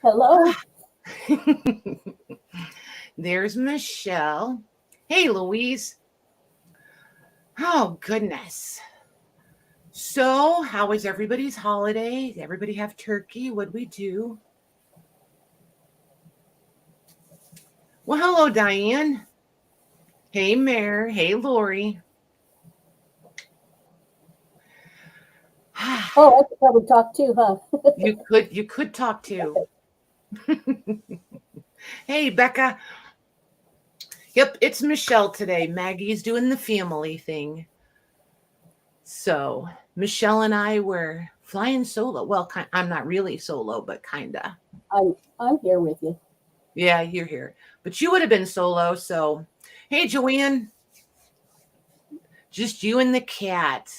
Hello. There's Michelle. Hey, Louise. Oh, goodness. So, how was everybody's holiday? Did everybody have turkey? What'd we do? Well, hello, Diane. Hey, Mare. Hey, Lori. Oh, I could probably talk too, huh? You could talk too. Hey, Becca. Yep, it's Michelle today. Maggie's doing the family thing. So Michelle and I were flying solo. Well, I'm not really solo, but kinda. I'm here with you. Yeah, you're here. But you would have been solo. So, hey, Joanne, just you and the cat.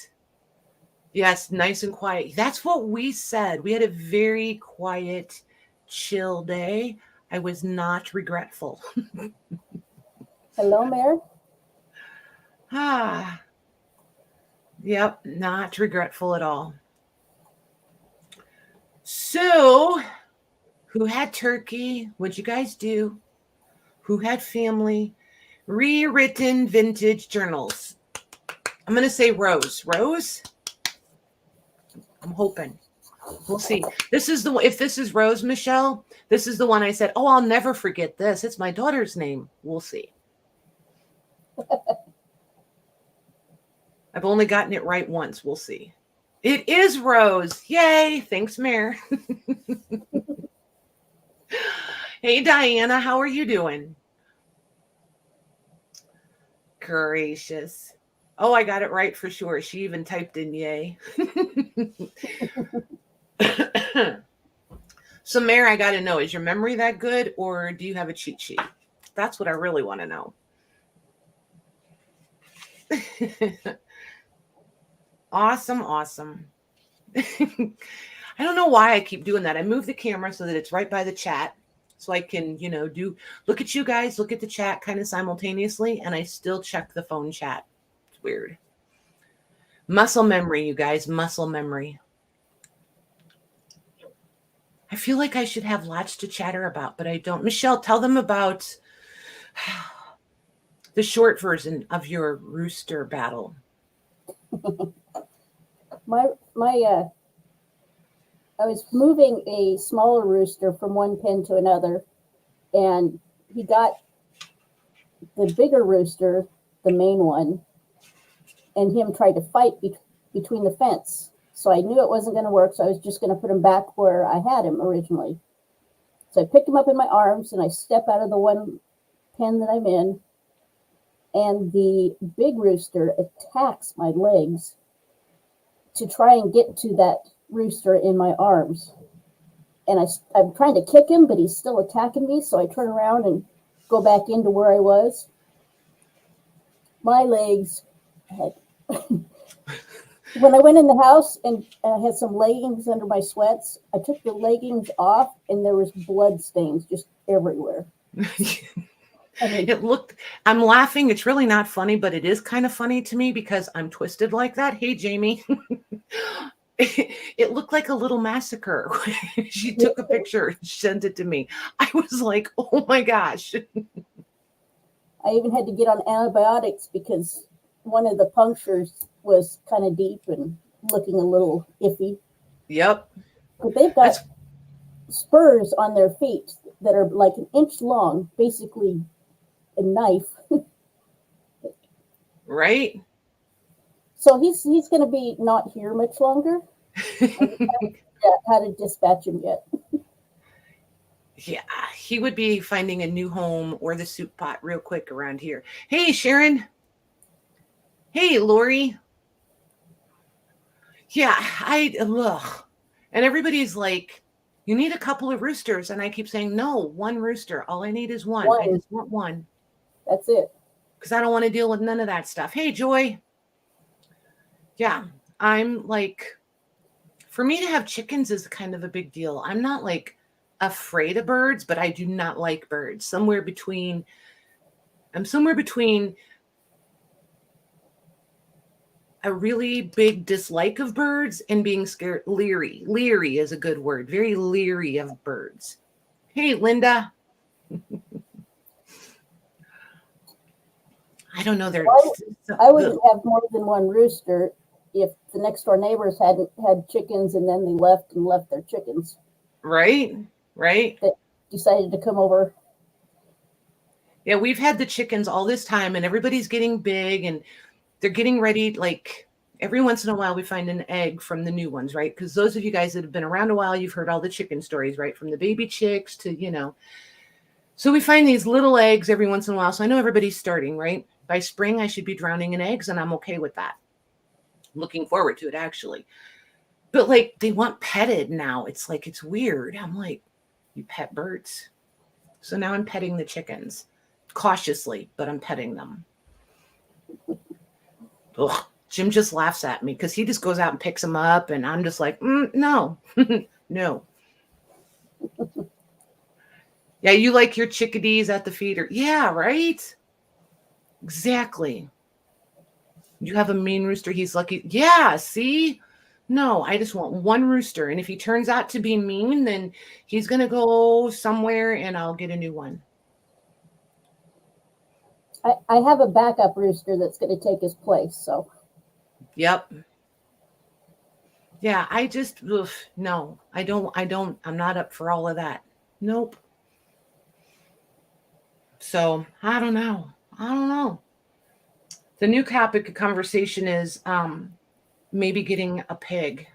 Yes, nice and quiet. That's what we said. We had a very quiet, chill day. I was not regretful. Hello, Mayor. Ah, yep, not regretful at all. So, who had turkey? What'd you guys do? Who had family? Rewritten vintage journals. I'm going to say Rose. Rose? I'm hoping. We'll see. This is the if this is Rose Michelle, this is the one I said, "Oh, I'll never forget this. It's my daughter's name." We'll see. I've only gotten it right once. We'll see. It is Rose. Yay. Thanks, Mare. Hey, Diana, how are you doing? Gracious. Oh, I got it right for sure. She even typed in yay. So, Mare, I got to know, is your memory that good or do you have a cheat sheet? That's what I really want to know. Awesome, awesome. I don't know why I keep doing that. I move the camera so that it's right by the chat so I can, look at you guys, look at the chat kind of simultaneously, and I still check the phone chat. It's weird. Muscle memory, you guys, muscle memory. I feel like I should have lots to chatter about, but I don't. Michelle, tell them about the short version of your rooster battle. I was moving a smaller rooster from one pen to another, and he got the bigger rooster, the main one, and him tried to fight between the fence. So I knew it wasn't going to work, so I was just going to put him back where I had him originally. So I picked him up in my arms, and I step out of the one pen that I'm in, and the big rooster attacks my legs to try and get to that rooster in my arms. And I'm trying to kick him, but he's still attacking me. So I turn around and go back into where I was. My legs had... When I went in the house and I had some leggings under my sweats, I took the leggings off and there was blood stains just everywhere. I'm laughing. It's really not funny, but it is kind of funny to me because I'm twisted like that. Hey, Jamie. It looked like a little massacre. She took a picture and sent it to me. I was like, oh my gosh. I even had to get on antibiotics because one of the punctures was kind of deep and looking a little iffy. Yep. But they've got spurs on their feet that are like an inch long, basically a knife. Right. So he's going to be not here much longer. I haven't figured out how to dispatch him yet. Yeah, he would be finding a new home or the soup pot real quick around here. Hey, Sharon. Hey, Lori. Yeah, and everybody's like, you need a couple of roosters. And I keep saying, no, one rooster. All I need is one. I just want one. That's it. Because I don't want to deal with none of that stuff. Hey, Joy. Yeah, I'm like, for me to have chickens is kind of a big deal. I'm not like afraid of birds, but I do not like birds. I'm somewhere between a really big dislike of birds and being scared. Leery is a good word. Very leery of birds. Hey, Linda. I don't know. I wouldn't have more than one rooster if the next door neighbors hadn't had chickens and then they left their chickens. Right. That decided to come over. Yeah, we've had the chickens all this time and everybody's getting big and they're getting ready. Like every once in a while we find an egg from the new ones, right? Because those of you guys that have been around a while, you've heard all the chicken stories, right? From the baby chicks to, So we find these little eggs every once in a while. So I know everybody's starting, right? By spring, I should be drowning in eggs and I'm okay with that. Looking forward to it, actually. But like they want petted now. It's like, it's weird. I'm like, you pet birds? So now I'm petting the chickens cautiously, but I'm petting them. Ugh. Jim just laughs at me because he just goes out and picks them up. And I'm just like, no, no. Yeah, you like your chickadees at the feeder. Yeah, right? Exactly. You have a mean rooster. He's lucky. Yeah, see? No, I just want one rooster. And if he turns out to be mean, then he's going to go somewhere and I'll get a new one. I have a backup rooster that's going to take his place. So. Yep. Yeah, no, I'm not up for all of that. Nope. So I don't know. The new topic of conversation is maybe getting a pig.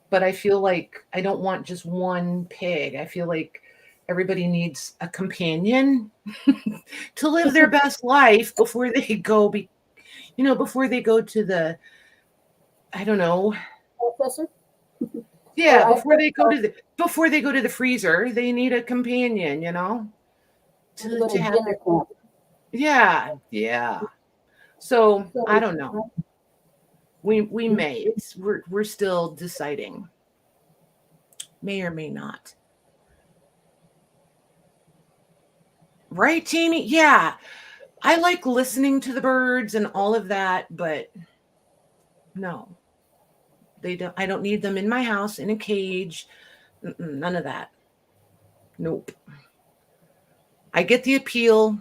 But I feel like I don't want just one pig. I feel like everybody needs a companion to live their best life before they go before they go to the, I don't know. Professor? Yeah, before they go to the freezer, they need a companion, To go to dinner camp. Yeah. So I don't know. We may. We're still deciding. May or may not. Right, Jamie? Yeah. I like listening to the birds and all of that, but no. I don't need them in my house in a cage. None of that. Nope. I get the appeal,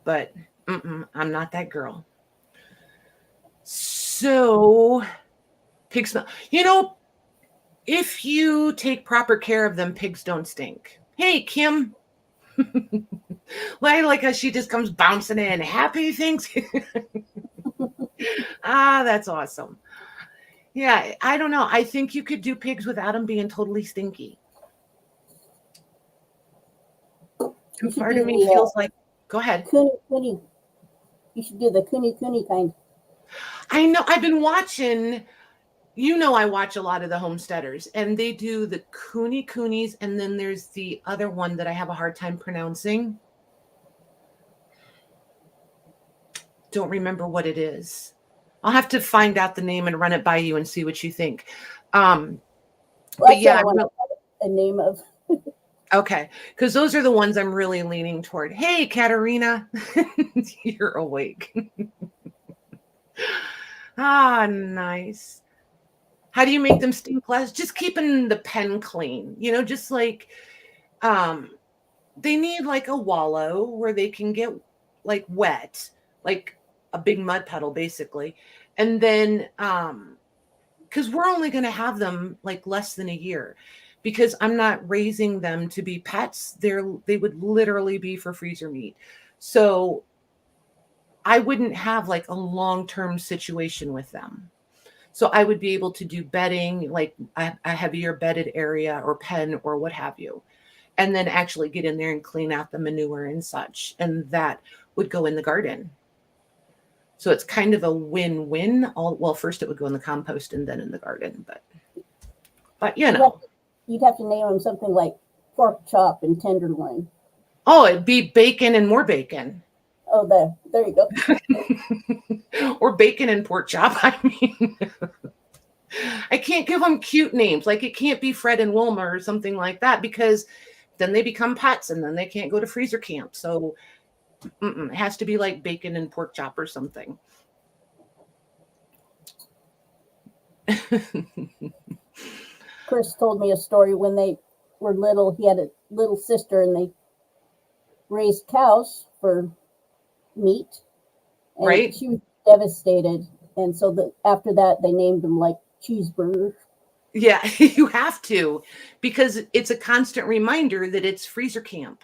but I'm not that girl. So, pig smell. If you take proper care of them, pigs don't stink. Hey, Kim. I like how she just comes bouncing in. Happy Thanksgiving. That's awesome. Yeah, I don't know. I think you could do pigs without them being totally stinky. Part of me feels like, go ahead. Kuni. You should do the kuni kind. I know. I've been watching. I watch a lot of the homesteaders, and they do the kunis, and then there's the other one that I have a hard time pronouncing. Don't remember what it is. I'll have to find out the name and run it by you and see what you think. But yeah, a name of. Okay, because those are the ones I'm really leaning toward. Hey, Katerina, you're awake. Nice. How do you make them stink less? Just keeping the pen clean, just like they need like a wallow where they can get like wet, like a big mud puddle basically. And then because we're only going to have them like less than a year because I'm not raising them to be pets. They would literally be for freezer meat. So I wouldn't have like a long-term situation with them. So I would be able to do bedding, like a heavier bedded area or pen or what have you, and then actually get in there and clean out the manure and such. And that would go in the garden. So it's kind of a win-win. Well, first it would go in the compost and then in the garden, but you'd have to name them something like pork chop and tenderloin. Oh, it'd be bacon and more bacon. Oh, there you go. Or bacon and pork chop. I mean, I can't give them cute names. Like it can't be Fred and Wilma or something like that because then they become pets and then they can't go to freezer camp. So it has to be like bacon and pork chop or something. Chris told me a story when they were little, he had a little sister, and they raised cows for meat, and Right. she was devastated. And so after that, they named them like cheeseburger. Yeah, you have to, because it's a constant reminder that it's freezer camp.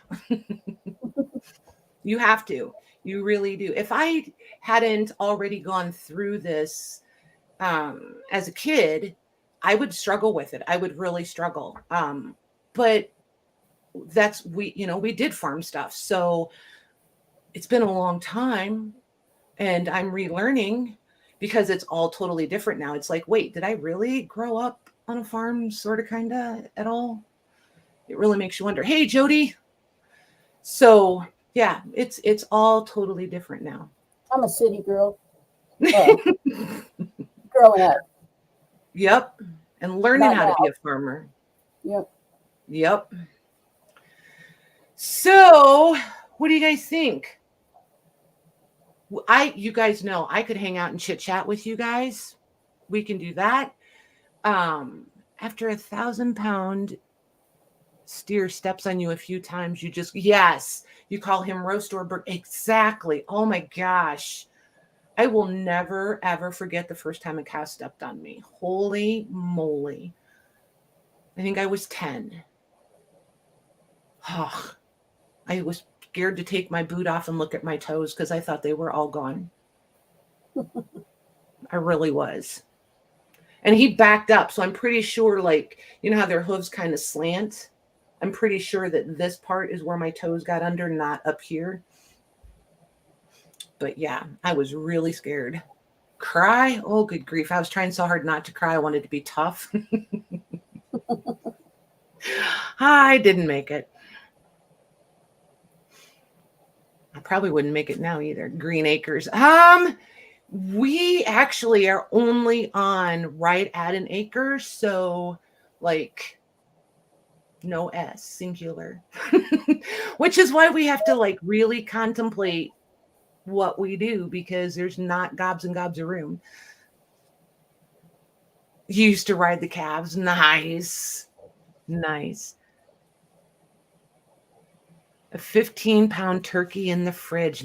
You have to. You really do. If I hadn't already gone through this as a kid, I would struggle with it. I would really struggle. But we did farm stuff. So it's been a long time, and I'm relearning because it's all totally different now. It's like, wait, did I really grow up on a farm sort of kind of at all? It really makes you wonder. Hey, Jody. So yeah, it's all totally different now. I'm a city girl. Growing up. Yep. And learning Not how now. to be a farmer. Yep. So what do you guys think? You guys know I could hang out and chit chat with you guys. We can do that. After 1,000-pound steer steps on you a few times, you call him roast or burn. Exactly. Oh my gosh. I will never, ever forget the first time a cow stepped on me. Holy moly. I think I was 10. Oh, I was scared to take my boot off and look at my toes because I thought they were all gone. I really was. And he backed up. So I'm pretty sure, like, you know how their hooves kind of slant? I'm pretty sure that this part is where my toes got under, not up here. But yeah, I was really scared. Cry? Oh, good grief. I was trying so hard not to cry. I wanted to be tough. I didn't make it. I probably wouldn't make it now either. Green Acres. We actually are only on right at an acre. So like no S, singular, which is why we have to like really contemplate what we do, because there's not gobs and gobs of room. Used to ride the calves. Nice. A 15-pound turkey in the fridge.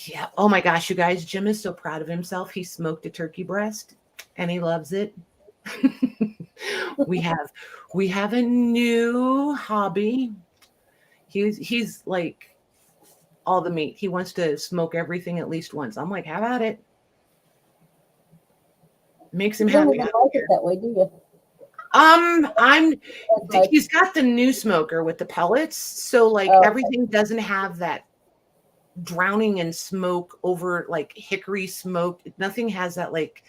Yeah. Oh my gosh, you guys, Jim is so proud of himself. He smoked a turkey breast and he loves it. We have a new hobby. He's like all the meat. He wants to smoke everything at least once. I'm like, how about it? Makes him happy. You don't like it that way, do you? He's got the new smoker with the pellets, so like everything doesn't have that drowning in smoke over like hickory smoke. Nothing has that like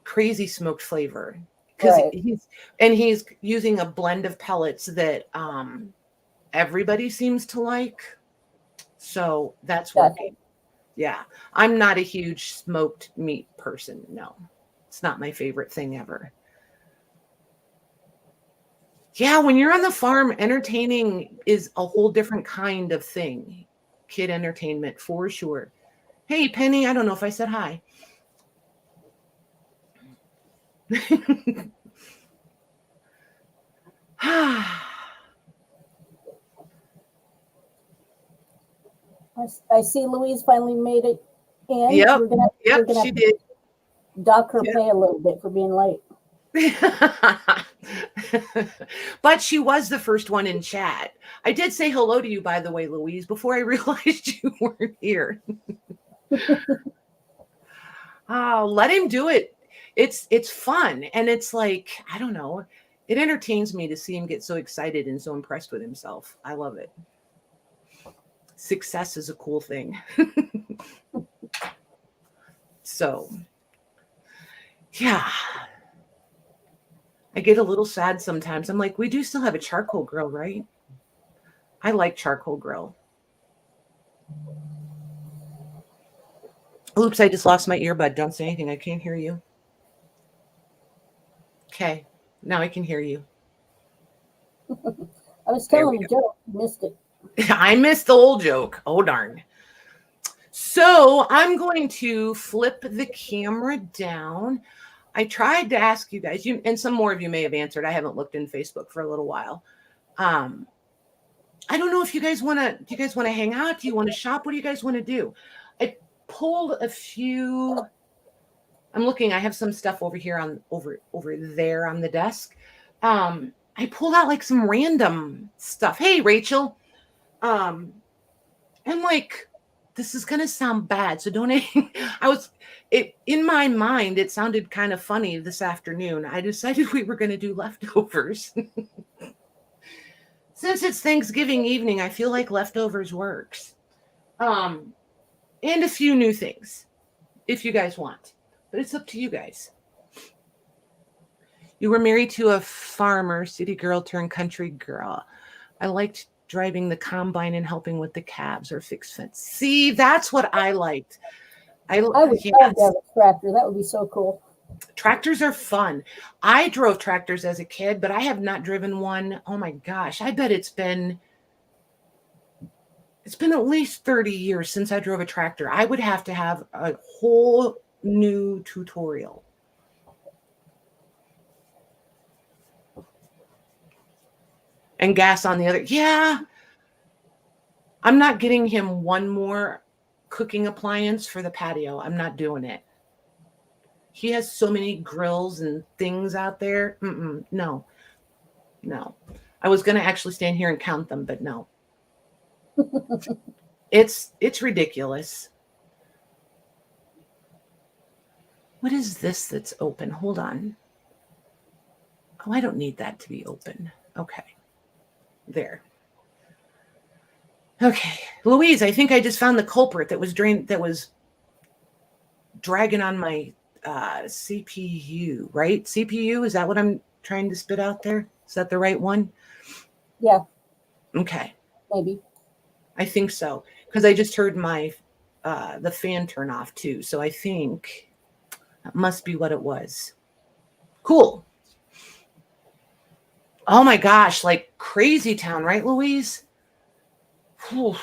crazy smoked flavor, because he's using a blend of pellets that everybody seems to like, so that's working. Yeah, I'm not a huge smoked meat person. No, it's not my favorite thing ever. Yeah, when you're on the farm, entertaining is a whole different kind of thing. Kid entertainment, for sure. Hey, Penny, I don't know if I said hi. I see Louise finally made it in. Yep, We're gonna she did. Dock her pay a little bit for being late. But she was the first one in chat. I did say hello to you, by the way, Louise, before I realized you weren't here. Oh, let him do it. It's fun. And it's like, I don't know, it entertains me to see him get so excited and so impressed with himself. I love it. Success is a cool thing. So, yeah. I get a little sad sometimes. I'm like, we do still have a charcoal grill, right? I like charcoal grill. Oops, I just lost my earbud. Don't say anything. I can't hear you. Okay, now I can hear you. I was telling a joke. Missed it. I missed the old joke. Oh, darn. So I'm going to flip the camera down. I tried to ask you guys, and some more of you may have answered. I haven't looked in Facebook for a little while. I don't know if you guys want to, do you guys want to hang out? Do you want to shop? What do you guys want to do? I pulled a few, I'm looking, I have some stuff over here on, over there on the desk. I pulled out like some random stuff. Hey, Rachel. And like, this is going to sound bad. So don't, in my mind, it sounded kind of funny this afternoon. I decided we were going to do leftovers. Since it's Thanksgiving evening, I feel like leftovers works. And a few new things, if you guys want. But it's up to you guys. You were married to a farmer, city girl turned country girl. I liked driving the combine and helping with the calves or fixed fence. See, that's what I liked. I would love to have a tractor. That would be so cool. Tractors are fun. I drove tractors as a kid, but I have not driven one. Oh my gosh. I bet it's been at least 30 years since I drove a tractor. I would have to have a whole new tutorial. And gas on the other. Yeah. I'm not getting him one more cooking appliance for the patio. I'm not doing it. He has so many grills and things out there. No. I was going to actually stand here and count them, but no. It's ridiculous. What is this that's open? Hold on. Oh, I don't need that to be open. Okay. There. Okay. Louise, I think I just found the culprit that was dragging on my CPU, right? CPU, is that what I'm trying to spit out there? Is that the right one? Yeah. Okay. Maybe. I think so. Because I just heard my the fan turn off too. So I think that must be what it was. Cool. Oh my gosh, like crazy town, right, Louise? Whew.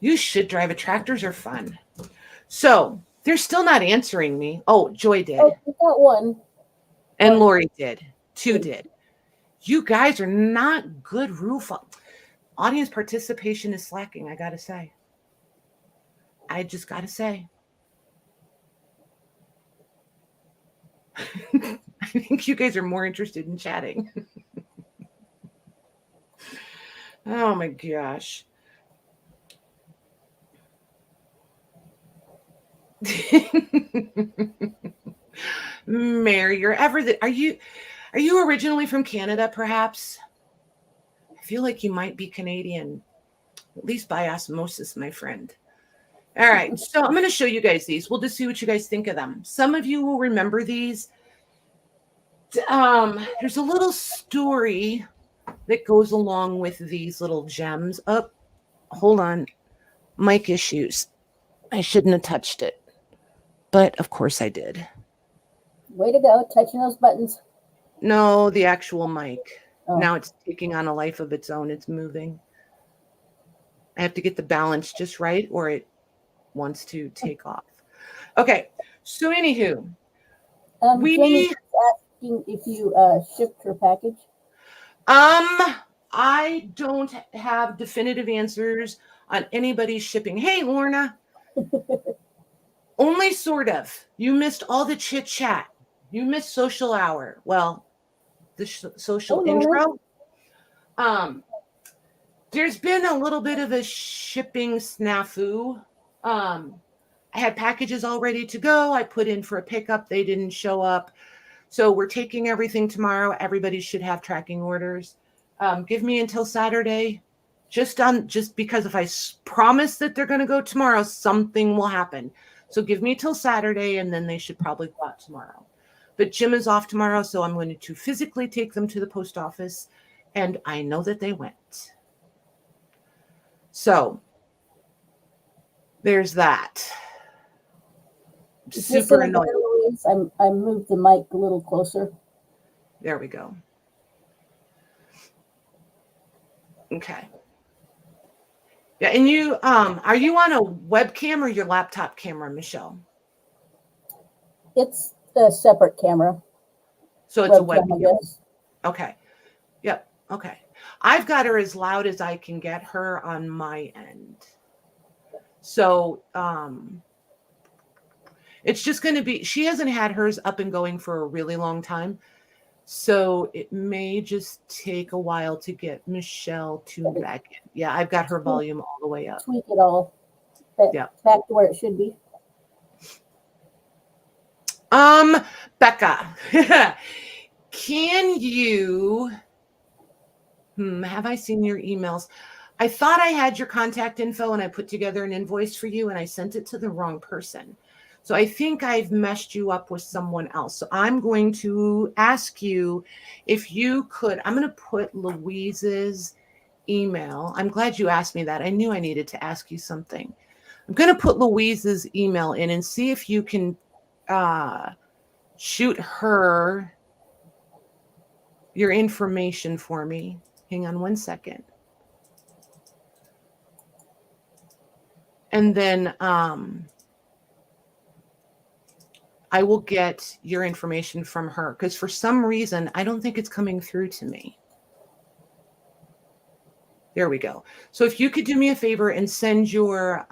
You should drive a tractors are fun. So they're still not answering me. Oh, Joy did. Oh, we got one. And Lori did. Two did. You guys are not good roof. Audience participation is slacking, I gotta say. I just gotta say. I think you guys are more interested in chatting. Oh my gosh. Mary, are you originally from Canada, perhaps? I feel like you might be Canadian, at least by osmosis, my friend. All right, so I'm going to show you guys these. We'll just see what you guys think of them. Some of you will remember these. There's a little story that goes along with these little gems. Oh, hold on. Mic issues. I shouldn't have touched it, but of course I did. Way to go, touching those buttons. No, the actual mic. Oh. Now it's taking on a life of its own. It's moving. I have to get the balance just right or it wants to take off. Okay, so anywho. Jenny's asking if you shipped her package. I don't have definitive answers on anybody's shipping. Hey, Lorna. Only sort of. You missed all the chit chat. You missed social hour. Well, the social intro. There's been a little bit of a shipping snafu. I had packages all ready to go. I put in for a pickup. They didn't show up. So we're taking everything tomorrow. Everybody should have tracking orders. Give me until Saturday. Just because if I promise that they're going to go tomorrow, something will happen. So give me till Saturday, and then they should probably go out tomorrow. But Jim is off tomorrow, so I'm going to physically take them to the post office, and I know that they went. So there's that. Super annoying. I moved the mic a little closer. There we go. Okay. Yeah, and you are you on a webcam or your laptop camera, Michelle? It's a separate camera. So it's a Webcam, I webcam. guess. Okay. Yep. Okay. I've got her as loud as I can get her on my end. So it's just going to be, she hasn't had hers up and going for a really long time. So it may just take a while to get Michelle tuned back in. Yeah, I've got her volume all the way up. Tweak it all back to where it should be. Becca, can you, have I seen your emails? I thought I had your contact info and I put together an invoice for you and I sent it to the wrong person. So I think I've meshed you up with someone else. So I'm going to ask you if you could, I'm going to put Louise's email. I'm glad you asked me that. I knew I needed to ask you something. I'm going to put Louise's email in and see if you can shoot her your information for me. Hang on one second. And then I will get your information from her because for some reason, I don't think it's coming through to me. There we go. So if you could do me a favor and send your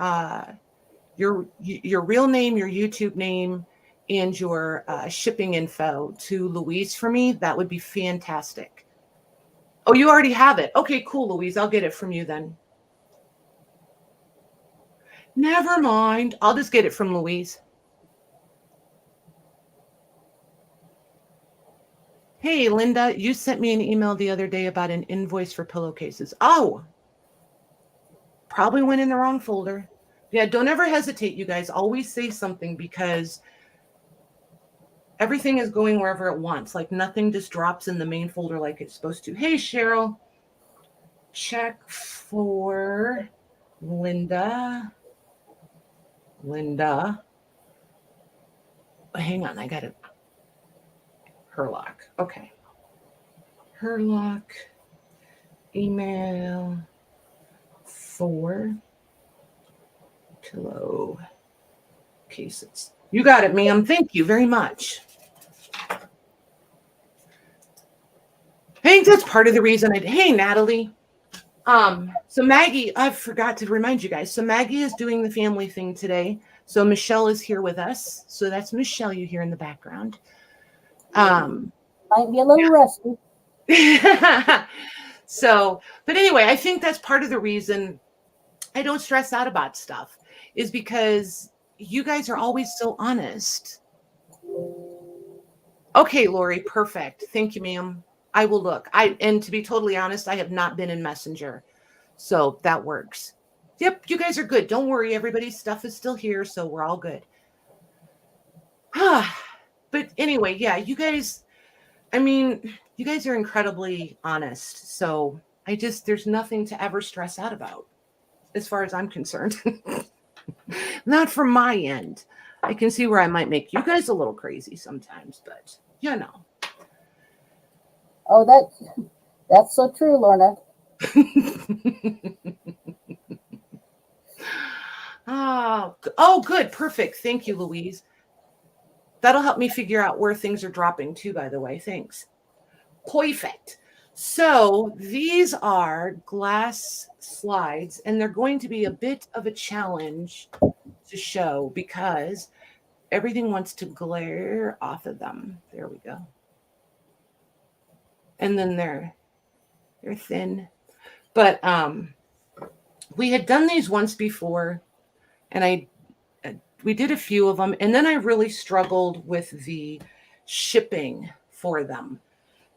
real name, your YouTube name, and your shipping info to Louise for me, that would be fantastic. Oh, you already have it. Okay, cool, Louise. I'll get it from you then. Never mind. I'll just get it from Louise. Hey, Linda, you sent me an email the other day about an invoice for pillowcases. Oh, probably went in the wrong folder. Yeah, don't ever hesitate, you guys. Always say something because everything is going wherever it wants. Like nothing just drops in the main folder like it's supposed to. Hey, Cheryl, check for Linda. Hang on, I got it. Herlock. Okay. Herlock email for pillow cases. You got it, ma'am. Thank you very much. I think that's part of the reason hey, Natalie. So Maggie, I forgot to remind you guys. So Maggie is doing the family thing today. So Michelle is here with us. So that's Michelle you hear in the background. Might be a little rusty. So, but anyway, I think that's part of the reason I don't stress out about stuff is because you guys are always so honest. Okay, Lori, perfect. Thank you, ma'am. I will look. And to be totally honest, I have not been in Messenger. So that works. Yep, you guys are good. Don't worry. Everybody's stuff is still here, so we're all good. But anyway, yeah, you guys, I mean, you guys are incredibly honest. So there's nothing to ever stress out about as far as I'm concerned. Not from my end. I can see where I might make you guys a little crazy sometimes, but you know. Oh, that's so true, Lorna. Oh, good. Perfect. Thank you, Louise. That'll help me figure out where things are dropping too, by the way. Thanks. Perfect. So these are glass slides, and they're going to be a bit of a challenge to show because everything wants to glare off of them. There we go. And then they're thin. But we had done these once before, and we did a few of them, and then I really struggled with the shipping for them.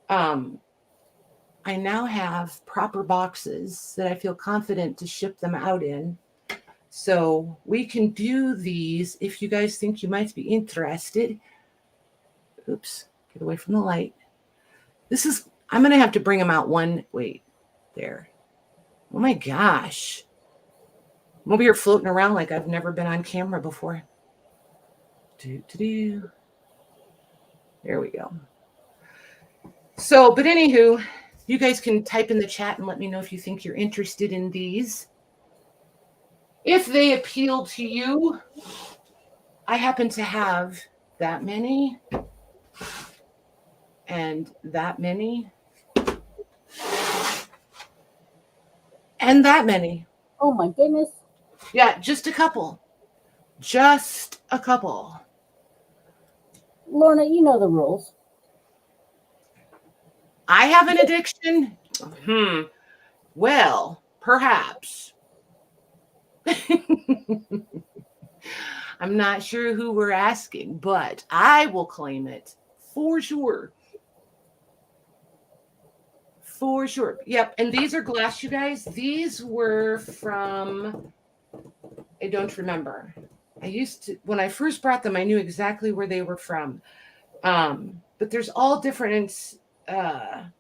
I now have proper boxes that I feel confident to ship them out in. So we can do these if you guys think you might be interested. Oops, get away from the light. I'm going to have to bring them out there. Oh my gosh. I'm over here floating around like I've never been on camera before. There we go. So, but anywho, you guys can type in the chat and let me know if you think you're interested in these. If they appeal to you, I happen to have that many, and that many, and that many. Oh my goodness. Yeah, just a couple. Just a couple. Lorna, you know the rules. I have an addiction. Well, perhaps. I'm not sure who we're asking, but I will claim it for sure. For sure. Yep. And these are glass, you guys. These were from, I don't remember. I used to, when I first brought them, I knew exactly where they were from. But there's all different, they're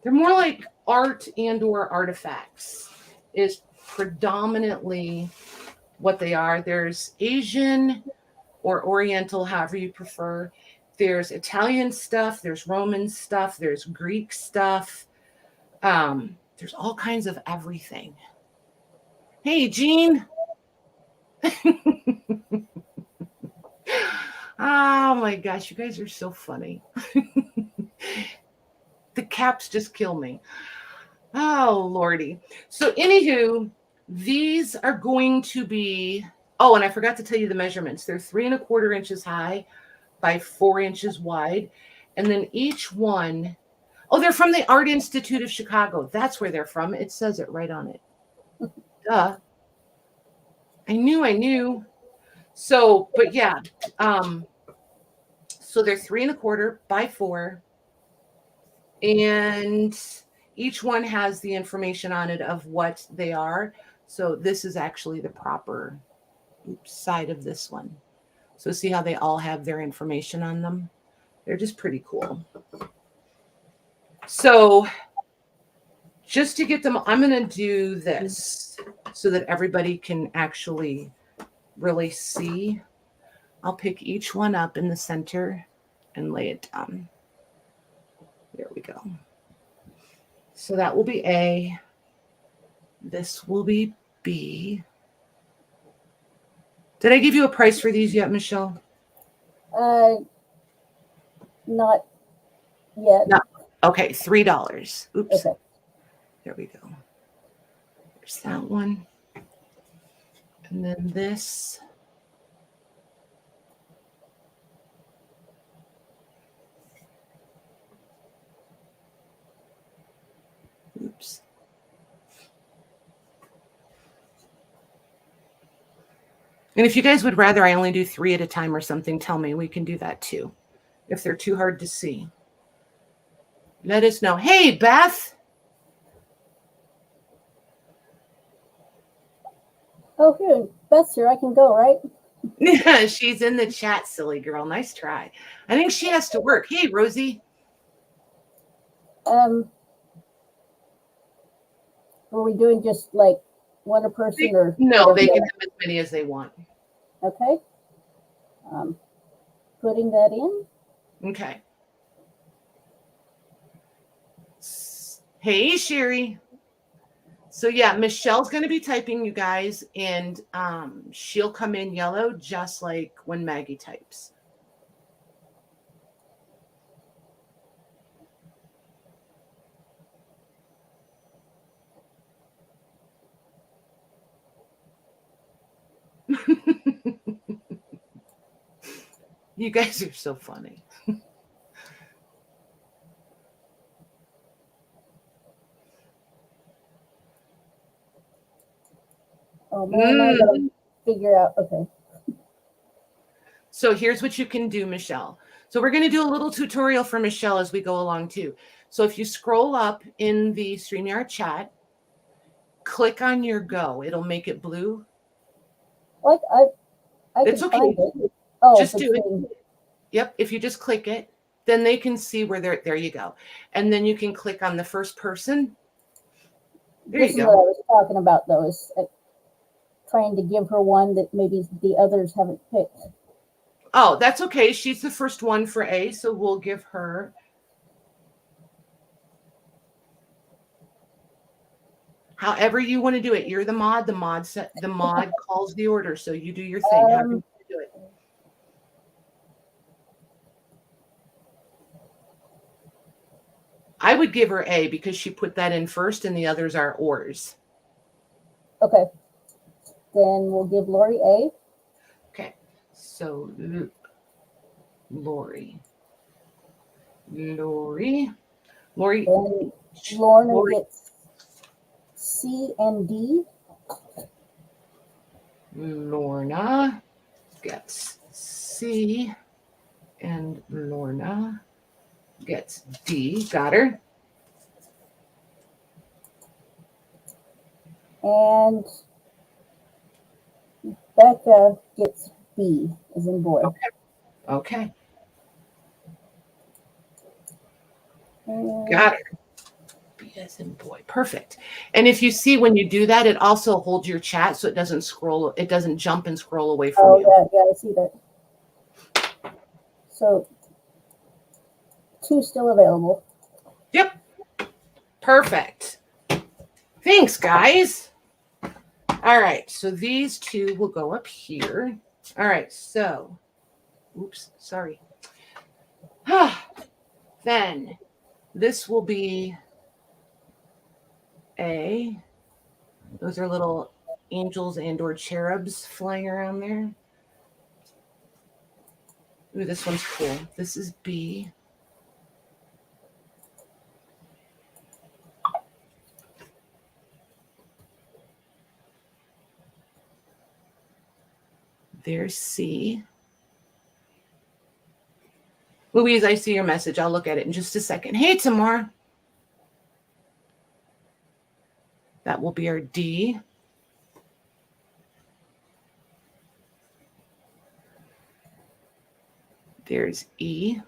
more like art and or artifacts is predominantly what they are. There's Asian or Oriental, however you prefer. There's Italian stuff. There's Roman stuff. There's Greek stuff. There's all kinds of everything. Hey, Jean. Oh my gosh, you guys are so funny. The caps just kill me. Oh, Lordy. So anywho, these are going to be, oh, and I forgot to tell you the measurements. They're 3 1/4 inches high by 4 inches wide. And then each one, oh, they're from the Art Institute of Chicago. That's where they're from. It says it right on it. Duh. I knew. So, but yeah. So they're 3 1/4 by 4. And each one has the information on it of what they are. So this is actually the proper side of this one. So see how they all have their information on them? They're just pretty cool. So just to get them, I'm going to do this so that everybody can actually really see. I'll pick each one up in the center and lay it down. There we go. So that will be A. This will be B. Did I give you a price for these yet, Michelle? Not yet. No. Okay, $3. Oops. Okay. There we go. There's that one. And then this. Oops. And if you guys would rather I only do 3 at a time or something, tell me. We can do that too. If they're too hard to see. Let us know. Hey, Beth. Oh, good. Beth's here. I can go, right? Yeah, she's in the chat, silly girl. Nice try. I think she has to work. Hey, Rosie. Were we doing just like one a person or? No, they can have as many as they want. Okay. Putting that in. Okay. Hey, Sherry. So yeah, Michelle's going to be typing, you guys, and she'll come in yellow just like when Maggie types. You guys are so funny. Oh man, I gotta figure out. Okay. So here's what you can do, Michelle. So we're going to do a little tutorial for Michelle as we go along too. So if you scroll up in the StreamYard chat, click on your go. It'll make it blue. Like I It's can okay. find it. Oh, Just do it. Yep. If you just click it, then they can see where they're. There you go. And then you can click on the first person. There This you is go. what I was talking about, though, is trying to give her one that maybe the others haven't picked. Oh, that's okay. She's the first one for A, so we'll give her. However you want to do it. You're the mod. The mod calls the order, so you do your thing. How do you do it? would give her A because she put that in first and the others are ors. Okay. Then we'll give Lori A. Okay. So Lori. Then Lorna gets C and D. Lorna gets C and Lorna gets D. Got her. And Becca gets B, as in boy. Okay. And Got her. B as in boy. Perfect. And if you see when you do that, it also holds your chat so it doesn't scroll, it doesn't jump and scroll away from you. Yeah, I see that. So 2 still available. Yep. Perfect. Thanks, guys. All right. So these 2 will go up here. All right. So, oops, sorry. Then this will be A. Those are little angels and or cherubs flying around there. Ooh, this one's cool. This is B. There's C. Louise, I see your message. I'll look at it in just a second. Hey, Tamar. That will be our D. There's E.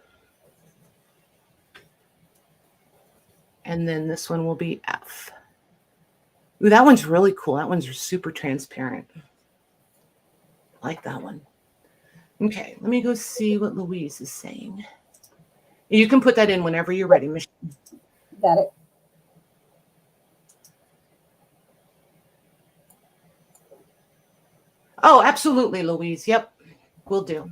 And then this one will be F. Ooh, that one's really cool. That one's super transparent. I like that one. Okay, let me go see what Louise is saying. You can put that in whenever you're ready, Michelle. Got it. Oh, absolutely, Louise. Yep, will do.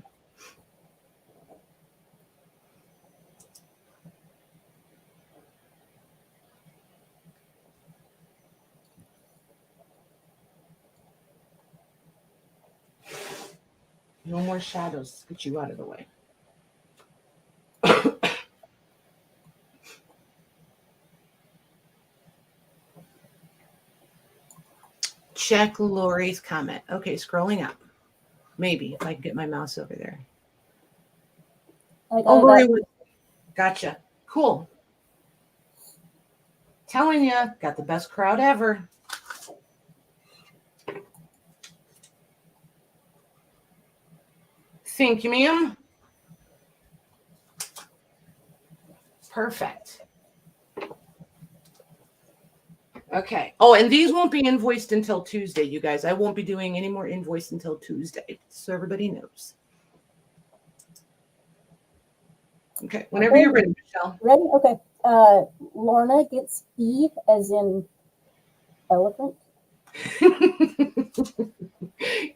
No more shadows. Get you out of the way. Check Lori's comment. Okay, scrolling up. Maybe if I can get my mouse over there. Oh, Lori, gotcha. Cool. Telling you, got the best crowd ever. Thank you, ma'am. Perfect. Okay. Oh, and these won't be invoiced until Tuesday, you guys. I won't be doing any more invoice until Tuesday, so everybody knows. Okay. Whenever you're ready, Michelle. Ready? Okay. Lorna gets E as in elephant.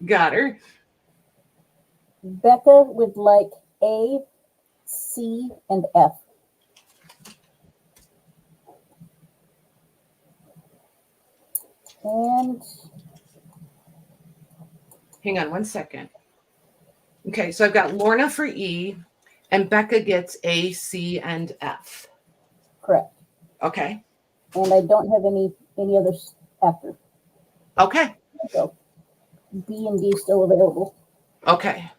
Got her. Becca would like A, C, and F. And hang on one second. Okay, so I've got Lorna for E, and Becca gets A, C, and F. Correct. Okay. And I don't have any others after. Okay. So B and D still available. Okay.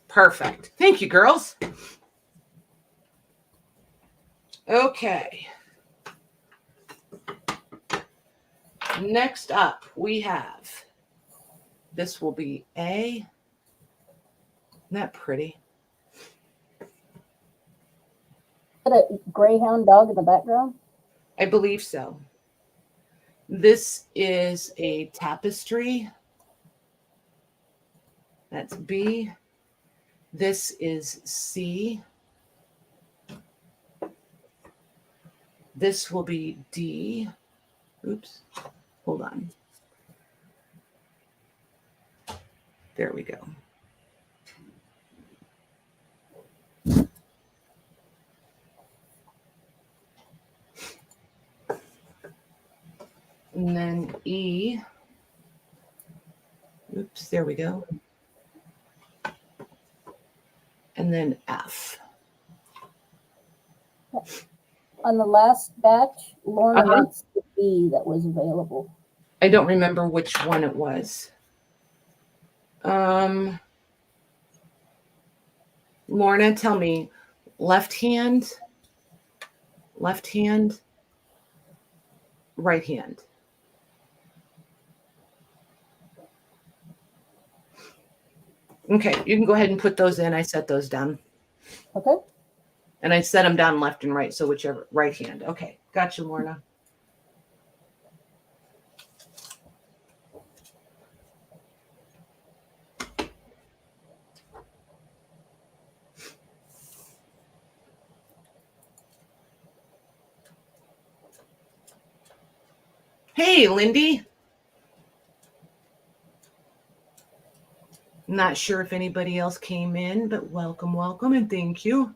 Perfect. Thank you, girls. Okay. Next up, we have, this will be A. Isn't that pretty? Got a greyhound dog in the background? I believe so. This is a tapestry. That's B. This is C. This will be D. Oops. Hold on. There we go. And then E. Oops, there we go. And then F. On the last batch, Lorna Uh-huh. wants the B that was available. I don't remember which one it was. Lorna, tell me, left hand, right hand. Okay, you can go ahead and put those in. I set those down. Okay. And I set them down left and right, so whichever, right hand. Okay, gotcha, Lorna. Hey, Lindy. Not sure if anybody else came in, but welcome, welcome, and thank you.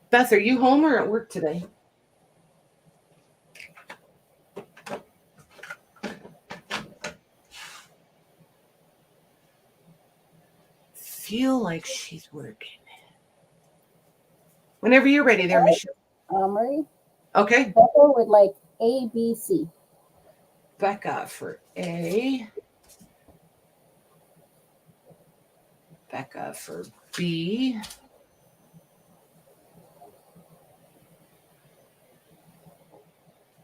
Beth, are you home or at work today? Feel like she's working. Whenever you're ready there, Michelle. I'm ready. Okay. Becca would like A, B, C. Becca for A. Becca for B.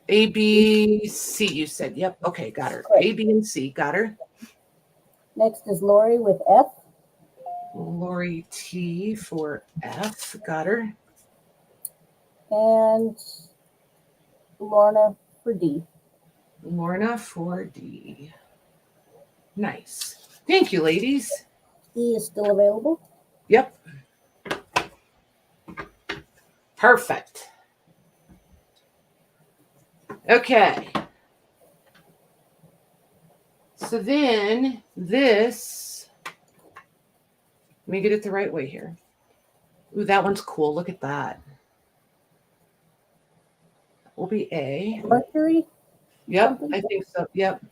A, B, C, you said. Yep. Okay, got her. Correct. A, B, and C. Got her. Next is Lori with F. Lori T for F. Got her. And Lorna for D. Lorna for D. Nice. Thank you, ladies. E is still available. Yep. Perfect. Okay. So then this, let me get it the right way here. Ooh, that one's cool. Look at that. Will be A. Mercury. Yep, Something? I think so. Yep,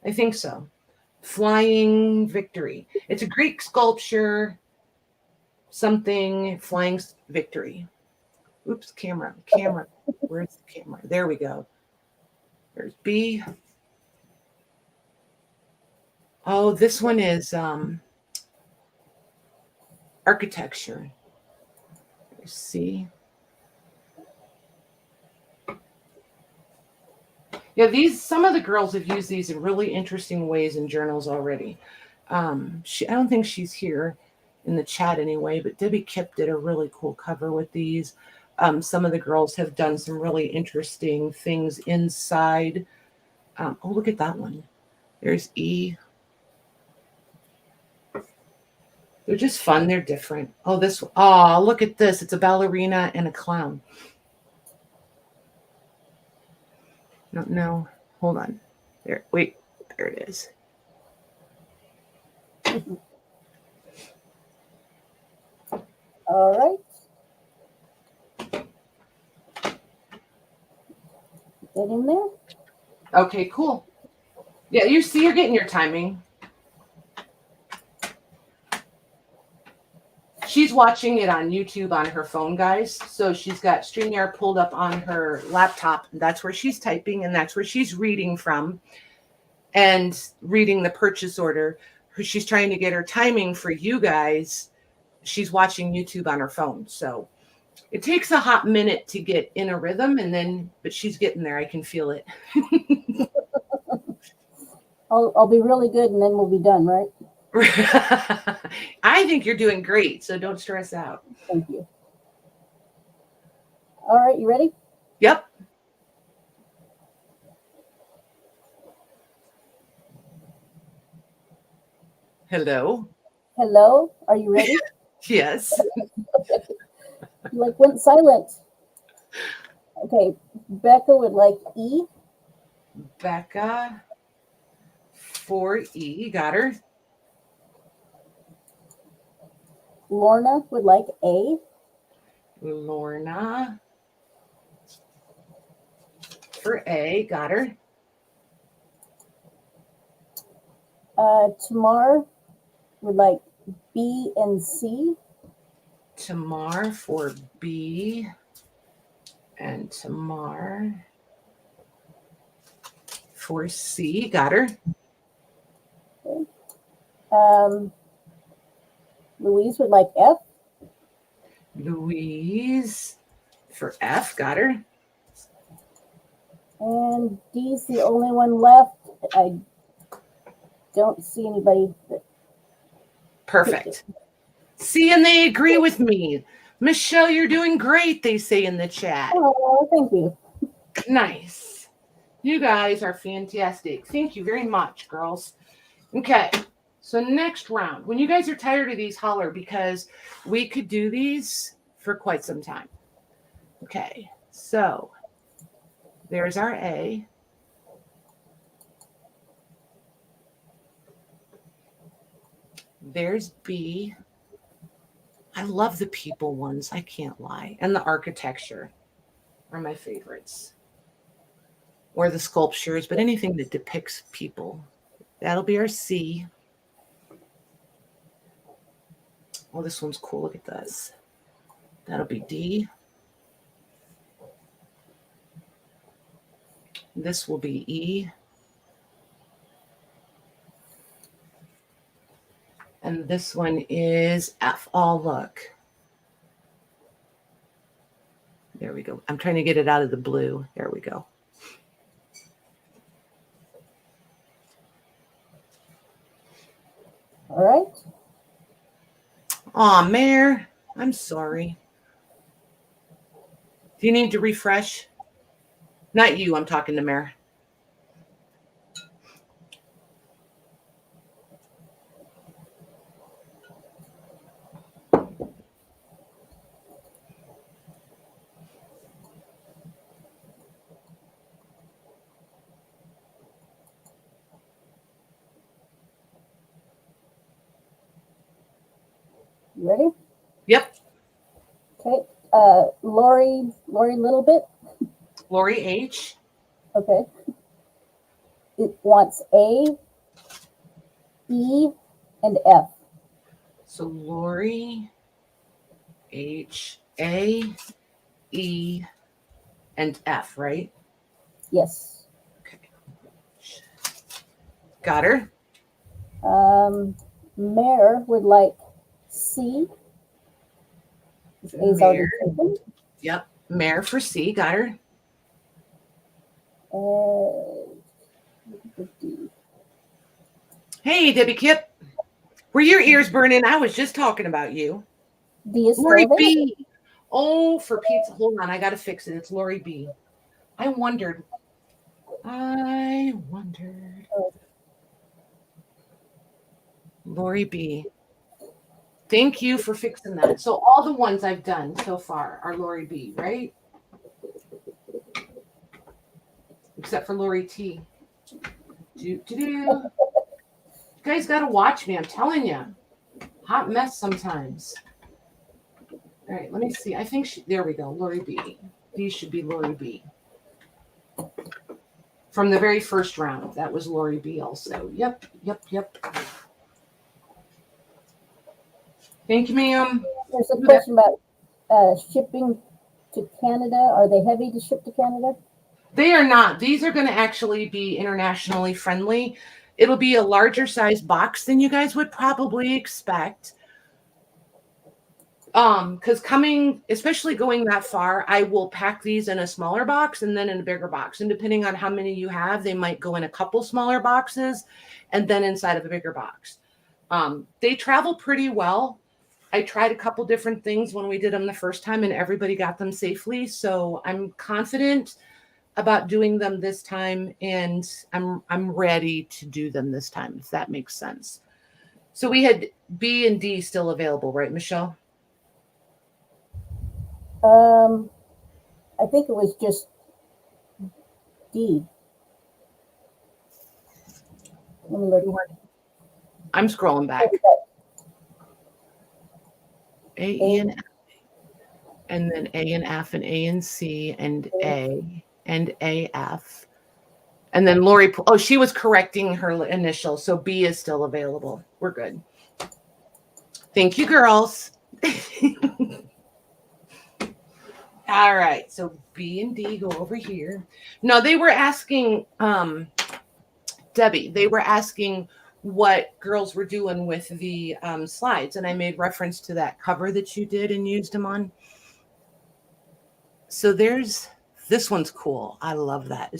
I think so. Flying Victory. It's a Greek sculpture. Something flying victory. Oops, camera. Where's the camera? There we go. There's B. Oh, this one is architecture. There's C. Yeah, some of the girls have used these in really interesting ways in journals already. I don't think she's here in the chat anyway, but Debbie Kipp did a really cool cover with these. Some of the girls have done some really interesting things inside. Oh, look at that one. There's E. They're just fun. They're different. Oh, look at this. It's a ballerina and a clown. No, hold on. There, wait, there it is. All right. Get in there. Okay, cool. Yeah, you're getting your timing. She's watching it on YouTube on her phone, guys. So she's got Streamyard pulled up on her laptop. And that's where she's typing, and that's where she's reading from and reading the purchase order. She's trying to get her timing for you guys. She's watching YouTube on her phone. So it takes a hot minute to get in a rhythm, but she's getting there. I can feel it. I'll be really good, and then we'll be done, right? I think you're doing great, so don't stress out. Thank you. All right, you ready? Yep. Hello. Hello, are you ready? Yes. Like went silent. Okay, Becca would like E. Becca for E. Got her. Lorna would like A. Lorna for A. Got her. Tamar would like B and C. Tamar for B. And Tamar for C. Got her. Okay. Louise would like F. Louise for F. Got her. And D's the only one left. I don't see anybody. Perfect. See, and they agree with me. Michelle, you're doing great, they say in the chat. Oh, thank you. Nice. You guys are fantastic. Thank you very much, girls. Okay. So next round, when you guys are tired of these, holler, because we could do these for quite some time. Okay. So there's our A. There's B. I love the people ones. I can't lie. And the architecture are my favorites. Or the sculptures, but anything that depicts people. That'll be our C. Oh, this one's cool. Look at this. That'll be D. This will be E. And this one is F. Oh, look. There we go. I'm trying to get it out of the blue. There we go. All right. Aw, Mayor. I'm sorry. Do you need to refresh? Not you. I'm talking to Mayor. You ready? Yep. Okay. Lori Little Bit. Lori H. Okay. It wants A, E, and F. So Lori H, A, E, and F, right? Yes. Okay. Got her. Mayor would like C. A's already taken. Yep. Mayor for C. Got her. D. Hey, Debbie Kip. Were your ears burning? I was just talking about you. D is Lori still available. B. Oh, for pizza. Hold on. I got to fix it. It's Lori B. I wondered. Lori B. Thank you for fixing that. So all the ones I've done so far are Lori B, right? Except for Lori T. You guys got to watch me. I'm telling you. Hot mess sometimes. All right, let me see. I think there we go. Lori B. These should be Lori B. From the very first round, that was Lori B also. Yep. Thank you, ma'am. There's a question about shipping to Canada. Are they heavy to ship to Canada? They are not. These are going to actually be internationally friendly. It'll be a larger size box than you guys would probably expect. Because especially going that far, I will pack these in a smaller box and then in a bigger box. And depending on how many you have, they might go in a couple smaller boxes and then inside of a bigger box. They travel pretty well. I tried a couple different things when we did them the first time and everybody got them safely. So I'm confident about doing them this time, and I'm ready to do them this time, if that makes sense. So we had B and D still available, right, Michelle? I think it was just D. Let me look. I'm scrolling back. A, E, and F. and then A and F and A and C and A and AF. And then Lori, oh, she was correcting her initial. So B is still available. We're good. Thank you, girls. All right. So B and D go over here. No, they were asking, Debbie, they were asking what girls were doing with the slides. And I made reference to that cover that you did and used them on. So there's, this one's cool. I love that.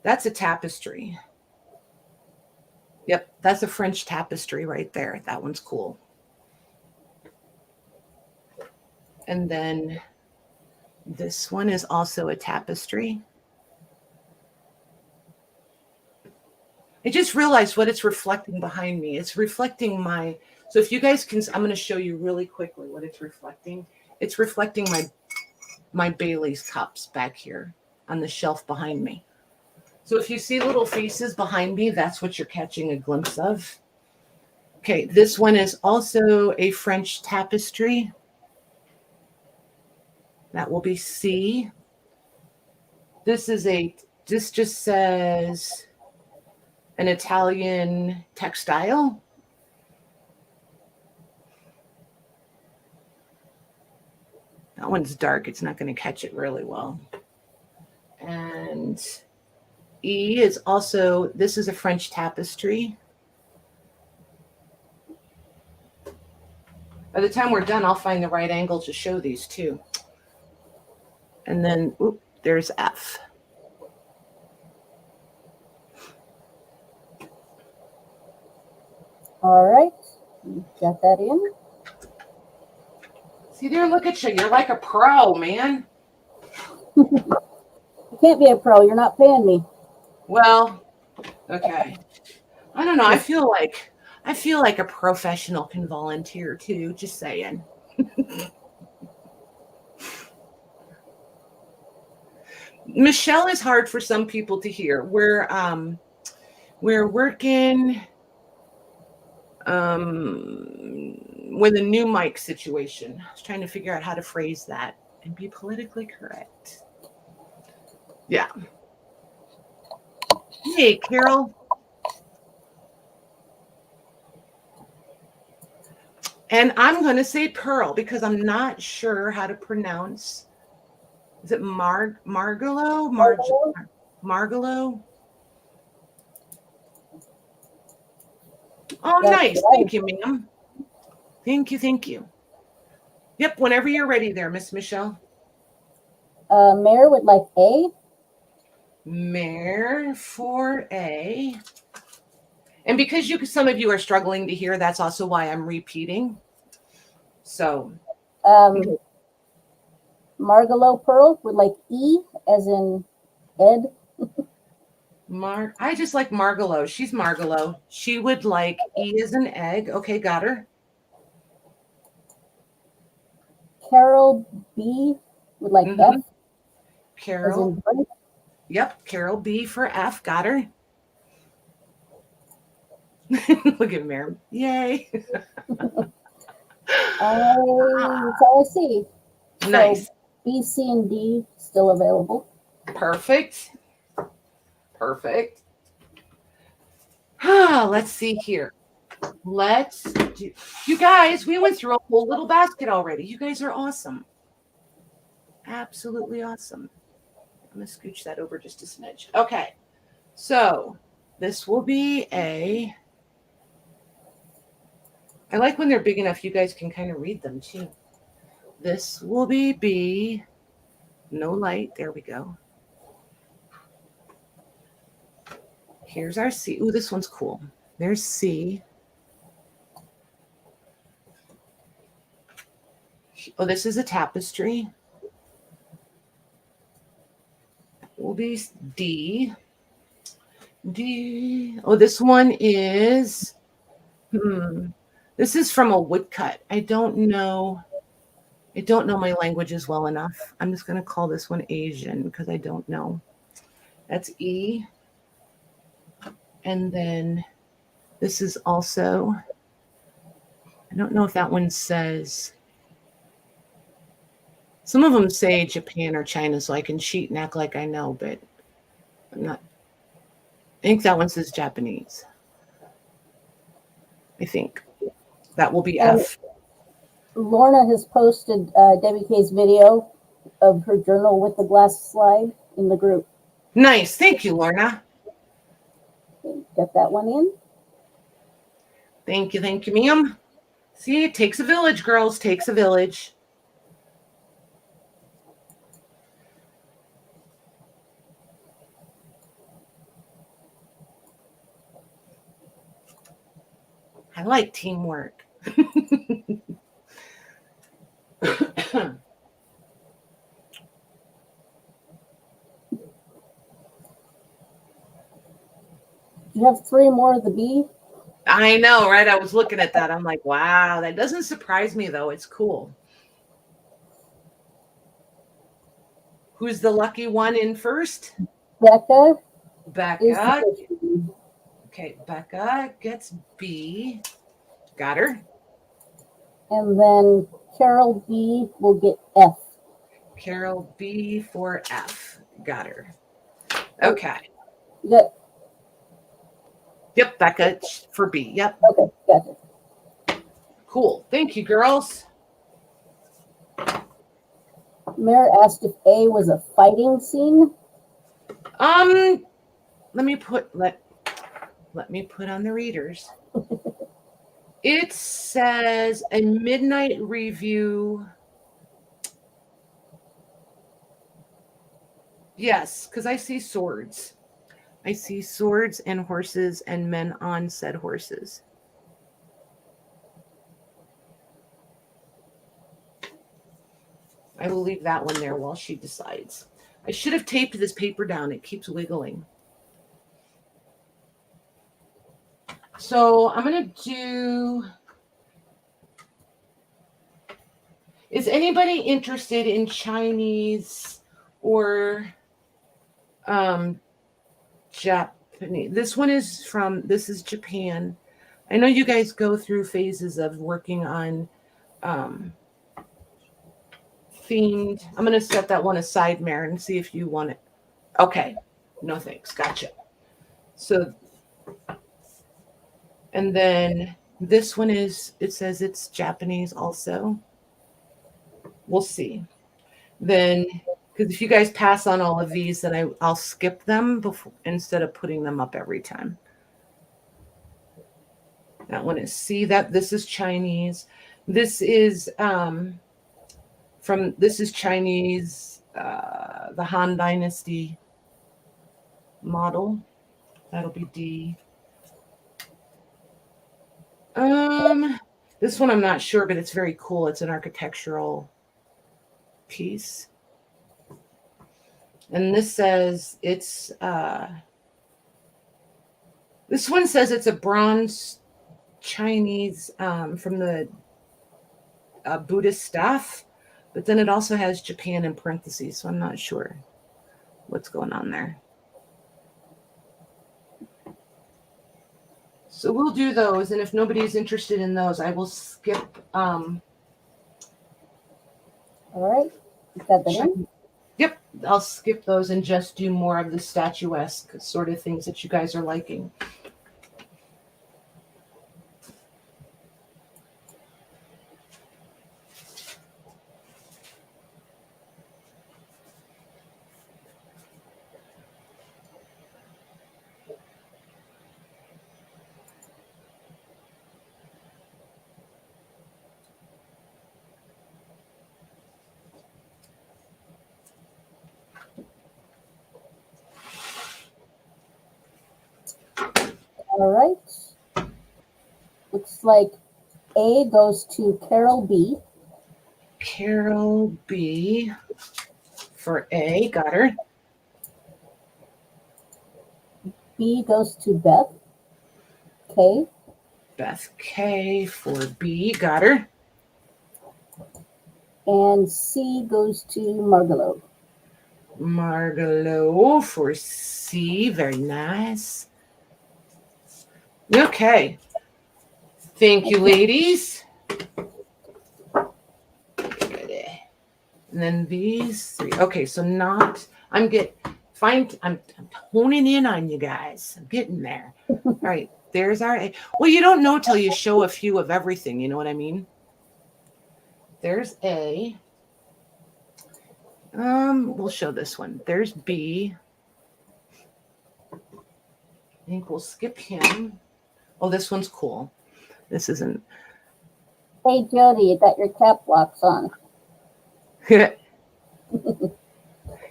That's a tapestry. Yep, that's a French tapestry right there. That one's cool. And then this one is also a tapestry. I just realized what it's reflecting behind me. It's reflecting my, so if you guys can, I'm going to show you really quickly what it's reflecting. It's reflecting my Bailey's cups back here on the shelf behind me. So if you see little faces behind me, that's what you're catching a glimpse of. Okay, this one is also a French tapestry. That will be C. This just says an Italian textile. That one's dark. It's not going to catch it really well. And E is also, this is a French tapestry. By the time we're done, I'll find the right angle to show these too. And then, there's F. All right, you got that in. See there, look at you. You're like a pro, man. You can't be a pro. You're not paying me. Well, okay. I don't know. I feel like a professional can volunteer too. Just saying. Michelle is hard for some people to hear. We're working with a new mic situation. I was trying to figure out how to phrase that and be politically correct. Yeah. Hey, Carol. And I'm going to say Pearl because I'm not sure how to pronounce. Is it Margalo? Margalo? Oh, That's nice. right. Thank you, ma'am. Thank you. Yep, whenever you're ready there, Miss Michelle. Mayor would like A. Mayor for A. And because some of you are struggling to hear, that's also why I'm repeating. So. Margalo Pearl would like E as in Ed. I just like Margalo. She's Margalo. She would like E as an egg. Okay, got her. Carol B would like F. Carol. Yep, Carol B for F. Got her. Look at Mary. Yay. That's all I see. Nice. So B, C, and D still available. Perfect. Let's see here. You guys, we went through a whole little basket already. You guys are awesome. Absolutely awesome. I'm going to scooch that over just a smidge. Okay. So this will be I like when they're big enough, you guys can kind of read them too. This will be B. No light. There we go. Here's our C. Ooh, this one's cool. There's C. Oh, this is a tapestry. That will be D. Oh, this one is, this is from a woodcut. I don't know my languages well enough. I'm just going to call this one Asian because I don't know. That's E. And then this is also, I don't know if that one says Some of them say Japan or China, so I can cheat and act like I know, but I'm not. I think that one says Japanese. I think that will be And F. Lorna has posted Debbie K's video of her journal with the glass slide in the group. Nice. Thank you, Lorna. Got that one in. Thank you, ma'am. See, it takes a village, girls. Takes a village. I like teamwork. You have 3 more of the B. I know, right? I was looking at that. I'm like, wow, that doesn't surprise me, though. It's cool. Who's the lucky one in first? Becca. Becca. Okay, Becca gets B. Got her. And then Carol B will get F. Carol B for F. Got her. Okay. You got, Yep, Becca for B. Yep. okay, gotcha. Cool. Thank you, girls. Mare asked if A was a fighting scene. Let me put on the readers. It says a midnight review. Yes, because I see swords. I see swords and horses and men on said horses. I will leave that one there while she decides. I should have taped this paper down. It keeps wiggling. So I'm going to do... Is anybody interested in Chinese or Japanese? This is Japan. I know you guys go through phases of working on themed. I'm going to set that one aside, Mare, and see if you want it. Okay. No thanks. Gotcha. So, and then this one it says it's Japanese also. We'll see. Then, because if you guys pass on all of these, then I'll skip them instead of putting them up every time. That one is C. This is Chinese. This is Chinese, the Han Dynasty model. That'll be D. This one I'm not sure, but it's very cool. It's an architectural piece. And this says it's this one says it's a bronze Chinese from the Buddhist staff, but then it also has Japan in parentheses, so I'm not sure what's going on there. So we'll do those, and if nobody's interested in those, I will skip. All right. You got that in? Yep, I'll skip those and just do more of the statuesque sort of things that you guys are liking. All right. Looks like A goes to Carol B. Carol B for A. Got her. B goes to Beth K. Beth K for B. Got her. And C goes to Margalo. Margalo for C. Very nice. Okay. Thank you, ladies. And then these 3. Okay, so not, I'm honing in on you guys. I'm getting there. All right, there's our A. Well, you don't know till you show a few of everything. You know what I mean? There's A. We'll show this one. There's B. I think we'll skip him. Oh, this one's cool. This isn't. Hey, Jody, you got your cap locks on.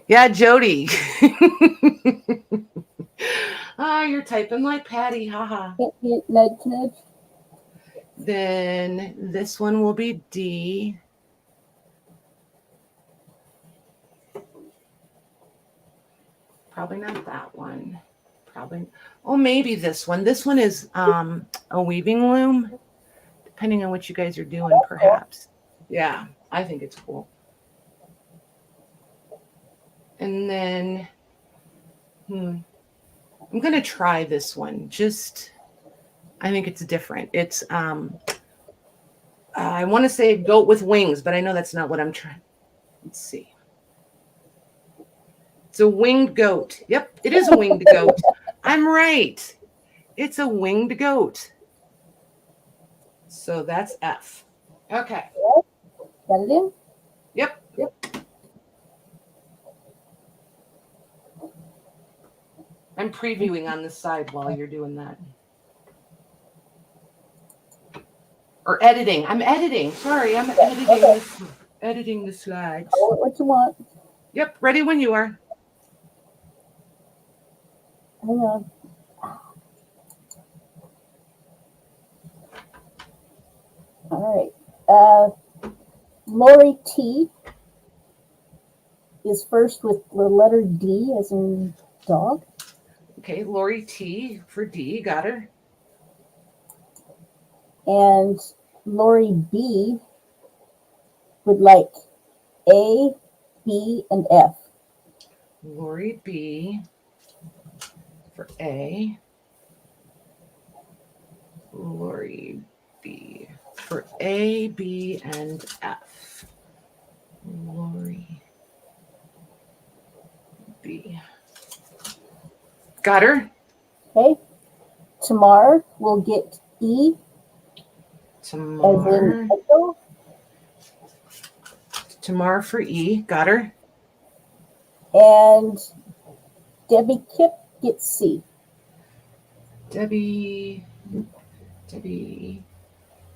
Yeah, Jody. You're typing like Patty. Haha. Nudge, nudge. Then this one will be D. Probably not that one. Probably. Oh, maybe this one. This one is a weaving loom, depending on what you guys are doing, perhaps. Yeah, I think it's cool. And then, I'm going to try this one. I think it's different. It's, I want to say goat with wings, but I know that's not what I'm trying. Let's see. It's a winged goat. Yep, it is a winged goat. I'm right. It's a winged goat. So that's F. Okay. Got it in? Yep. I'm previewing on the side while you're doing that. Or editing. I'm editing. Sorry, I'm editing the slides. What you want? Yep, ready when you are. Hang on. All right. Lori T is first with the letter D as in dog. Okay, Lori T for D. Got her. And Lori B would like A, B, and F. Lori B for A. Lori B for A, B, and F. Lori B. Got her? Okay. Tamar will get E Tamar. as in echo. Tamar for E. Got her? And Debbie Kip gets C. Debbie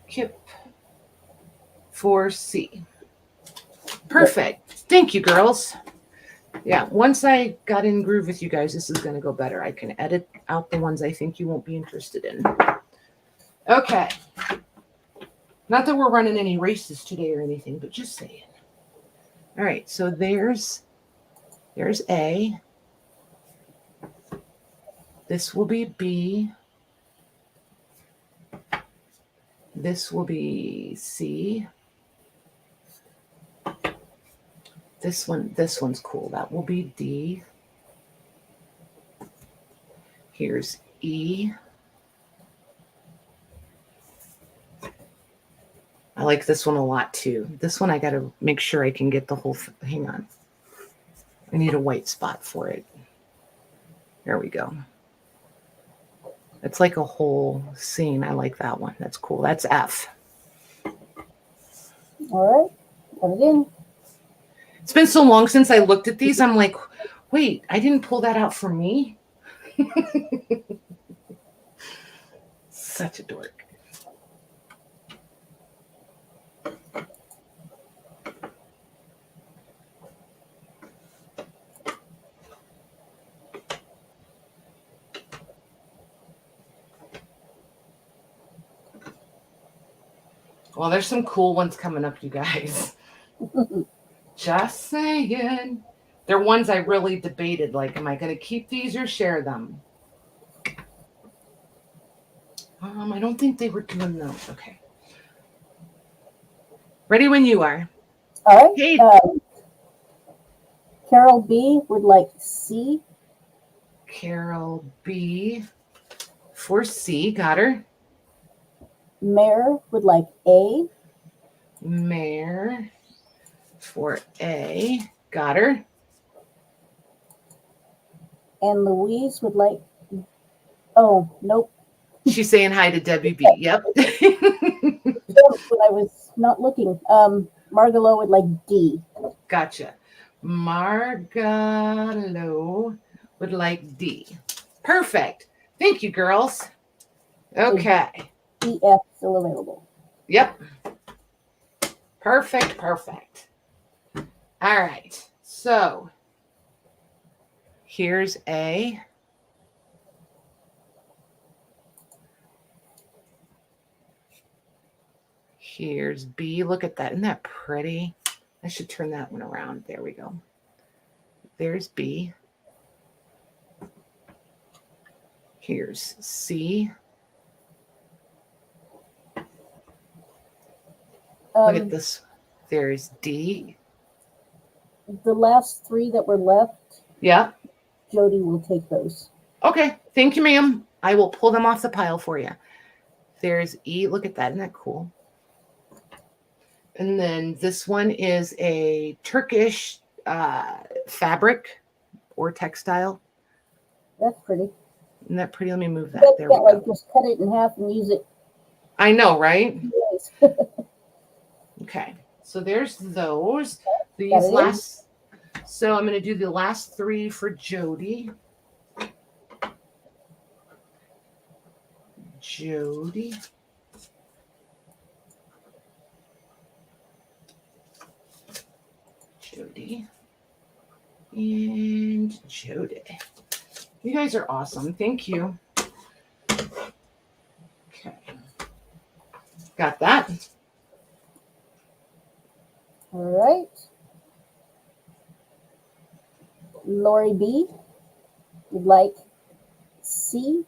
Kip for C. Perfect. Thank you, girls. Yeah, once I got in groove with you guys, this is going to go better. I can edit out the ones I think you won't be interested in. Okay. Not that we're running any races today or anything, but just saying. All right, so there's A. This will be B. This will be C. This one's cool. That will be D. Here's E. I like this one a lot too. This one I got to make sure I can get the whole hang on. I need a white spot for it. There we go. It's like a whole scene. I like that one. That's cool. That's F. All right. Got it in. It's been so long since I looked at these. I'm like, wait, I didn't pull that out for me. Such a dork. Well, there's some cool ones coming up, you guys. Just saying. They're ones I really debated. Like, am I going to keep these or share them? I don't think they were doing those. Okay. Ready when you are. All right. Hey. Carol B would like C. Carol B for C. Got her. Mare would like A. Mare for A. Got her. And Louise would like, oh, nope. She's saying hi to WB. Yep. When I was not looking. Margalo would like D. Gotcha. Margalo would like D. Perfect. Thank you, girls. Okay. EF still available. Yep. Perfect. All right. So here's A. Here's B. Look at that. Isn't that pretty? I should turn that one around. There we go. There's B. Here's C. Look at this. There's D. The last three that were left, Yeah. Jody will take those. Okay. Thank you, ma'am. I will pull them off the pile for you. There's E. Look at that. Isn't that cool? And then this one is a Turkish fabric or textile. That's pretty. Isn't that pretty? Let me move that. You There we can't go. like just cut it in half and use it. I know, right? Yes. Okay. So there's those. These Got it. last. So I'm going to do the last three for Jody. Jody. And Jody. You guys are awesome. Thank you. Okay. Got that. All right. Lori B would like C.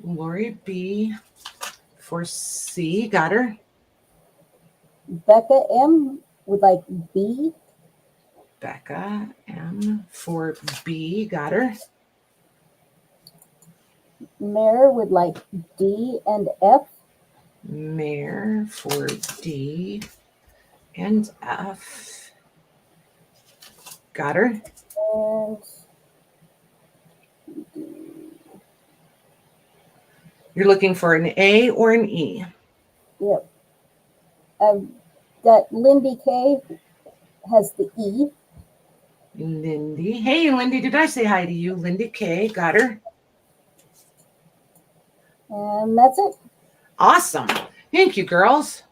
Lori B for C. Got her. Becca M would like B. Becca M for B. Got her. Mare would like D and F. Mare for D and F. Got her. And You're looking for an A or an E? yep. I've got Lindy K has the E. Lindy. Hey, Lindy, did I say hi to you? Lindy K. Got her. And that's it. Awesome. Thank you, girls.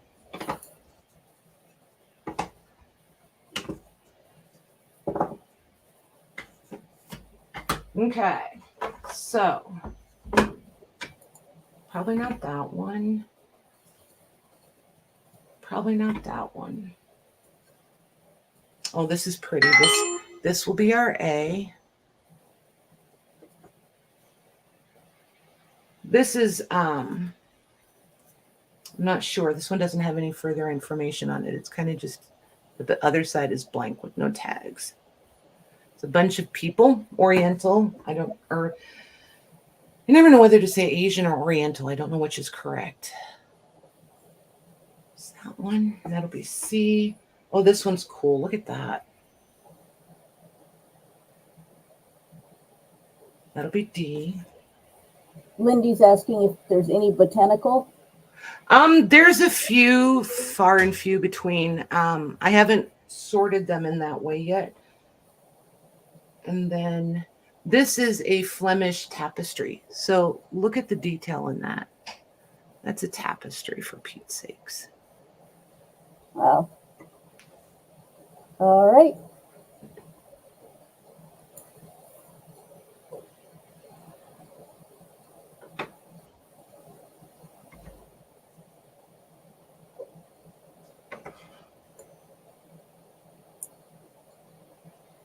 Okay. So, probably not that one. Probably not that one. Oh, this is pretty. This will be our A. This is I'm not sure. This one doesn't have any further information on it. It's kind of just, but the other side is blank with no tags. It's a bunch of people, Oriental. You never know whether to say Asian or Oriental. I don't know which is correct. Is that one? That'll be C. Oh, this one's cool. Look at that. That'll be D. Lindy's asking if there's any botanical. There's a few, far and few between. I haven't sorted them in that way yet. And then this is a Flemish tapestry. So look at the detail in that. That's a tapestry, for Pete's sakes. Wow. All right.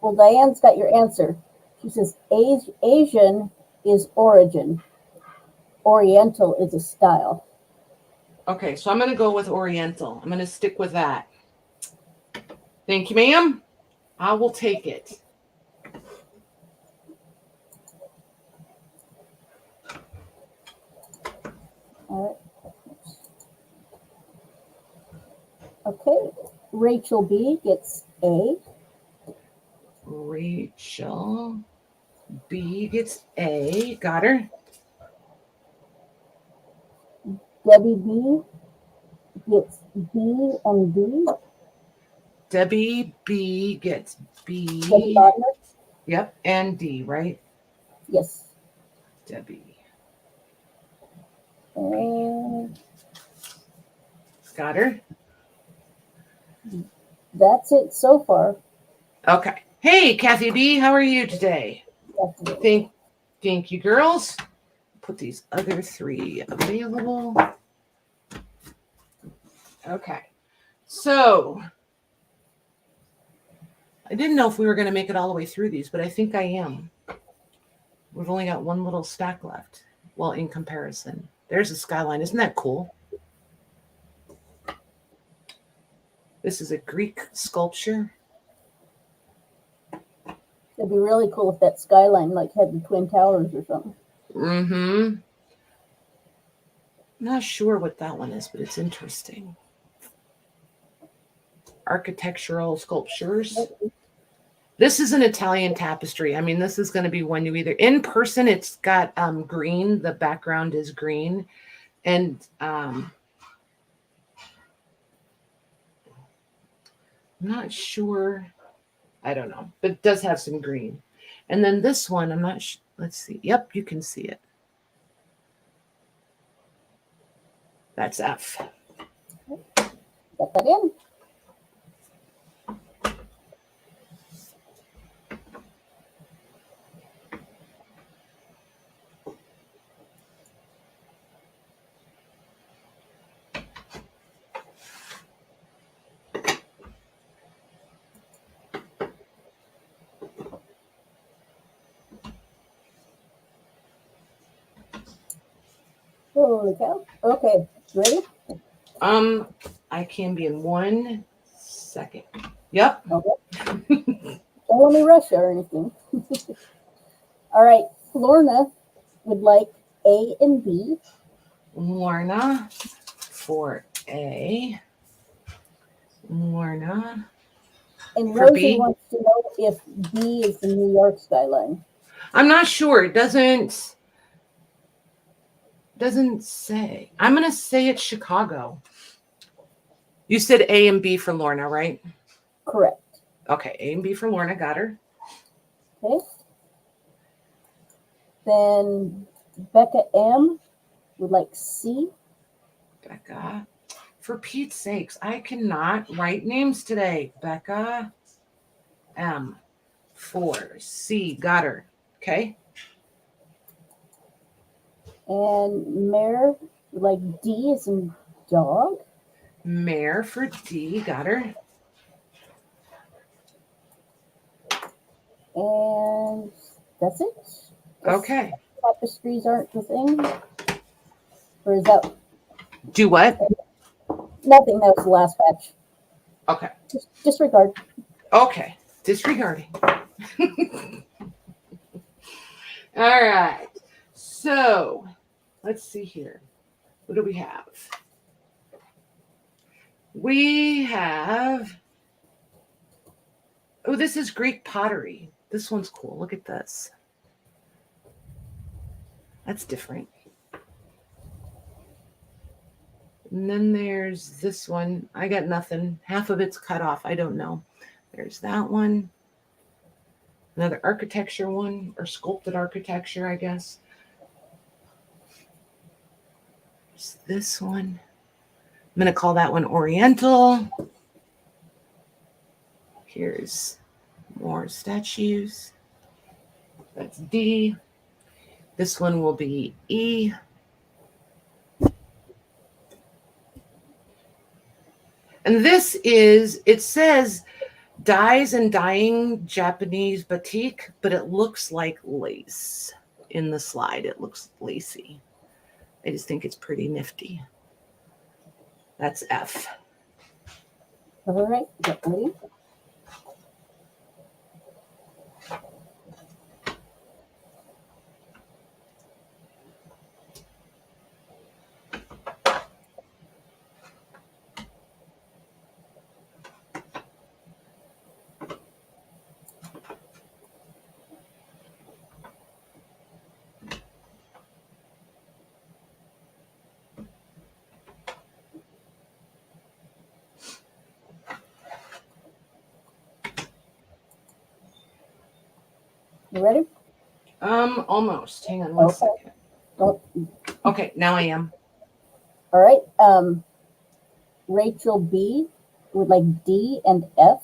Well, Diane's got your answer. She says Asian is origin. Oriental is a style. Okay, so I'm going to go with Oriental. I'm going to stick with that. Thank you, ma'am. I will take it. All right. Okay. Rachel B gets A. Rachel B gets A. Got her. Debbie B gets B and B. Debbie B gets Debbie B. Bodner? Yep. And D, right? Yes. Debbie. And Got her. that's it so far. Okay. Hey, Kathy B, how are you today? Thank you, girls. Put these other 3 available. Okay. So I didn't know if we were going to make it all the way through these, but I think I am. We've only got one little stack left. Well, in comparison. There's a skyline. Isn't that cool? This is a Greek sculpture. It'd be really cool if that skyline like had the Twin Towers or something. Mm-hmm. Not sure what that one is, but it's interesting. Architectural sculptures. This is an Italian tapestry. I mean, this is going to be one you either in person. It's got green. The background is green, and I'm not sure. I don't know, but it does have some green. And then this one, I'm not sure. Let's see. Yep, you can see it. That's F. Get that in. Holy cow. Okay, ready? I can be in 1 second. Yep. Okay. Don't let me rush you or anything. All right, Lorna would like A and B. Lorna for A. Lorna. And For Rosie B? wants to know if B is the New York skyline. I'm not sure. It doesn't say. I'm going to say it's Chicago. You said A and B for Lorna, right? Correct. Okay, A and B for Lorna. Got her. Okay. Then Becca M would like C. Becca. For Pete's sakes, I cannot write names today. Becca M for C. Got her. Okay. And Mare would like D as in dog. Mare for D. Got her. And that's it. Okay. Tapestries aren't the thing. Or is that Do what? nothing? That was the last batch. Okay. Just disregard. Okay. Disregarding. All right. So let's see here. What do we have? We have. Oh, this is Greek pottery. This one's cool. Look at this. That's different. And then there's this one. I got nothing. Half of it's cut off. I don't know. There's that one. Another architecture one, or sculpted architecture, I guess. There's this one. I'm going to call that one Oriental. Here's more statues. That's D. This one will be E. And this is, it says dyes and dyeing Japanese batik, but it looks like lace in the slide. It looks lacy. I just think it's pretty nifty. That's F. All right. Get ready. You ready? Almost. Hang on one Okay. second. Oh, Okay, now I am. all right. Rachel B would like D and F.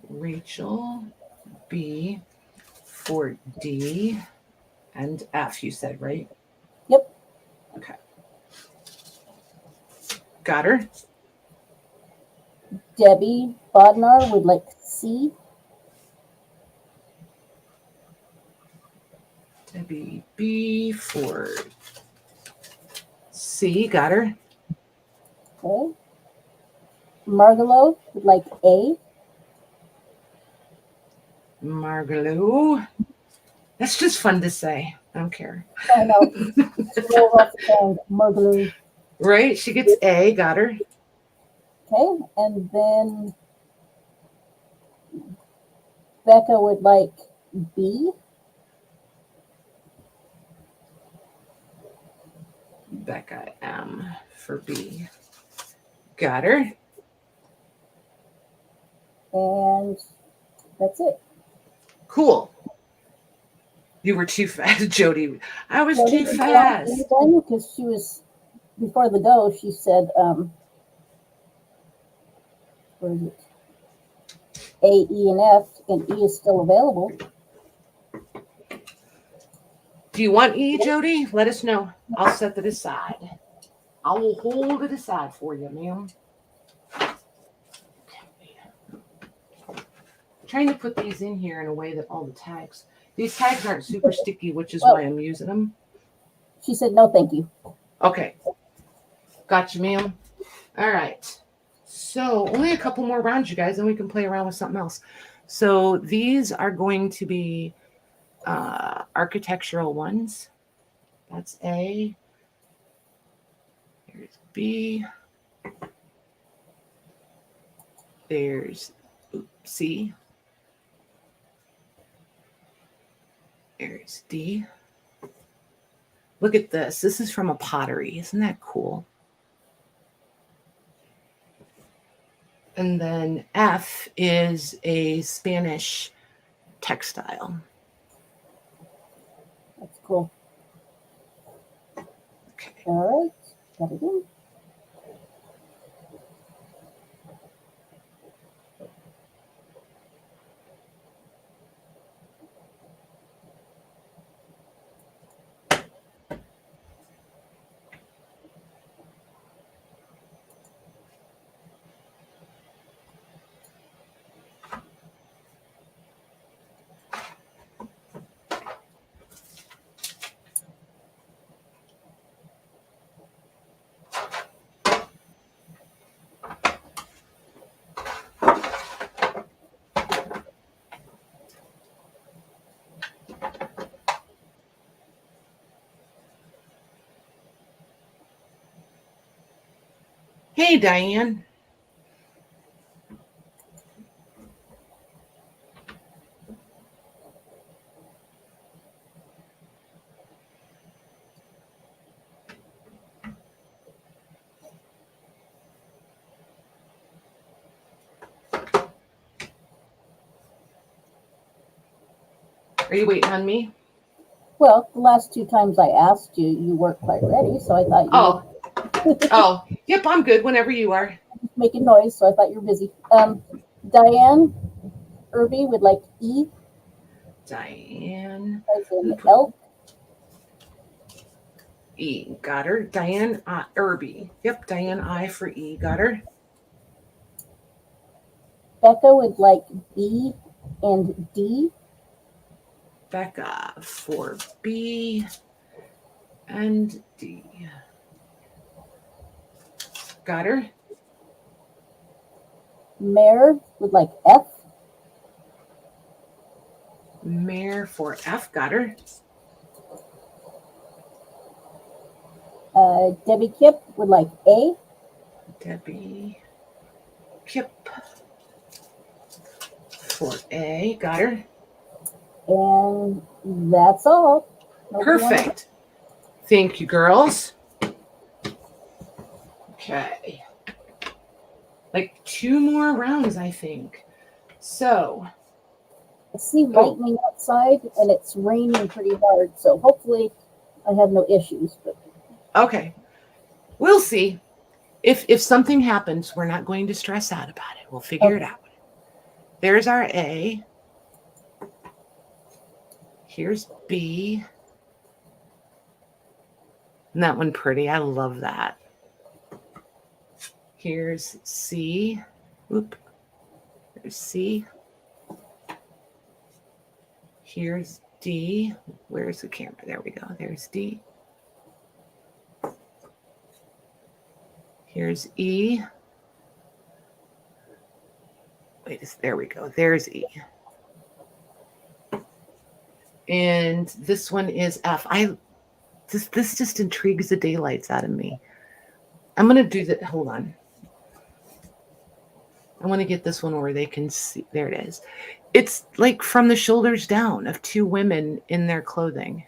Rachel B for D and F, you said, right? Yep. Okay. Got her. Debbie Bodnar would like C. Debbie B for C. Got her. Okay. Margalo would like A. Margaloo. That's just fun to say. I don't care. I know. Roll off the tongue. Margalo. Right? She gets A. Got her. Okay. And then Becca would like B. Becca M for B. Got her. And that's it. Cool. You were too fast, Jody. I was Jody, too did you fast. want anything? Because she was, before the go, she said, where is it? A, E, and F, and E is still available. Do you want E, Jody? Let us know. I'll set that aside. I will hold it aside for you, ma'am. Trying to put these in here in a way that all the tags, these tags aren't super sticky, which is why I'm using them. She said, no, thank you. Okay. Gotcha, ma'am. All right. So only a couple more rounds, you guys, and we can play around with something else. So these are going to be architectural ones. That's A. There's B. There's C. There's D. Look at this. This is from a pottery. Isn't that cool? And then F is a Spanish textile. That's cool. Okay. All right. Got it in. Hey, Diane. Are you waiting on me? Well, the last two times I asked you, you weren't quite ready, so I thought you Oh, yep, I'm good whenever you are. were making noise, so I thought you were busy. Diane Irby would like E Diane. as in elk. E. Got her. Diane Irby. Yep, Diane I for E. Got her. Becca would like B and D. Becca for B and D. Got her. Mare would like F. Mare for F. Got her. Debbie Kip would like A. Debbie Kip for A. Got her. And that's all. Perfect. Thank you, girls. Okay. Like 2 more rounds, I think. So I see lightning outside, and it's raining pretty hard. So hopefully, I have no issues. But Okay, we'll see. If something happens, we're not going to stress out about it. We'll figure it out. There's our A. Here's B. Isn't that one pretty? I love that. Here's C. Oop. There's C. Here's D. Where's the camera? There we go. There's D. Here's E. Wait, there we go. There's E. And this one is F. This just intrigues the daylights out of me. I'm going to do that. Hold on. I want to get this one where they can see. There it is. It's like from the shoulders down of two women in their clothing.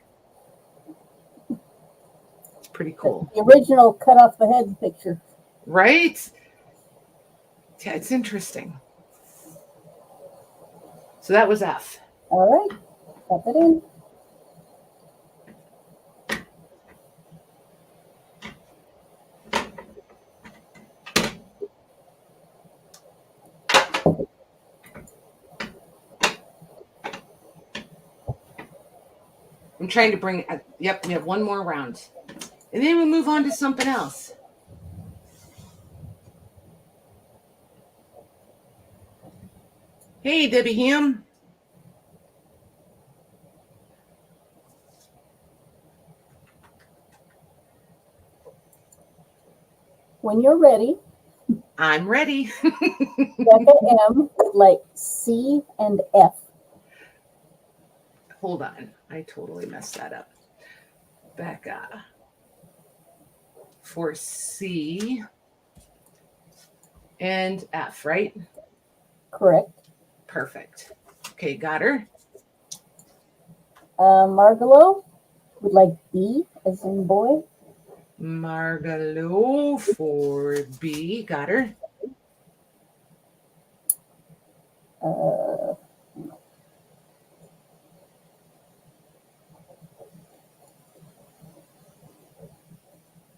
It's pretty cool. The original cut off the head picture. Right? Yeah, it's interesting. So that was F. All right. Pop it in. I'm trying to bring, yep, we have one more round. And then we'll move on to something else. Hey, Debbie Ham. When you're ready. I'm ready. Becca M, like C and F. Hold on. I totally messed that up. Becca for C and F, right? Correct. Perfect. Okay, got her. Margalo would like B as in boy. Margalo for B. Got her.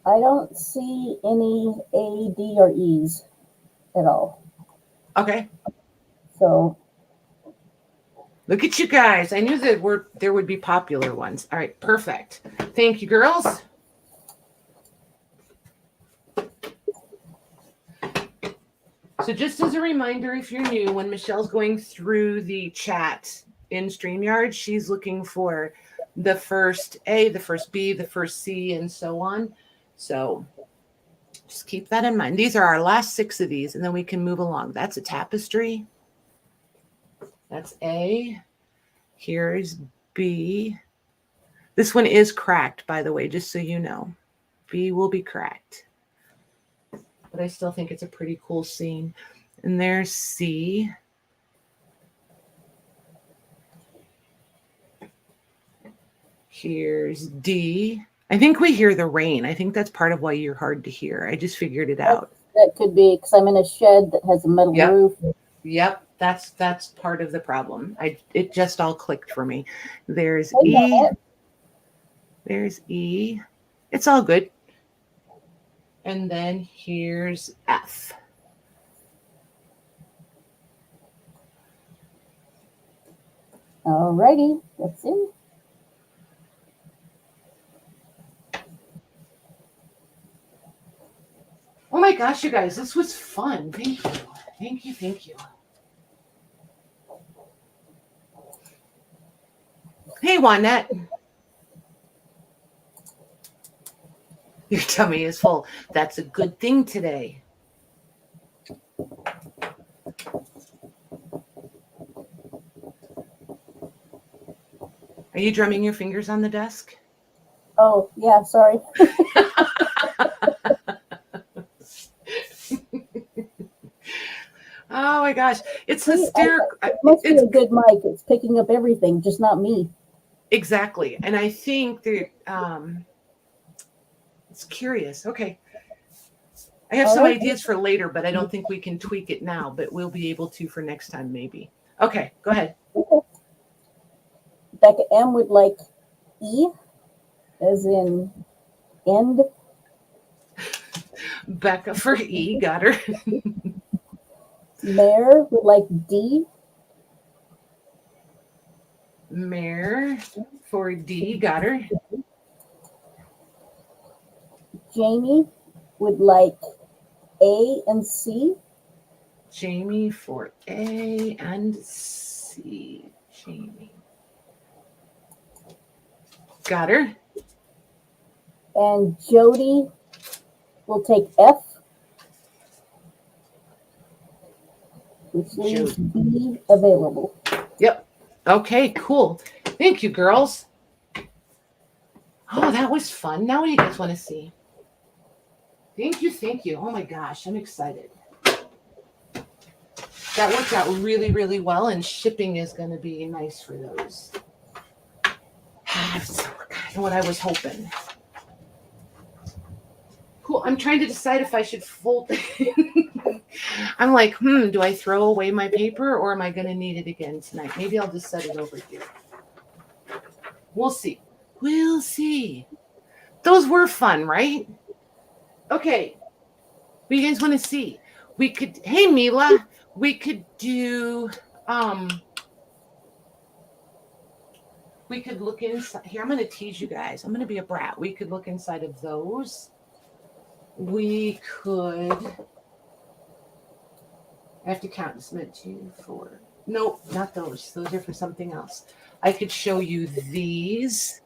I don't see any A, D, or E's at all. Okay. So look at you guys. I knew that there would be popular ones. All right, perfect. Thank you, girls. So just as a reminder, if you're new, when Michelle's going through the chat in StreamYard, she's looking for the first A, the first B, the first C, and so on. So just keep that in mind. These are our last 6 of these, and then we can move along. That's a tapestry. That's A. Here's B. This one is cracked, by the way, just so you know. B will be cracked. But I still think it's a pretty cool scene. And there's C. Here's D. I think we hear the rain. I think that's part of why you're hard to hear. I just figured it out. That could be because I'm in a shed that has a metal roof. Yep, that's part of the problem. It just all clicked for me. There's Hey, E. Matt. There's E. It's all good. And then here's F. Alrighty, that's it. Oh my gosh, you guys, this was fun. Thank you. Thank you. Thank you. Hey, Juanette. Your tummy is full. That's a good thing today. Are you drumming your fingers on the desk? Oh, yeah, sorry. Oh my gosh, it's hysterical. It must be a good mic. It's picking up everything, just not me. Exactly. And I think that it's curious. Okay. I have some ideas for later, but I don't think we can tweak it now, but we'll be able to for next time, maybe. Okay, go ahead. Becca M would like E, as in end. Becca for E, got her. Mare would like D. Mare for D, got her. Jamie would like A and C. Jamie for A and C. Jamie. Got her. And Jody will take F, which leaves B available. Yep. Okay, cool. Thank you, girls. Oh, that was fun. Now what do you guys want to see? Thank you, thank you. Oh my gosh, I'm excited. That worked out really, really well, and shipping is going to be nice for those. That's kind of what I was hoping. Cool. I'm trying to decide if I should fold it. I'm like, do I throw away my paper or am I going to need it again tonight? Maybe I'll just set it over here. We'll see. We'll see. Those were fun, right? Okay. What do you guys want to see? We could, hey, Mila, we could do, we could look inside. Here, I'm going to tease you guys. I'm going to be a brat. We could look inside of those. We could, I have to count. This meant 2, 4. Nope, not those. Those are for something else. I could show you these.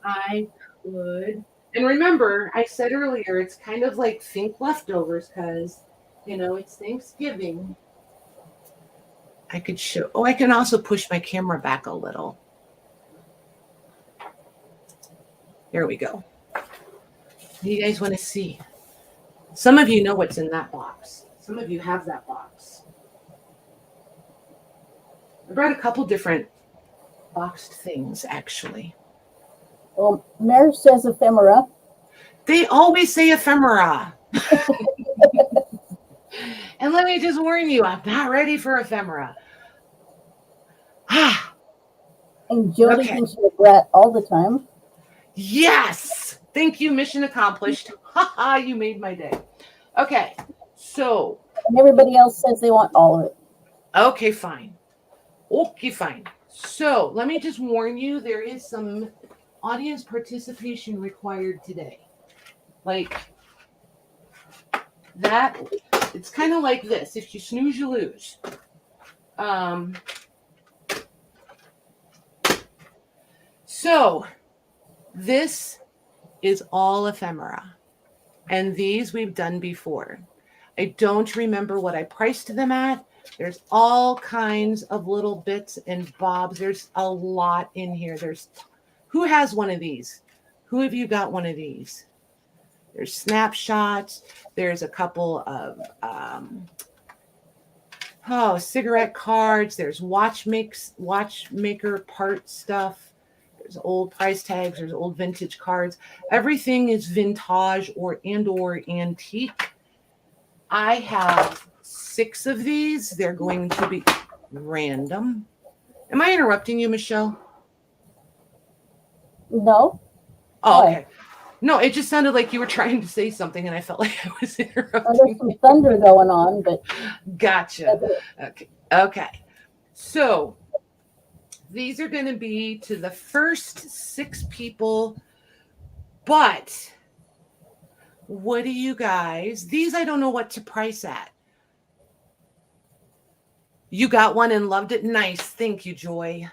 I could, and remember, I said earlier, it's kind of like think leftovers because, you know, it's Thanksgiving. I could show, I can also push my camera back a little. There we go. What do you guys want to see? Some of you know what's in that box. Some of you have that box. I brought a couple different boxed things, actually. Well, Mare says ephemera. They always say ephemera. And let me just warn you, I'm not ready for ephemera. And Jody thinks you're a brat all the time. Yes. Thank you. Mission accomplished. Haha, you made my day. Okay. So. And everybody else says they want all of it. Okay, fine. Okay, fine. So let me just warn you, there is some audience participation required today. Like that, it's kind of like this. If you snooze, you lose. So this is all ephemera. And these we've done before. I don't remember what I priced them at. There's all kinds of little bits and bobs. There's a lot in here. Who has one of these? Who of you got one of these? There's snapshots. There's a couple of cigarette cards. There's watchmaker part stuff. There's old price tags. There's old vintage cards. Everything is vintage or antique. I have 6 of these. They're going to be random. Am I interrupting you, Michelle? No. Oh, okay. No, it just sounded like you were trying to say something, and I felt like I was interrupting. There's some thunder going on, but gotcha. Okay. So these are going to be to the first 6 people, but what do you guys? These I don't know what to price at. You got one and loved it. Nice. Thank you, Joy.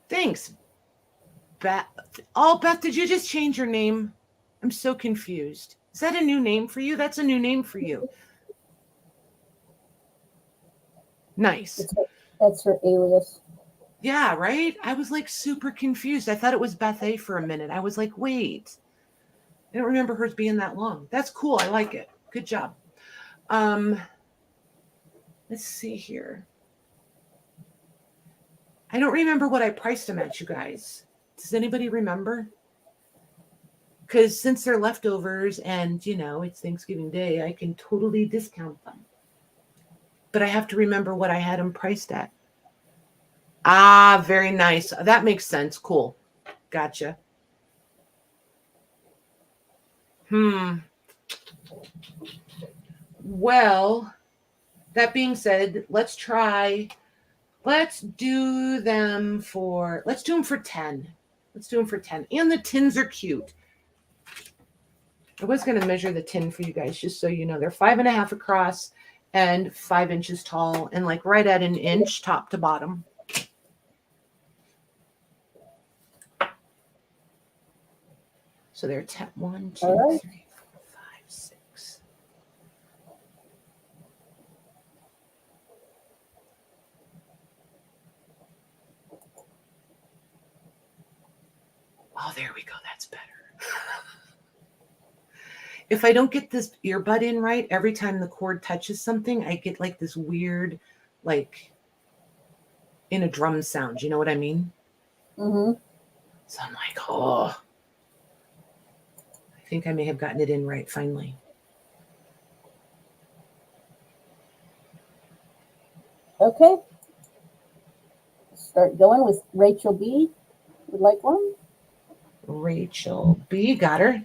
Thanks, Beth. Oh, Beth, did you just change your name? I'm so confused. Is that a new name for you? That's a new name for you. Nice. That's her alias. Yeah, right? I was like super confused. I thought it was Beth A for a minute. I was like, wait. I don't remember hers being that long. That's cool. I like it. Good job. Let's see here. I don't remember what I priced them at, you guys. Does anybody remember? Because since they're leftovers and, you know, it's Thanksgiving Day, I can totally discount them. but I have to remember what I had them priced at. Ah, very nice. That makes sense. Cool. Gotcha. Well, that being said, let's do them for 10. Let's do them for 10. And the tins are cute. I was going to measure the tin for you guys, just so you know. They're 5.5 across and 5 inches tall, and like right at an inch top to bottom. So they're 10. 1, 2, 3, 4, 5, 6. Oh, there we go. That's better. If I don't get this earbud in right, every time the cord touches something, I get like this weird, like in a drum sound. You know what I mean? Mm-hmm. So I'm like, oh, I think I may have gotten it in right finally. Okay. Start going with Rachel B. Would like one? Rachel B. Got her.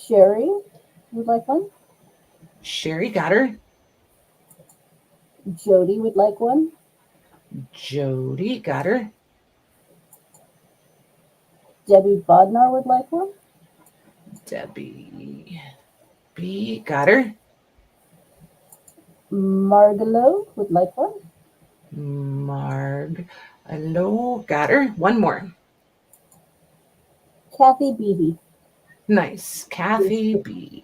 Sherry would like one? Sherry got her. Jody would like one? Jody got her. Debbie Bodnar would like one? Debbie B. got her. Margalo would like one? Hello, got her. One more. Kathy Beatty. Nice. Kathy B.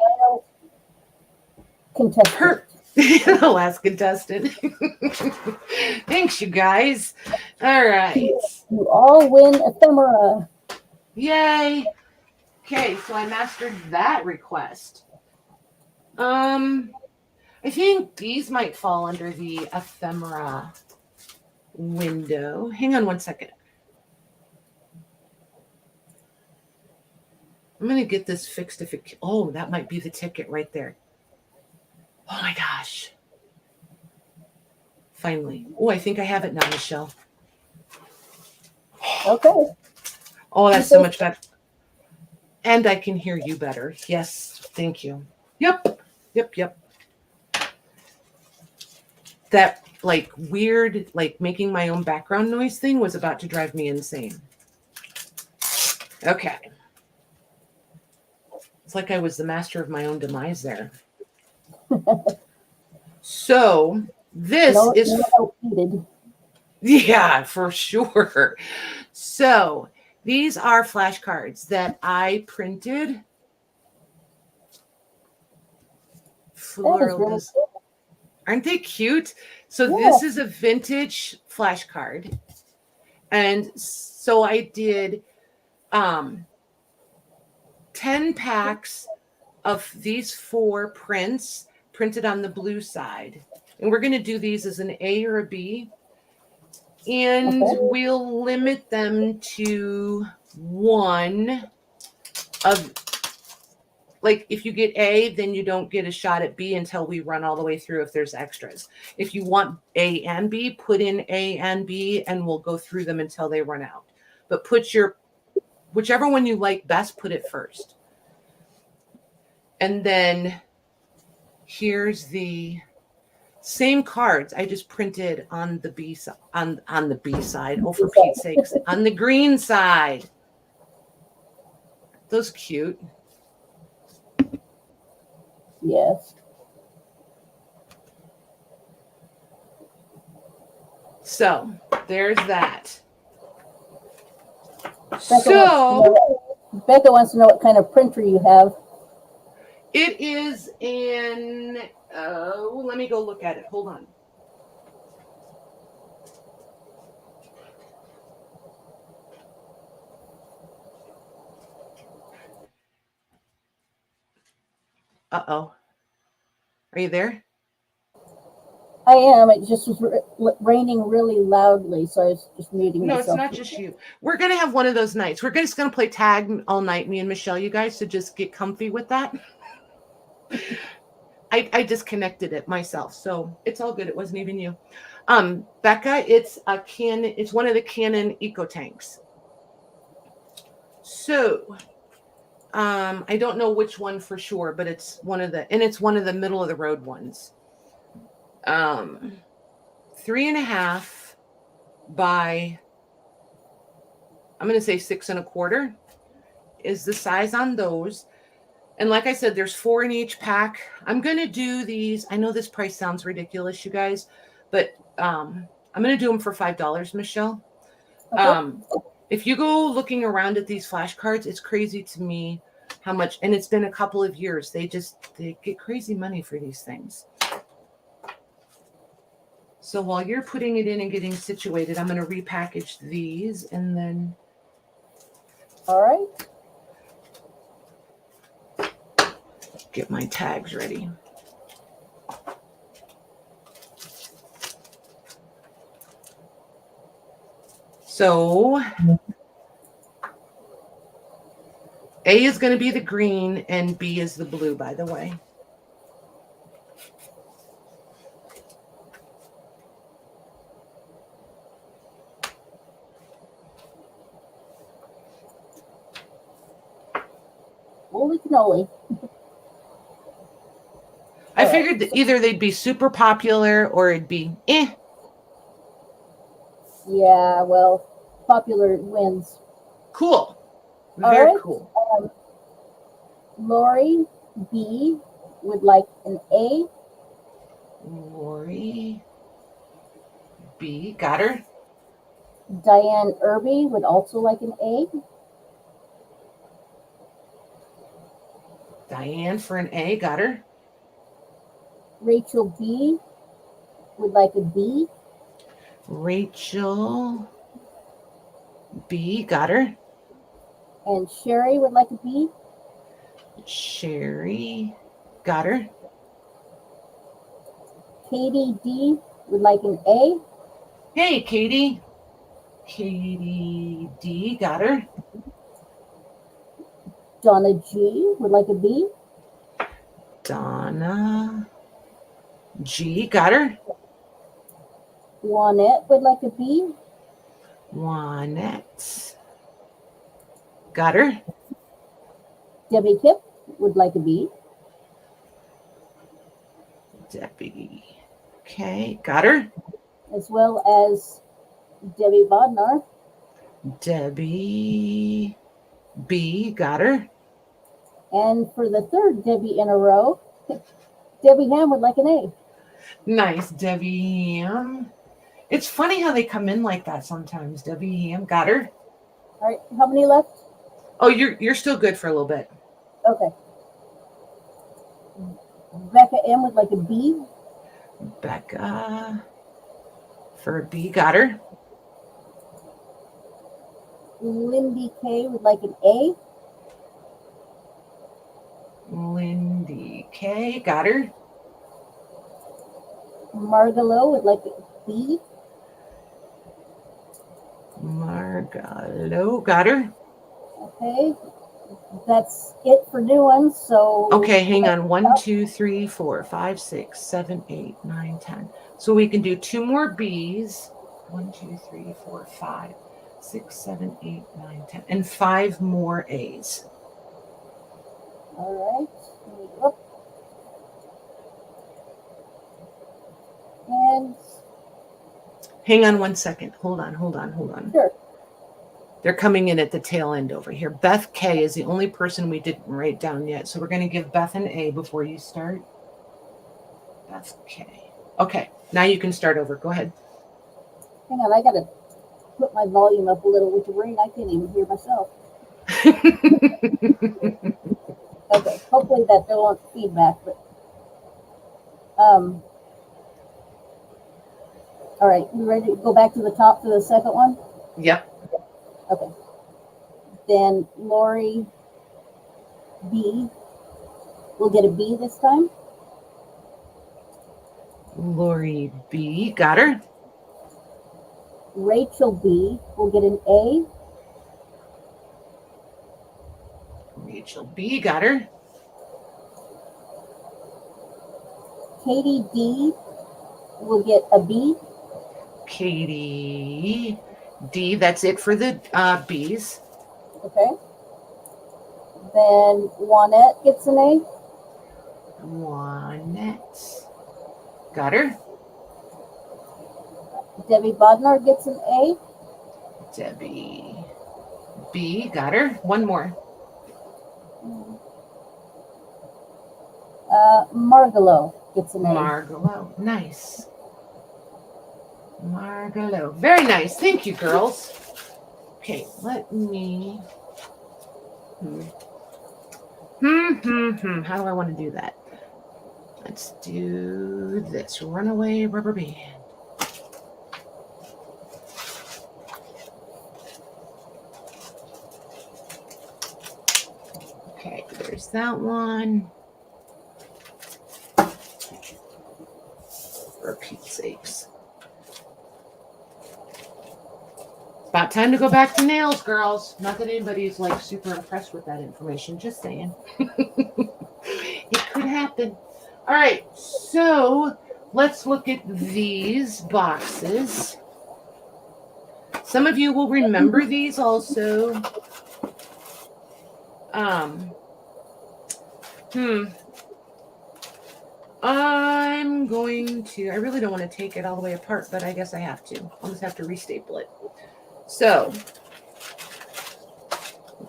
Contestant. The last contestant. Thanks, you guys. All right. You all win Ephemera. Yay. Okay, so I mastered that request. I think these might fall under the Ephemera window. Hang on one second. I'm going to get this fixed if it... Oh, that might be the ticket right there. Oh, my gosh. Finally. Oh, I think I have it now, Michelle. Okay. Oh, that's so much better. And I can hear you better. Yes, thank you. Yep. That, like, weird, like, making my own background noise thing was about to drive me insane. Okay. It's like I was the master of my own demise there. So this is... Yeah, for sure. So these are flashcards that printed. Floral. Really cool. Aren't they cute? So this is a vintage flashcard. And so I did 10 packs of these 4 prints printed on the blue side. And we're going to do these as an A or a B. And we'll limit them to 1 of, like, if you get A, then you don't get a shot at B until we run all the way through if there's extras. If you want A and B, put in A and B, and we'll go through them until they run out. But put whichever one you like best, put it first. And then here's the same cards. I just printed on the B side, on the B side. Oh, for Pete's sakes, on the green side. Those cute. Yes. So there's that. Becca wants to know what kind of printer you have. It is an, let me go look at it. Hold on. Uh-oh. Are you there? I am. It just was raining really loudly, so I was just muting myself. No, it's not just you. We're going to have one of those nights. We're just going to play tag all night, me and Michelle, you guys, so just get comfy with that. I disconnected it myself, so it's all good. It wasn't even you. Becca, it's one of the Canon Eco Tanks. So I don't know which one for sure, but it's one of the middle of the road ones. 3.5 by, I'm going to say 6 1/4 is the size on those. And like I said, there's 4 in each pack. I'm going to do these. I know this price sounds ridiculous, you guys, but I'm going to do them for $5, Michelle. Okay. If you go looking around at these flashcards, it's crazy to me how much, and it's been a couple of years. They get crazy money for these things. So while you're putting it in and getting situated, I'm going to repackage these and then. All right. Get my tags ready. So A is going to be the green and B is the blue, by the way. Holy cannoli. I figured that either they'd be super popular or it'd be eh. Yeah, well, popular wins. Cool. All Very right. cool. Lori B would like an A. Lori B, got her. Diane Irby would also like an A. Diane for an A, got her. Rachel B would like a B. Rachel B, got her. And Sherry would like a B. Sherry, got her. Katie D would like an A. Hey, Katie. Katie D, got her. Donna G would like a B. Donna G, got her. Juanette would like a B. Juanette, got her. Debbie Kip would like a B. Debbie, okay, got her. As well as Debbie Bodnar. Debbie B, got her. And for the third Debbie in a row, Debbie Ham would like an A. Nice, Debbie Ham. It's funny how they come in like that sometimes. Debbie Ham, got her. All right, how many left? Oh, you're still good for a little bit. Okay. Becca M would like a B. Becca for a B, got her. Lindy K would like an A. Lindy K, got her. Margalo would like a B. Margalo, got her. Okay. That's it for new ones. So okay, hang on. 1, 2, 3, 4, 5, 6, 7, 8, 9, 10. So we can do 2 more B's. 1, 2, 3, 4, 5, 6, 7, 8, 9, 10. And 5 more A's. All right. Here we go. And hang on 1 second. Hold on. sure. They're coming in at the tail end over here. Beth K is the only person we didn't write down yet. So we're going to give Beth an A before you start. Beth K. Okay, now you can start over. Go ahead. Hang on, I got to put my volume up a little with the rain. I can't even hear myself. Okay, hopefully that don't want feedback. But all right, you ready to go back to the top for the second one? Yep. Okay. Then Lori B will get a B this time. Lori B, got her. Rachel B will get an A. Rachel B, got her. Katie D will get a B. Katie D, that's it for the B's. Okay. Then Juanette gets an A. Juanette. Got her. Debbie Bodnar gets an A. Debbie B, got her. One more. Margalo gets an A. Margalo. Nice. Margalo. Very nice. Thank you, girls. Okay, let me. How do I want to do that? Let's do this. Runaway rubber band. Okay, there's that one. For Pete's sakes. It's about time to go back to nails, girls. Not that anybody's like super impressed with that information. Just saying. It could happen. All right, so let's look at these boxes. Some of you will remember these also. I'm going to, I really don't want to take it all the way apart, but I guess I have to. I'll just have to restaple it. So,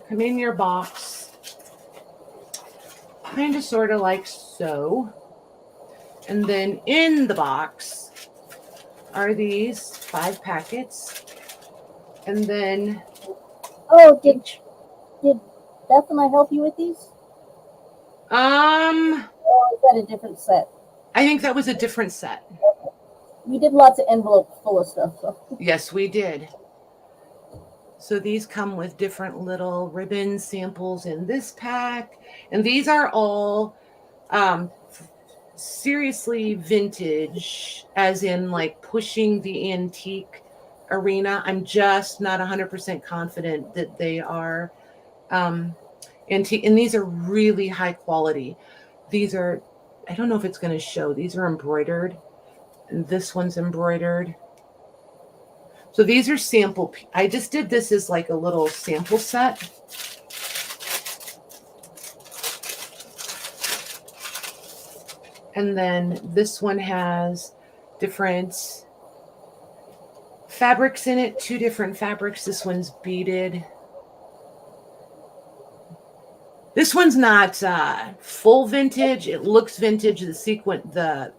come in your box, kind of sort of like so. And then in the box are these 5 packets. And then... Oh, did Beth and I help you with these? Or is that a different set? I think that was a different set. We did lots of envelopes full of stuff. So. Yes, we did. So these come with different little ribbon samples in this pack. And these are all seriously vintage, as in like pushing the antique arena. I'm just not 100% confident that they are antique. And these are really high quality. These are, I don't know if it's going to show. These are embroidered. And this one's embroidered. So these are sample. I just did this as like a little sample set. And then this one has different fabrics in it, 2 different fabrics. This one's beaded. This one's not full vintage. It looks vintage. The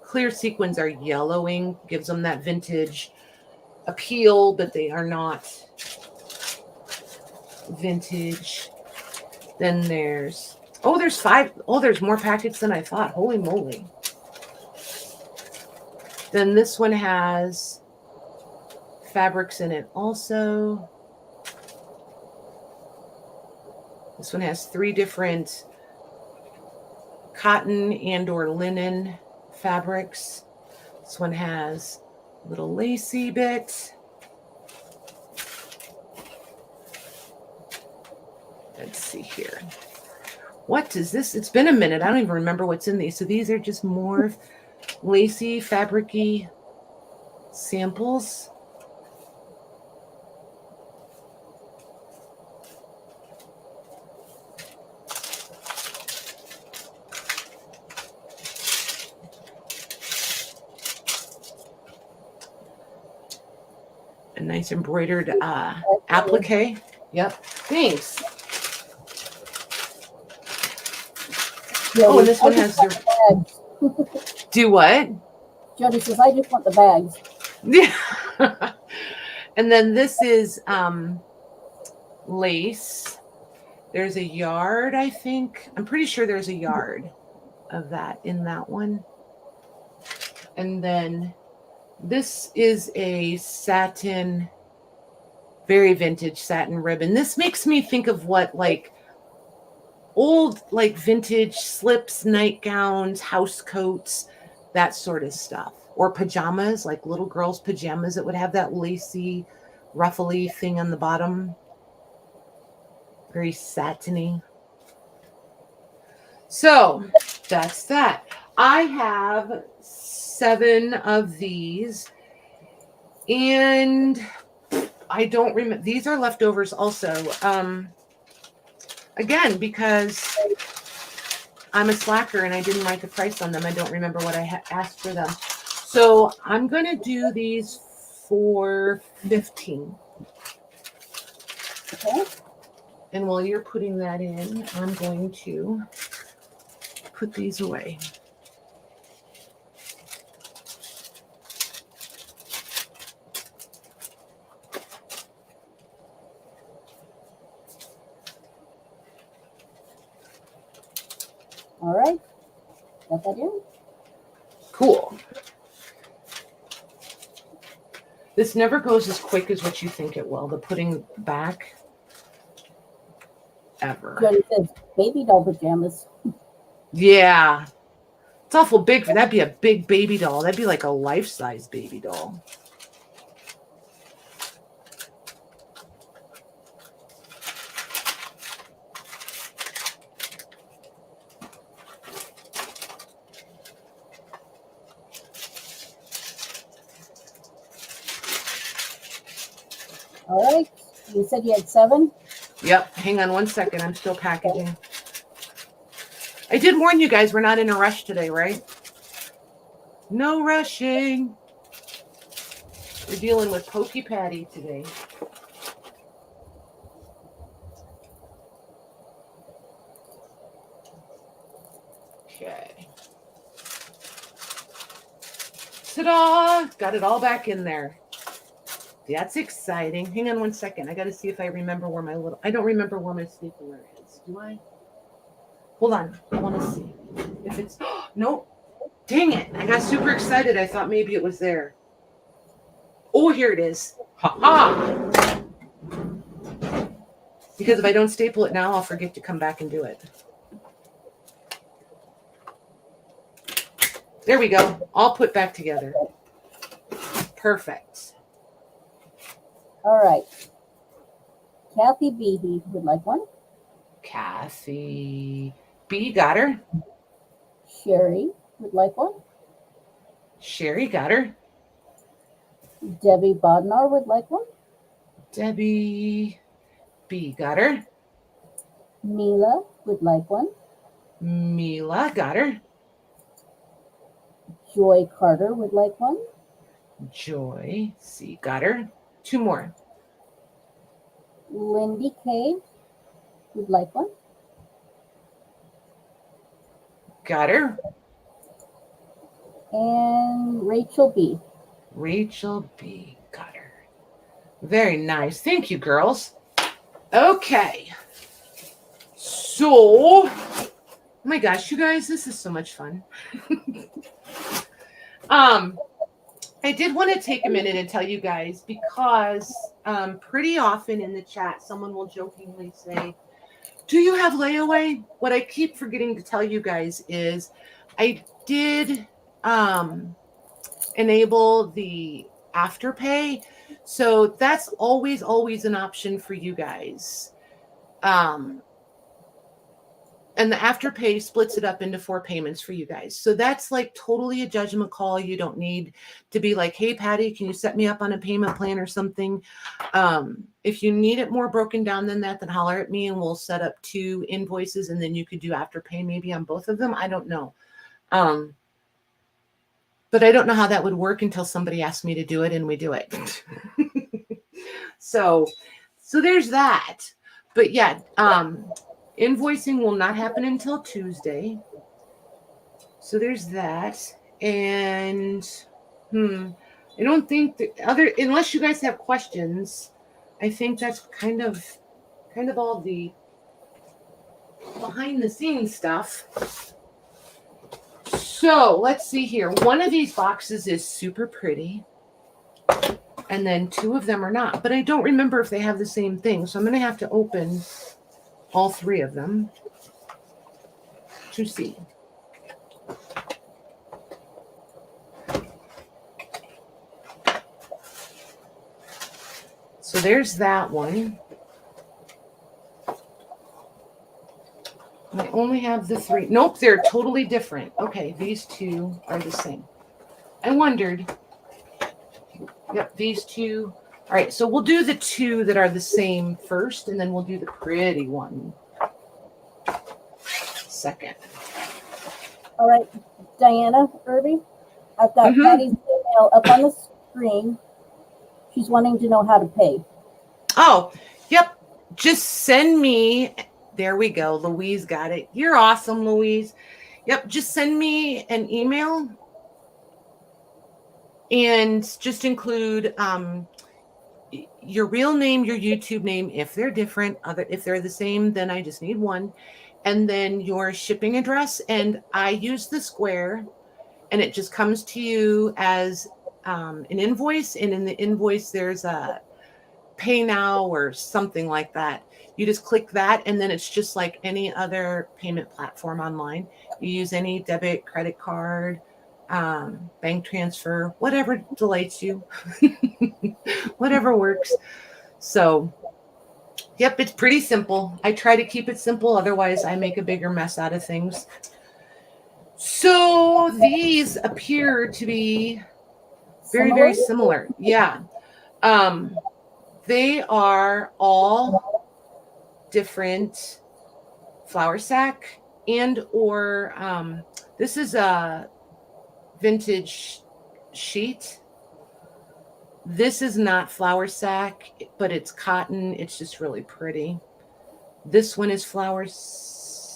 clear sequins are yellowing, gives them that vintage appeal, but they are not vintage. Then there's, there's 5. Oh, there's more packets than I thought. Holy moly. Then this one has fabrics in it also. This one has 3 different cotton and or linen fabrics. This one has a little lacy bit. Let's see here. What is this? It's been a minute. I don't even remember what's in these. So these are just more lacy, fabric-y samples. A nice embroidered applique. Yep. Thanks. Jody, Oh, and this one has their... Do what? Jody says, I just want the bags. Yeah. And then this is lace. There's a yard, I think. I'm pretty sure there's a yard of that in that one. And then this is a satin, very vintage satin ribbon. This makes me think of what like old, like vintage slips, nightgowns, house coats, that sort of stuff. Or pajamas, like little girls' pajamas that would have that lacy, ruffly thing on the bottom. Very satiny. So that's that. I have 7 of these, and I don't remember. These are leftovers also. Again, because I'm a slacker and I didn't write the price on them. I don't remember what I asked for them. So I'm going to do these for $15. Okay. And while you're putting that in, I'm going to put these away. All right. Got that in? Cool. This never goes as quick as what you think it will, the putting back ever. Jody says baby doll pajamas. Yeah. It's awful big. That'd be a big baby doll. That'd be like a life-size baby doll. All right. You said you had 7? Yep. Hang on one second. I'm still packaging. I did warn you guys we're not in a rush today, right? No rushing. We're dealing with Pokey Patty today. Okay. Ta-da! Got it all back in there. That's exciting. Hang on one second. I got to see if I remember where my I don't remember where my stapler is. Do I? Hold on. I want to see if it's. Nope. Dang it. I got super excited. I thought maybe it was there. Oh, here it is. Ha-ha! Because if I don't staple it now, I'll forget to come back and do it. There we go. All put back together. Perfect. All right. Kathy Behe would like one. Kathy B. Got her. Sherry would like one. Sherry got her. Debbie Bodnar would like one. Debbie B. got her. Mila would like one. Mila got her. Joy Carter would like one. Joy C. got her. 2 more. Lindy K would like one. Got her. And Rachel B. Rachel B. got her. Very nice. Thank you, girls. Okay. So, oh my gosh, you guys, this is so much fun. I did want to take a minute and tell you guys because pretty often in the chat, someone will jokingly say, do you have layaway? What I keep forgetting to tell you guys is I did enable the Afterpay. So that's always an option for you guys. And the Afterpay splits it up into 4 payments for you guys. So that's like totally a judgment call. You don't need to be like, hey, Patty, can you set me up on a payment plan or something? If you need it more broken down than that, then holler at me and we'll set up 2 invoices and then you could do Afterpay maybe on both of them. I don't know. But I don't know how that would work until somebody asks me to do it and we do it. So there's that. But yeah, invoicing will not happen until Tuesday. So there's that. And I don't think that unless you guys have questions, I think that's kind of all the behind the scenes stuff. So let's see here. One of these boxes is super pretty. And then 2 of them are not. But I don't remember if they have the same thing. So I'm going to have to open all 3 of them to see. So there's that one. only have the 3. Nope, they're totally different. Okay, these 2 are the same. I wondered. Yep, these 2. All right, so we'll do the 2 that are the same first, and then we'll do the pretty one second. All right, Diana Irby, I've got Patty's email up on the screen. She's wanting to know how to pay. Oh, yep. Just send me. There we go. Louise got it. You're awesome, Louise. Yep. Just send me an email and just include your real name, your YouTube name, if they're different. If they're the same, then I just need one. And then your shipping address. And I use the Square, and it just comes to you as an invoice. And in the invoice, there's a pay now or something like that. You just click that, and then it's just like any other payment platform online. You use any debit, credit card, bank transfer, whatever delights you, whatever works. So, yep, it's pretty simple. I try to keep it simple. Otherwise, I make a bigger mess out of things. So these appear to be very, very similar. Yeah. They are all different flour sack and or this is a vintage sheet. This is not flour sack, but it's cotton. It's just really pretty. This one is flour sack.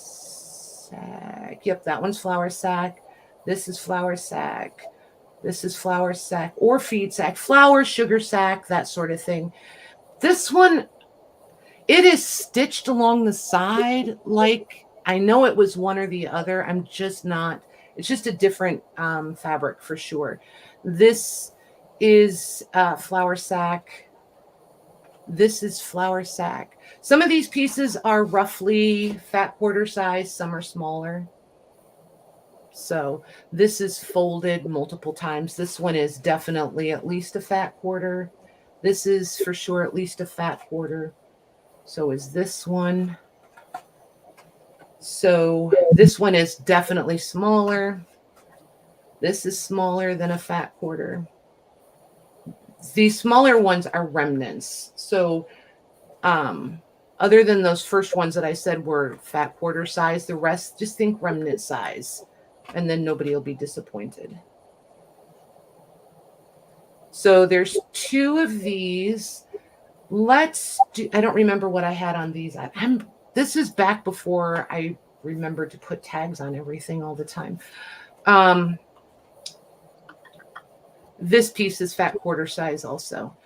Yep, that one's flour sack. This is flour sack. This is flour sack or feed sack, flour, sugar sack, that sort of thing. This one, it is stitched along the side. Like, I know it was one or the other. I'm just not, it's just a different fabric for sure. This is flour sack. This is flour sack. Some of these pieces are roughly fat quarter size. Some are smaller. So this is folded multiple times. This one is definitely at least a fat quarter. This is for sure at least a fat quarter. So is this one. So this one is definitely smaller. This is smaller than a fat quarter. These smaller ones are remnants. So other than those first ones that I said were fat quarter size, the rest just think remnant size. And then nobody will be disappointed. So there's 2 of these. Let's do, I don't remember what I had on these. This is back before I remembered to put tags on everything all the time. This piece is fat quarter size also.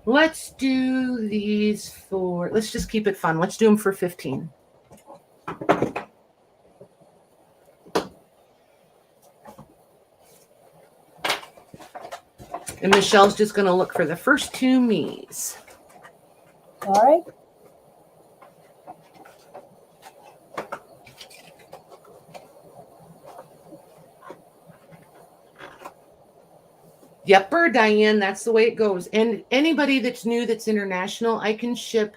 Let's do these for, let's just keep it fun. Let's do them for 15. And Michelle's just going to look for the first 2 me's. All right. Yepper, Diane, that's the way it goes. And anybody that's new that's international, I can ship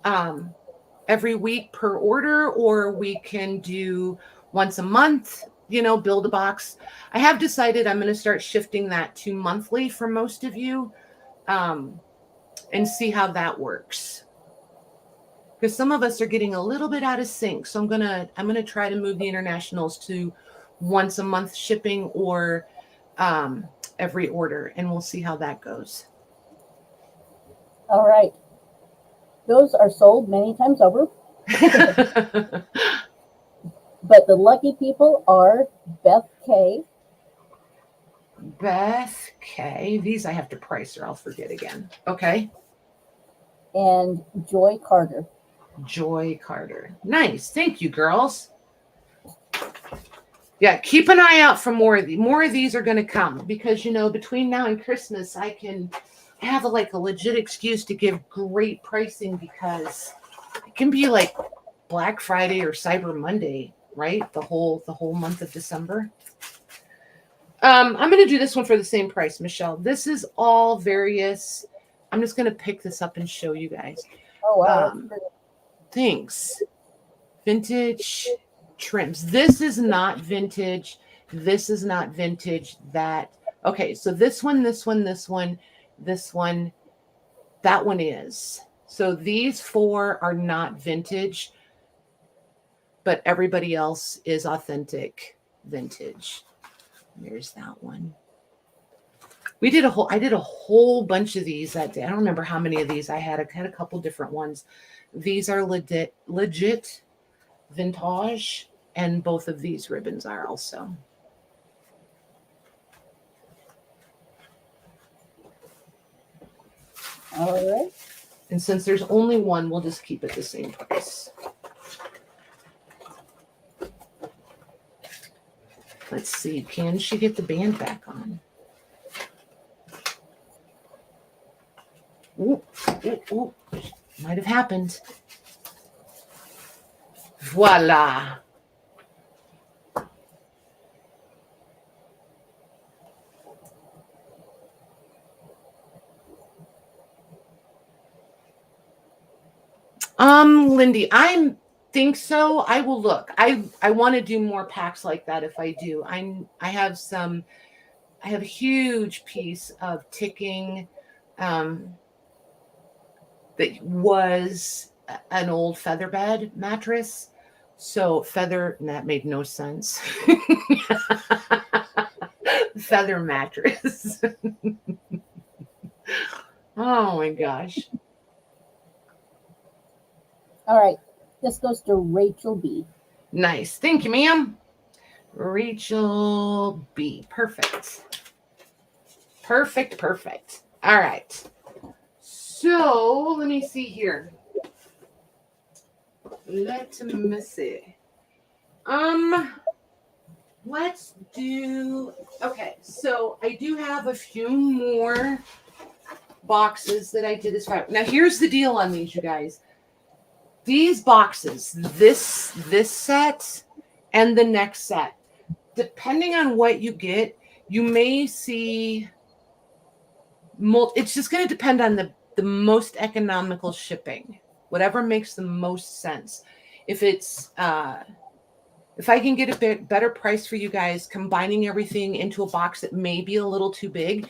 every week per order, or we can do once a month, you know, build a box. I have decided I'm going to start shifting that to monthly for most of you and see how that works. Because some of us are getting a little bit out of sync. So I'm going to try to move the internationals to once a month shipping or every order, and we'll see how that goes. All right. Those are sold many times over. But the lucky people are Beth K. Beth K. These I have to price or I'll forget again. Okay. And Joy Carter. Joy Carter. Nice. Thank you, girls. Yeah, keep an eye out for more of these. More of these are going to come because, you know, between now and Christmas, I have a legit excuse to give great pricing because it can be like Black Friday or Cyber Monday, right? The whole month of December. I'm going to do this one for the same price, Michelle. This is all various. I'm just going to pick this up and show you guys. Oh, wow. Thanks. Vintage trims. This is not vintage. This is not vintage. That. Okay, so this one, this one, this one, this one, that one is. So these 4 are not vintage, but everybody else is authentic vintage. There's that one. I did a whole bunch of these that day. I don't remember how many of these I had. I had a couple different ones. These are legit vintage, and both of these ribbons are also. All right. And since there's only one, we'll just keep it the same price. Let's see. Can she get the band back on? Ooh, ooh, ooh. Might have happened. Voila. Lindy, I think so. I will look. I want to do more packs like that if I do. I have a huge piece of ticking that was an old feather bed mattress. So feather, and that made no sense. Feather mattress. Oh my gosh. All right. This goes to Rachel B. Nice. Thank you, ma'am. Rachel B. Perfect. Perfect, perfect. All right. So let me see here. Let me see. Let's do, okay, so I do have a few more boxes that I did this time. Now here's the deal on these, you guys. These boxes, this set and the next set, depending on what you get, you may see, it's just going to depend on the most economical shipping, whatever makes the most sense. If it's, if I can get a bit better price for you guys, combining everything into a box that may be a little too big,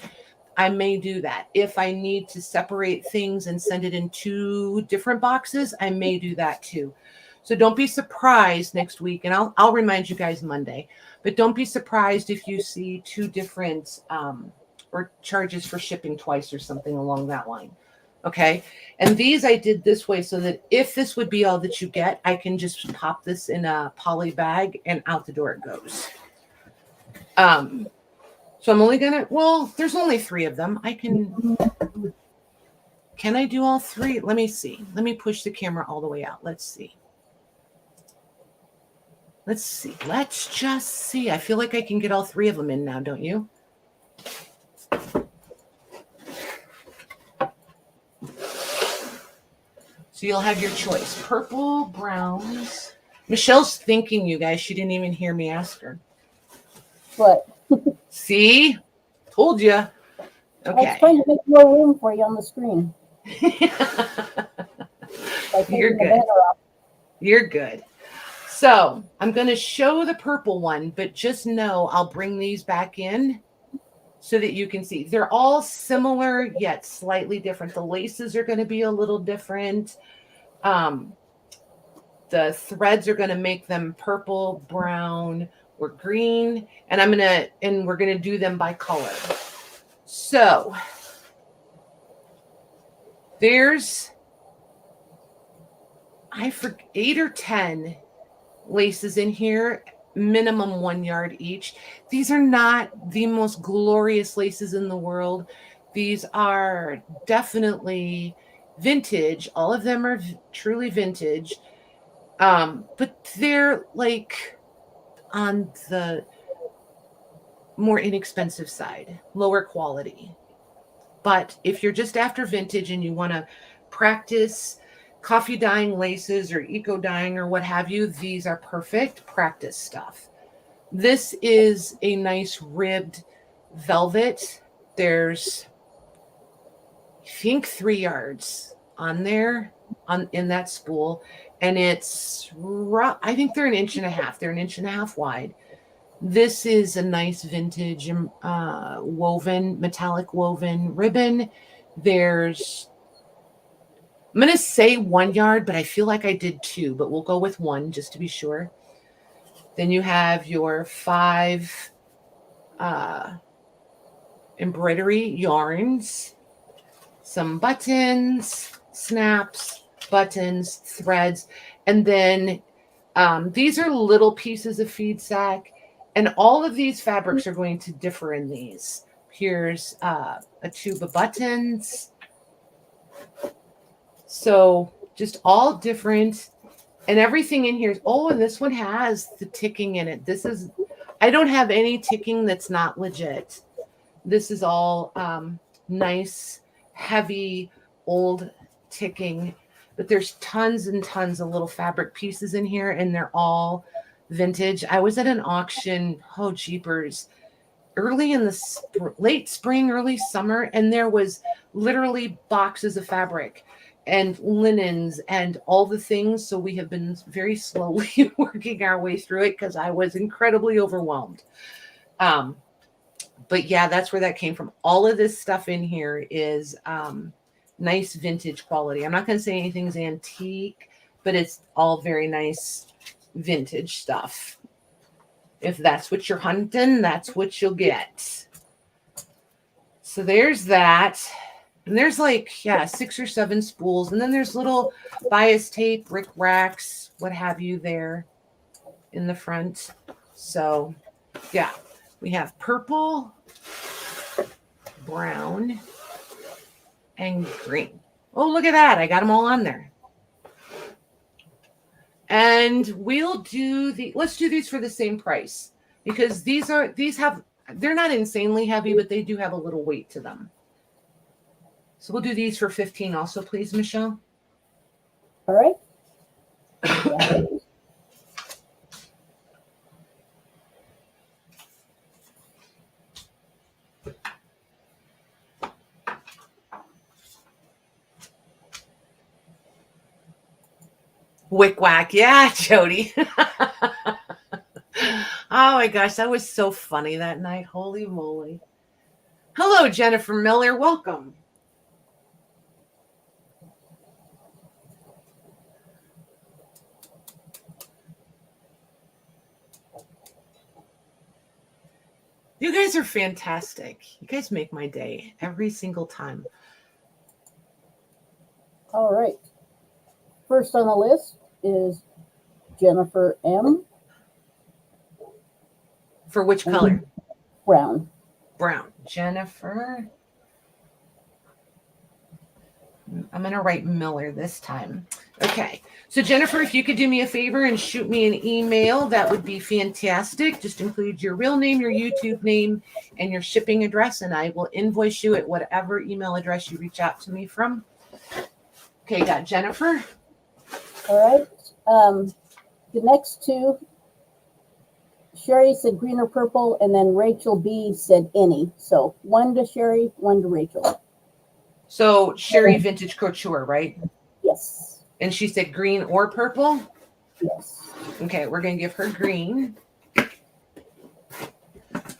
I may do that. If I need to separate things and send it in 2 different boxes, I may do that too. So don't be surprised next week, and I'll remind you guys Monday, but don't be surprised if you see 2 different or charges for shipping twice or something along that line. Okay. And these I did this way so that if this would be all that you get, I can just pop this in a poly bag and out the door it goes. So I'm only gonna, well, there's only 3 of them. Can I do all 3? Let me see. Let me push the camera all the way out. Let's see. Let's see. Let's just see. I feel like I can get all 3 of them in now, don't you? So you'll have your choice. Purple, browns. Michelle's thinking, you guys. She didn't even hear me ask her. What? See? Told you. Okay. I was trying to make more room for you on the screen. You're good. You're good. So I'm going to show the purple one, but just know I'll bring these back in so that you can see. They're all similar, yet slightly different. The laces are going to be a little different. The threads are going to make them purple, brown, or green. And we're going to do them by color. So there's, 8 or 10 laces in here, minimum 1 yard each. These are not the most glorious laces in the world. These are definitely vintage. All of them are truly vintage. But they're like on the more inexpensive side, lower quality. But if you're just after vintage and you want to practice coffee dyeing laces or eco dyeing or what have you, these are perfect practice stuff. This is a nice ribbed velvet. There's, I think, 3 yards on there in that spool, and it's I think they're 1.5 inches. They're 1.5 inches wide. This is a nice vintage woven, metallic woven ribbon. There's, I'm going to say 1 yard, but I feel like I did 2, but we'll go with 1 just to be sure. Then you have your 5 embroidery yarns, some buttons, snaps, buttons, threads, and then these are little pieces of feed sack, and all of these fabrics are going to differ in these. Here's a tube of buttons. So just all different, and everything in here is, oh, and this one has the ticking in it. This is, I don't have any ticking that's not legit. This is all nice, heavy, old ticking, but there's tons and tons of little fabric pieces in here, and they're all vintage. I was at an auction, oh jeepers, early in the late spring, early summer, and there was literally boxes of fabric and linens and all the things. So we have been very slowly working our way through it because I was incredibly overwhelmed. But yeah, that's where that came from. All of this stuff in here is nice vintage quality. I'm not going to say anything's antique, but it's all very nice vintage stuff. If that's what you're hunting, that's what you'll get. So there's that. And there's like, yeah, 6 or 7 spools. And then there's little bias tape, brick racks, what have you there in the front. So yeah, we have purple, brown, and green. Oh, look at that. I got them all on there. And we'll do let's do these for the same price, because they're not insanely heavy, but they do have a little weight to them. So we'll do these for $15 also, please, Michelle. All right. Wick whack. Yeah, Jody. Oh my gosh, that was so funny that night. Holy moly. Hello, Jennifer Miller. Welcome. You guys are fantastic. You guys make my day every single time. All right. First on the list is Jennifer M. For which color? Brown. Brown. Jennifer. I'm going to write Miller this time. Okay. So Jennifer, if you could do me a favor and shoot me an email, that would be fantastic. Just include your real name, your YouTube name, and your shipping address, and I will invoice you at whatever email address you reach out to me from. Okay, got Jennifer. All right. The next two, Sherry said green or purple, and then Rachel B said any. So 1 to Sherry, 1 to Rachel. So Sherry Vintage Couture, right? Yes. And she said green or purple? Yes. Okay, we're going to give her green.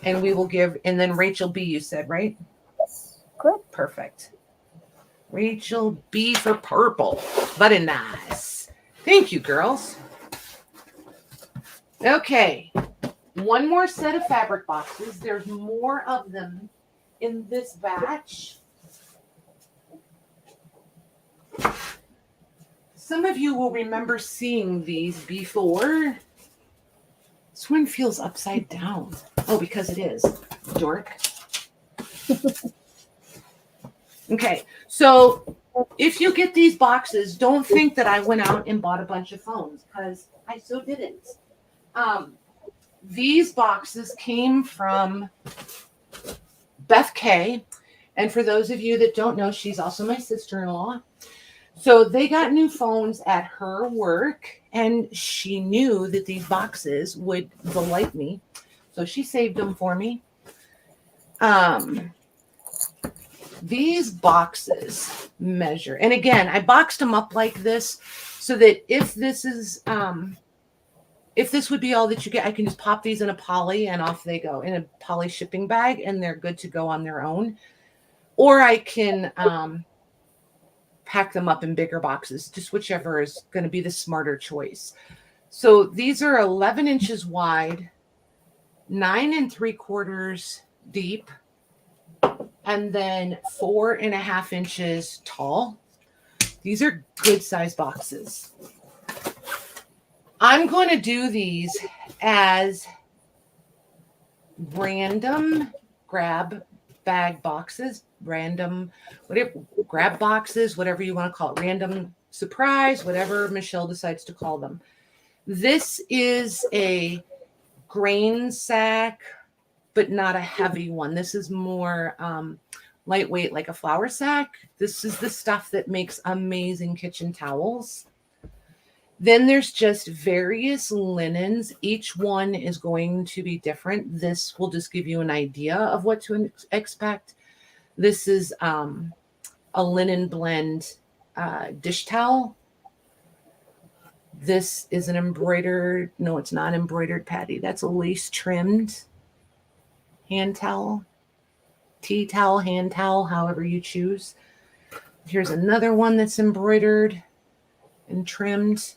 And we will give, and then Rachel B, you said, right? Yes. Correct. Perfect. Rachel B for purple. Very nice. Thank you, girls. Okay. One more set of fabric boxes. There's more of them in this batch. Some of you will remember seeing these before. This one feels upside down. Oh, because it is. Dork. Okay, so if you get these boxes, don't think that I went out and bought a bunch of phones, because I so didn't. These boxes came from Beth K. And for those of you that don't know, she's also my sister-in-law. So they got new phones at her work, and she knew that these boxes would delight me. So she saved them for me. These boxes measure, and again, I boxed them up like this so that if this is, if this would be all that you get, I can just pop these in a poly and off they go in a poly shipping bag and they're good to go on their own. Or I can pack them up in bigger boxes, just whichever is going to be the smarter choice. So these are 11 inches wide, 9 3/4 deep, and then 4.5 inches tall. These are good size boxes. I'm going to do these as random grab bag boxes, random, whatever, grab boxes, whatever you want to call it, random surprise, whatever Michelle decides to call them. This is a grain sack, but not a heavy one. This is more lightweight, like a flour sack. This is the stuff that makes amazing kitchen towels. Then there's just various linens. Each one is going to be different. This will just give you an idea of what to expect. This is a linen blend dish towel. This is an embroidered, no, it's not embroidered, Patty. That's a lace trimmed hand towel, tea towel, hand towel, however you choose. Here's another one that's embroidered and trimmed.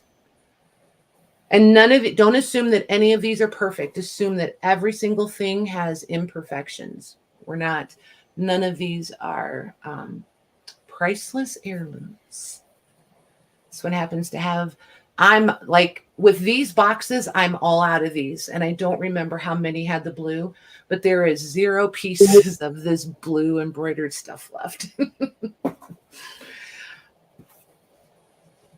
And none of it, don't assume that any of these are perfect. Assume that every single thing has imperfections. None of these are priceless heirlooms. That's what happens to have. I'm like, with these boxes, I'm all out of these. And I don't remember how many had the blue, but there is 0 pieces of this blue embroidered stuff left.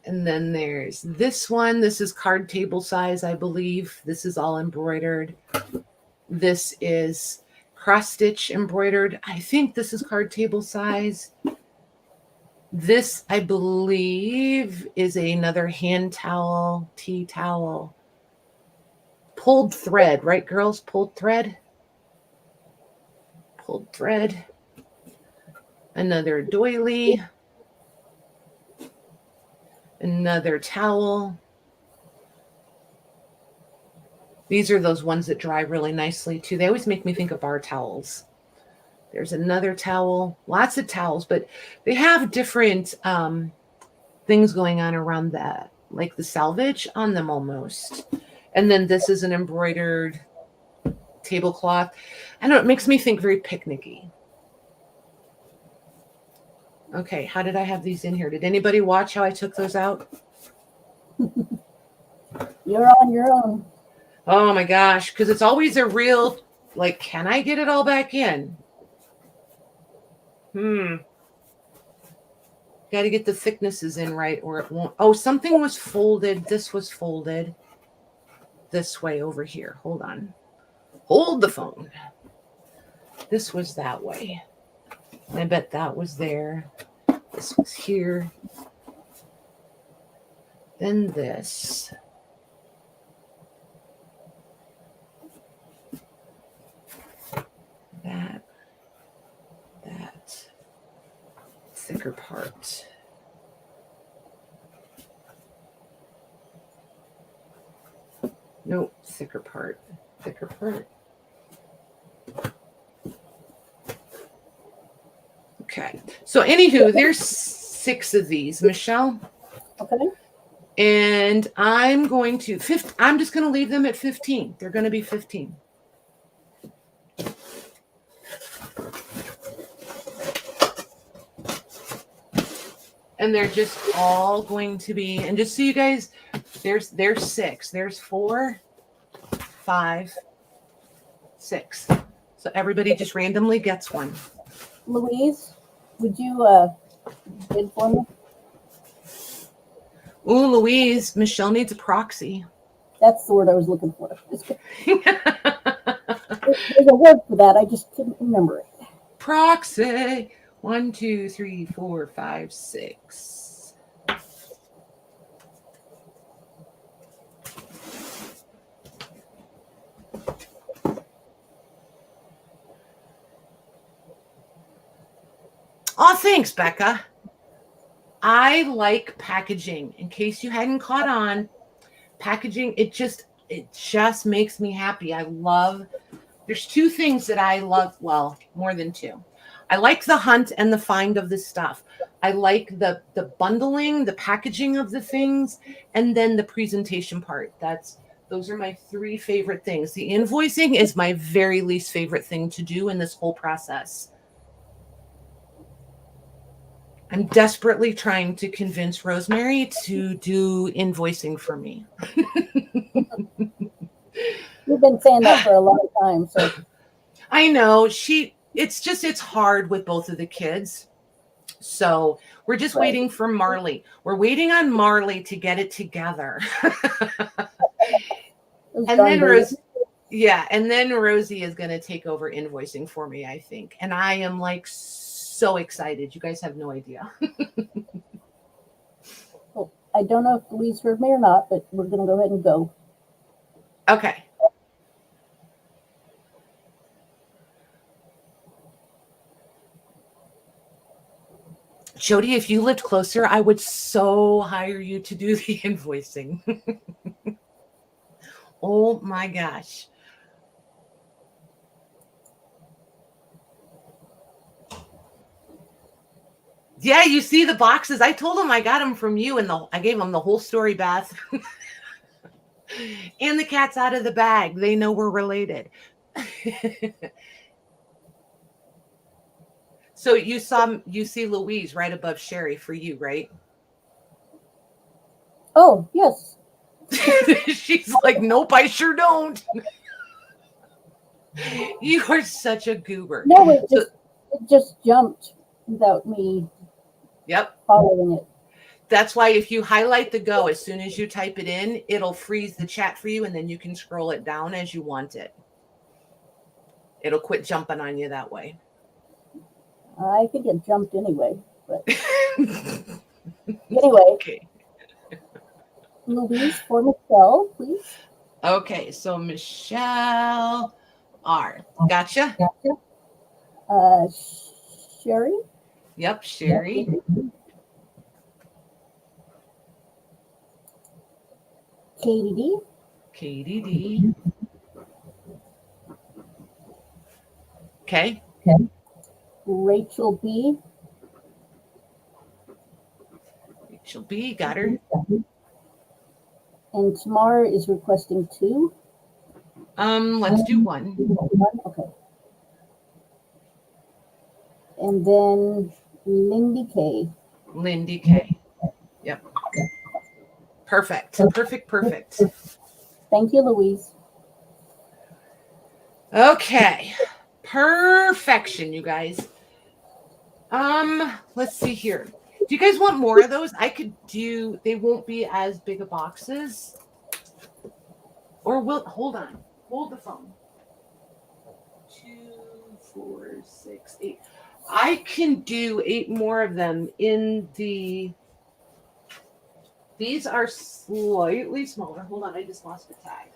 And then there's this one. This is card table size, I believe. This is all embroidered. This is cross stitch embroidered. I think this is card table size. This, I believe, is another hand towel, tea towel. Pulled thread, right, girls? Pulled thread. Pulled thread. Another doily. Another towel. These are those ones that dry really nicely too. They always make me think of bar towels. There's another towel, lots of towels, but they have different things going on around that, like the salvage on them almost. And then this is an embroidered tablecloth. I know, it makes me think very picnicky. Okay, how did I have these in here? Did anybody watch how I took those out? You're on your own. Oh my gosh, because it's always a real, like, can I get it all back in? Got to get the thicknesses in right or it won't. Oh, something was folded. This was folded this way over here. Hold on. Hold the phone. This was that way. I bet that was there. This was here. Then this. That. Thicker part. Nope, thicker part. Thicker part. Okay. So anywho, there's 6 of these, Michelle. Okay. And I'm going to I'm just going to leave them at 15. They're going to be 15. And they're just all going to be, and just so you guys, there's 6. There's 4, 5, 6. So everybody just randomly gets one. Louise, would you bid for me? Ooh, Louise, Michelle needs a proxy. That's the word I was looking for. There's a word for that. I just couldn't remember it. Proxy. 1, 2, 3, 4, 5, 6. Oh, thanks, Becca. I like packaging. In case you hadn't caught on, packaging, it just makes me happy. There's two things that I love, well, more than two. I like the hunt and the find of the stuff. I like the bundling, the packaging of the things, and then the presentation part. Those are my three favorite things. The invoicing is my very least favorite thing to do in this whole process. I'm desperately trying to convince Rosemary to do invoicing for me. You've been saying that for a long time, so I know it's hard with both of the kids. So we're just waiting for Marley. We're waiting on Marley to get it together. And then Rosie is going to take over invoicing for me, I think. And I am like so excited. You guys have no idea. well, I don't know if Louise heard me or not, but we're going to go ahead and go. Okay. Jody, if you lived closer, I would so hire you to do the invoicing. Oh my gosh. Yeah, you see the boxes. I told him I got them from you, and I gave him the whole story, Beth. And the cat's out of the bag. They know we're related. So you see Louise right above Sherry for you, right? Oh, yes. She's like, nope, I sure don't. You are such a goober. No, it just jumped without me following it. That's why if you highlight the go, as soon as you type it in, it'll freeze the chat for you, and then you can scroll it down as you want it. It'll quit jumping on you that way. I think it jumped anyway. But anyway. Okay. Louise for Michelle, please. Okay, so Michelle R. Gotcha. Sherry. Yep, Sherry. Katie D. Katie D. Okay. Rachel B. Rachel B. Got her. And Tamara is requesting 2. Let's do 1. Okay. And then Lindy K. Lindy K. Yep. Perfect. Perfect. Thank you, Louise. Okay. Perfection, you guys. Let's see here. Do you guys want more of those? They won't be as big of boxes. Or hold the phone. 2, 4, 6, 8. I can do 8 more of them these are slightly smaller. Hold on, I just lost the tag.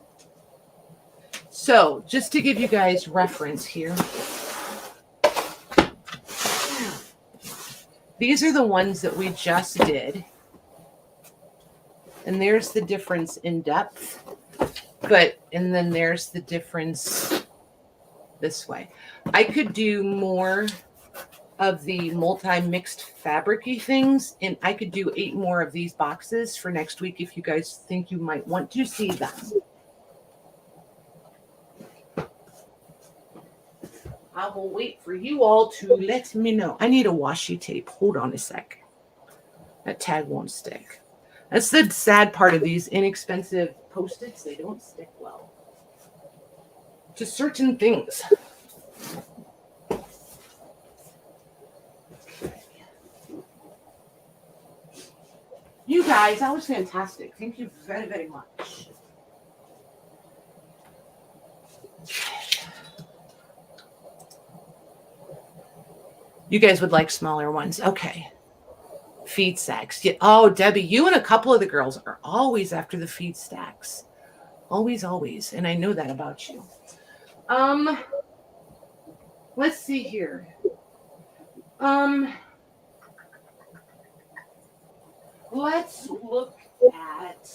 So just to give you guys reference here. These are the ones that we just did. And there's the difference in depth. And then there's the difference this way. I could do more of the multi-mixed fabric-y things, and I could do 8 more of these boxes for next week if you guys think you might want to see them. I will wait for you all to let me know. I need a washi tape. Hold on a sec. That tag won't stick. That's the sad part of these inexpensive Post-its. They don't stick well to certain things. You guys, that was fantastic. Thank you very, very much. You guys would like smaller ones. Okay. Feed stacks. Yeah. Oh, Debbie, you and a couple of the girls are always after the feed stacks. Always, always. And I know that about you. Let's see here. let's look at,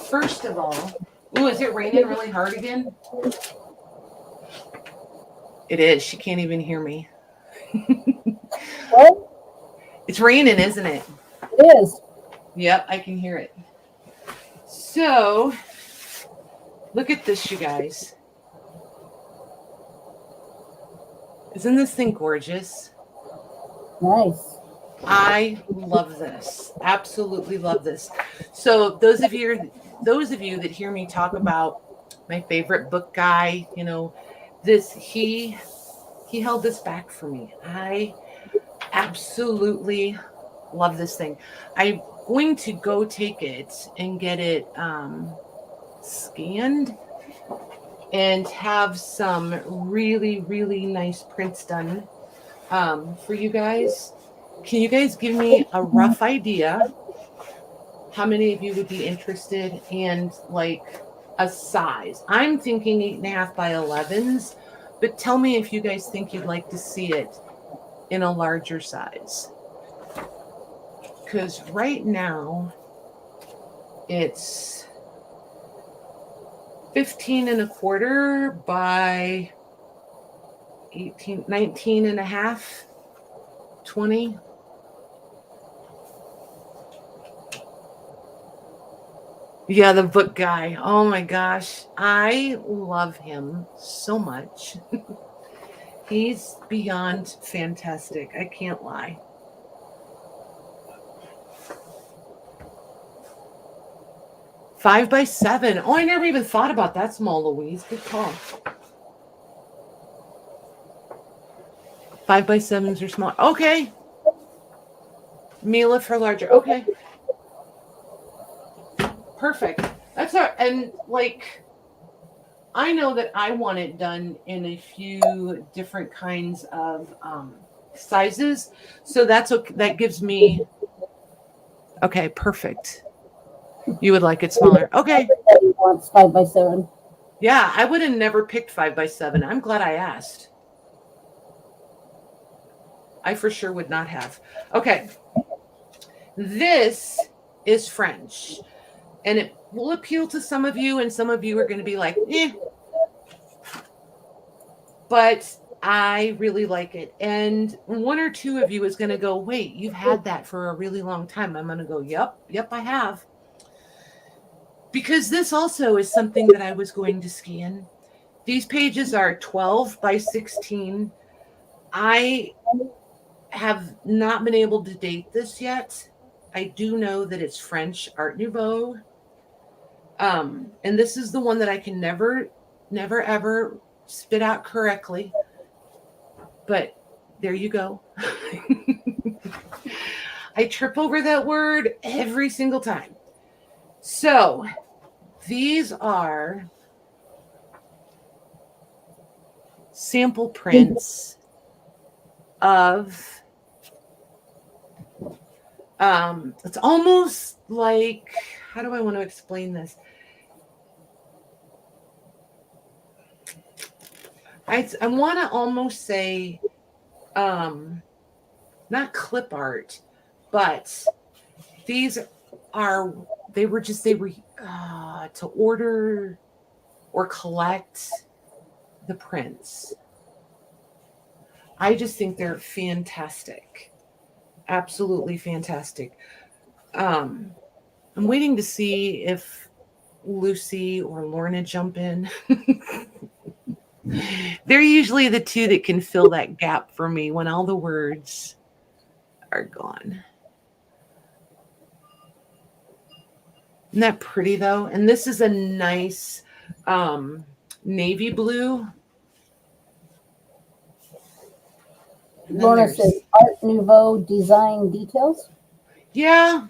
first of all, ooh, is it raining really hard again? It is. She can't even hear me. What? It's raining, isn't it? It is. Yep, I can hear it. So, look at this, you guys. Isn't this thing gorgeous? Nice. I love this. Absolutely love this. So, those of you that hear me talk about my favorite book guy, you know, this he held this back for me. I absolutely love this thing. I'm going to go take it and get it scanned and have some really, really nice prints done for you guys. Can you guys give me a rough idea how many of you would be interested and like a size? I'm thinking 8.5 by 11s, but tell me if you guys think you'd like to see it in a larger size. Because right now it's 15.25 by 19.5, 20. Yeah, the book guy. Oh my gosh. I love him so much. He's beyond fantastic. I can't lie. Five by 7. Oh, I never even thought about that small, Louise. Good call. 5 by 7s are small. Okay. Mila for larger. Okay. Perfect. That's our, and like, I know that I want it done in a few different kinds of sizes. So that's okay. That gives me, okay, perfect. You would like it smaller. Okay. Everybody wants 5 by 7. Yeah, I would have never picked 5 by 7. I'm glad I asked. I for sure would not have. Okay. This is French. And it will appeal to some of you, and some of you are going to be like, eh. But I really like it. And one or two of you is going to go, wait, you've had that for a really long time. I'm going to go, yep, I have. Because this also is something that I was going to scan. These pages are 12 by 16. I have not been able to date this yet. I do know that it's French Art Nouveau. And this is the one that I can never, ever spit out correctly. But there you go. I trip over that word every single time. So these are sample prints of, it's almost like, how do I want to explain this? I want to almost say, not clip art, but these are, they were to order or collect the prints. I just think they're fantastic. Absolutely fantastic. I'm waiting to see if Lucy or Lorna jump in. They're usually the two that can fill that gap for me when all the words are gone. Isn't that pretty though? And this is a nice navy blue. Lorna says Art Nouveau design details. Yeah.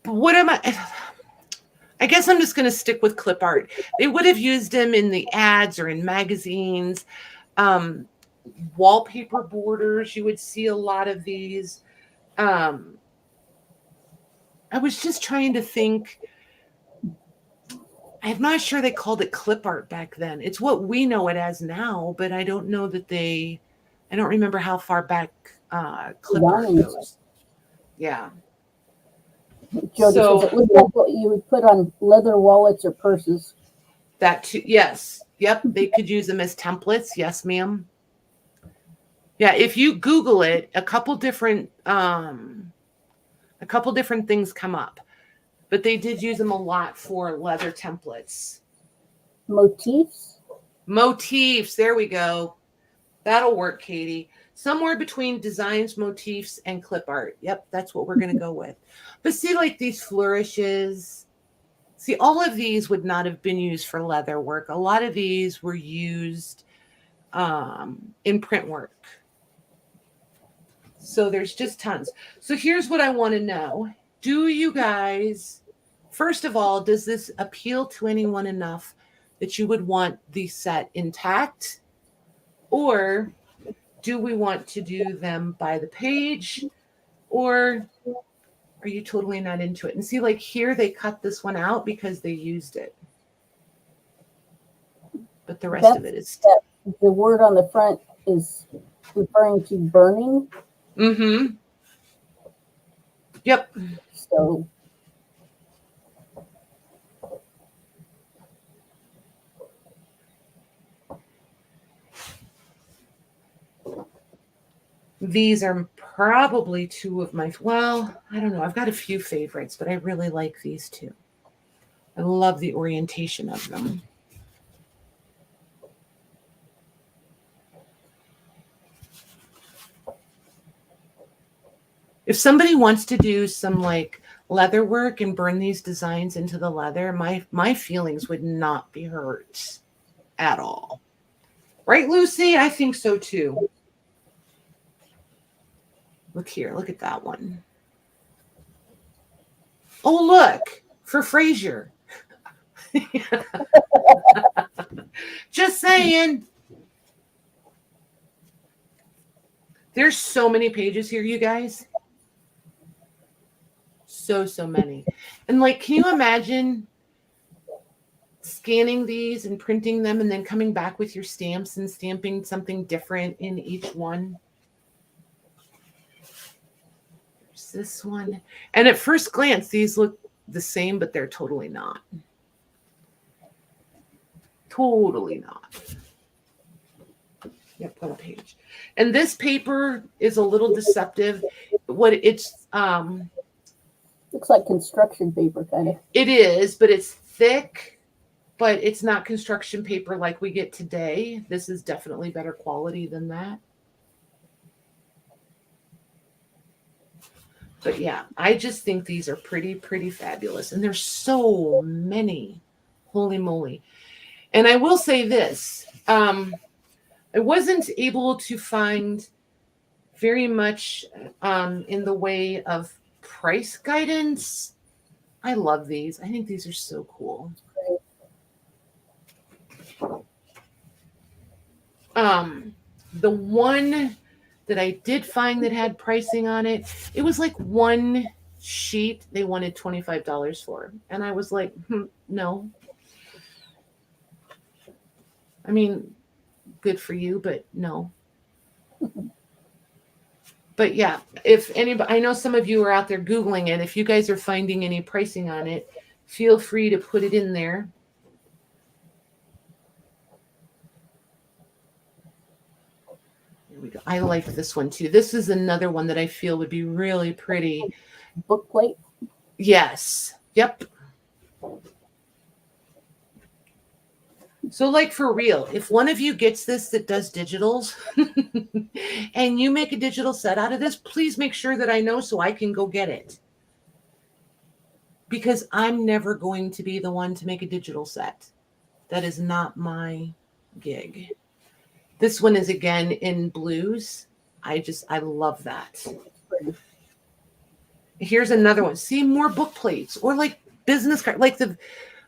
But what am I guess I'm just going to stick with clip art. They would have used them in the ads or in magazines. Wallpaper borders, you would see a lot of these. I was just trying to think. I'm not sure they called it clip art back then. It's what we know it as now, but I don't know that I don't remember how far back clip art goes. Yeah. Jody says it looks like what you would put on leather wallets or purses. That too, yes. Yep, they could use them as templates. Yes, ma'am. Yeah, if you Google it, a couple different things come up. But they did use them a lot for leather templates. Motifs? Motifs, there we go. That'll work, Katie. Somewhere between designs, motifs, and clip art. Yep, that's what we're going to go with. But see, like these flourishes. See, all of these would not have been used for leather work. A lot of these were used in print work. So there's just tons. So here's what I want to know. Do you guys, first of all, does this appeal to anyone enough that you would want the set intact? Or do we want to do them by the page? Or are you totally not into it? And see, like here, they cut this one out because they used it. But the rest of it is... The word on the front is referring to burning. Mm-hmm. Yep. So... These are probably two of my, well, I don't know. I've got a few favorites, but I really like these two. I love the orientation of them. If somebody wants to do some like leather work and burn these designs into the leather, my feelings would not be hurt at all. Right, Lucy? I think so too. Look here. Look at that one. Oh, look. For Frasier. Just saying. There's so many pages here, you guys. So many. And like, can you imagine scanning these and printing them and then coming back with your stamps and stamping something different in each one? There's this one. And at first glance, these look the same, but they're totally not. Totally not. Yep, on a page. And this paper is a little deceptive. What it's looks like construction paper, kind of. It is, but it's thick, but it's not construction paper like we get today. This is definitely better quality than that. But yeah, I just think these are pretty fabulous. And there's so many. Holy moly. And I will say this. I wasn't able to find very much in the way of price guidance. I love these. I think these are so cool. The one that I did find that had pricing on it, it was like one sheet they wanted $25 for. And I was like, no. I mean, good for you, but no. But yeah, if anybody, I know some of you are out there Googling it. If you guys are finding any pricing on it, feel free to put it in there. Here we go. I like this one too. This is another one that I feel would be really pretty. Book plate? Yes. Yep. So like for real, if one of you gets this that does digitals and you make a digital set out of this, please make sure that I know so I can go get it. Because I'm never going to be the one to make a digital set. That is not my gig. This one is again in blues. I love that. Here's another one. See, more book plates or like business cards, like the...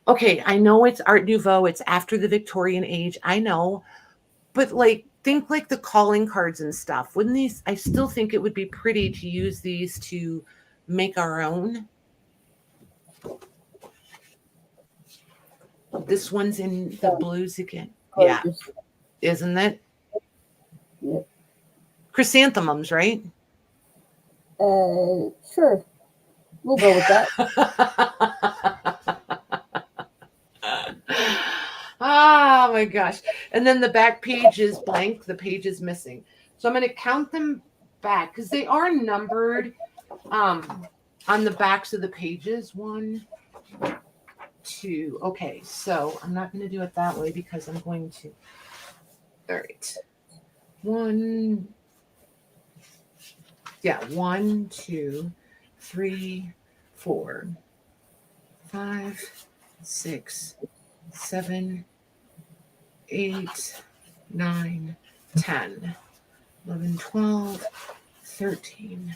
Okay, I know it's Art Nouveau. It's after the Victorian age. I know. But like, think like the calling cards and stuff. Wouldn't these, I still think it would be pretty to use these to make our own. This one's in the blues again. Yeah. Isn't it? Yep. Chrysanthemums, right? Sure. We'll go with that. Oh my gosh. And then the back page is blank. The page is missing. So I'm going to count them back because they are numbered on the backs of the pages. 1, 2. Okay. So I'm not going to do it that way because I'm going to. All right. 1. Yeah. 1, 2, 3, 4, 5, 6, 7, 8, 9, 10, 11, 12, 13,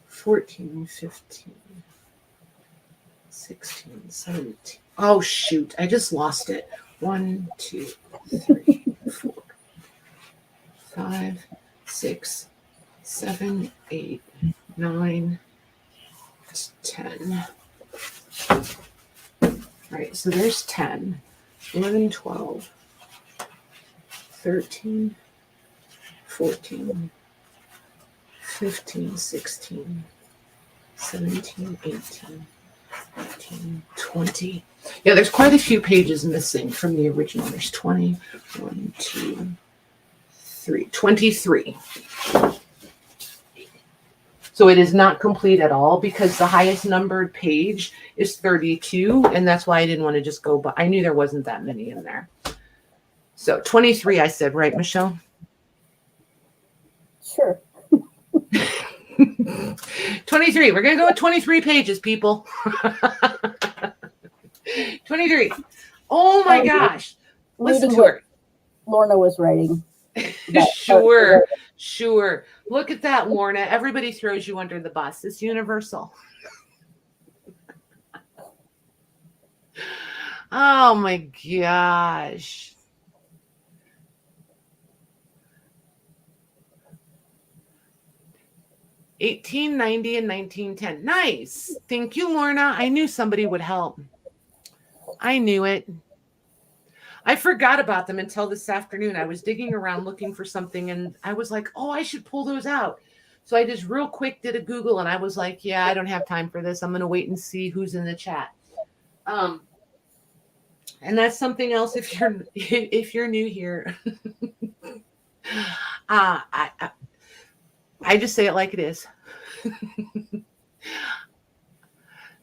14, 15, 16, 17. Oh, shoot. I just lost it. 1, 2, 3, 4, 5, 6, 7, 8, 9, 10. All right, so there's 10, 11, 12, 13, 14, 15, 16, 17, 18, 19, 20. Yeah, there's quite a few pages missing from the original. There's 20, 1, 2, 3, 23. So it is not complete at all because the highest numbered page is 32, and that's why I didn't want to just go, but I knew there wasn't that many in there. So 23, I said, right, Michelle? Sure. 23. We're going to go with 23 pages, people. 23. Oh my gosh. Listen to her. Lorna was writing. Sure. Look at that, Lorna. Everybody throws you under the bus. It's universal. Oh my gosh. $18.90 and $19.10. Nice. Thank you, Lorna. I knew somebody would help. I knew it. I forgot about them until this afternoon. I was digging around looking for something and I was like, oh, I should pull those out. So I just real quick did a Google and I was like, yeah, I don't have time for this. I'm going to wait and see who's in the chat. And that's something else if you're new here. I just say it like it is.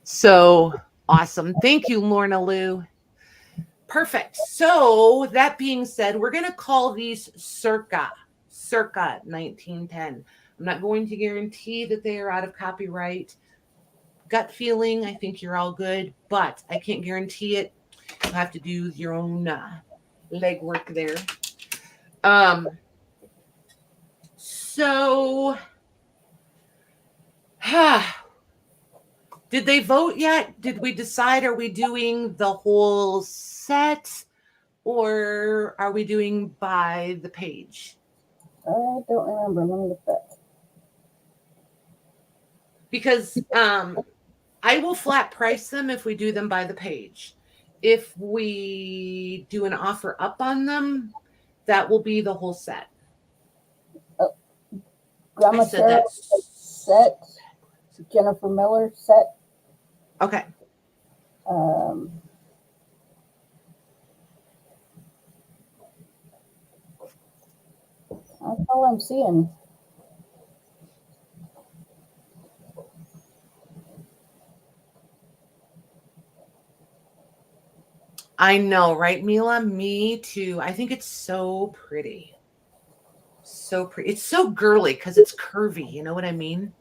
So awesome. Thank you, Lorna Lou. Perfect. So that being said, we're going to call these circa 1910. I'm not going to guarantee that they are out of copyright. Gut feeling, I think you're all good, but I can't guarantee it. You'll have to do your own legwork there. So, did they vote yet? Did we decide, are we doing the whole set or are we doing by the page? I don't remember. Let me look back. Because I will flat price them if we do them by the page. If we do an offer up on them, that will be the whole set. Grandma Sarah set. Jennifer Miller set. Okay. That's all I'm seeing. I know, right, Mila? Me too. I think it's so pretty. So pretty. It's so girly because it's curvy. You know what I mean?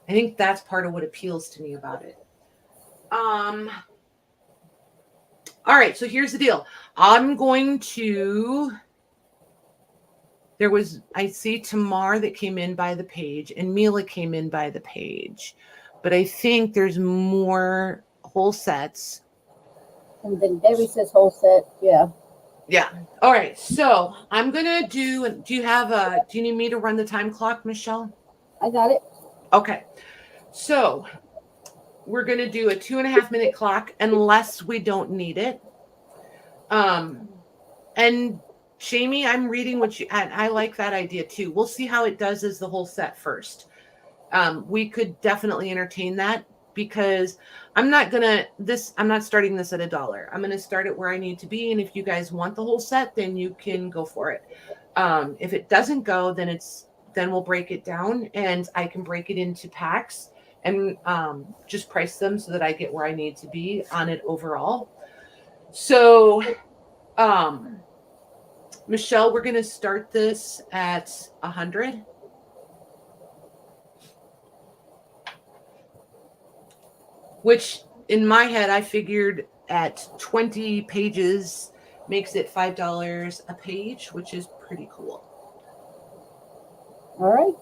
I think that's part of what appeals to me about it. All right, so here's the deal. I'm going to... I see Tamar that came in by the page and Mila came in by the page. But I think there's more whole sets. And then Debbie says whole set. Yeah. Yeah. All right. So I'm going to do you need me to run the time clock, Michelle? I got it. Okay. So we're going to do a 2.5-minute clock unless we don't need it. And Shamey, I'm reading what you, and I like that idea too. We'll see how it does as the whole set first. We could definitely entertain that because I'm not starting this at $1. I'm going to start it where I need to be. And if you guys want the whole set, then you can go for it. If it doesn't go, then we'll break it down and I can break it into packs and just price them so that I get where I need to be on it overall. So, Michelle, we're going to start this at 100. Which in my head, I figured at 20 pages makes it $5 a page, which is pretty cool. All right.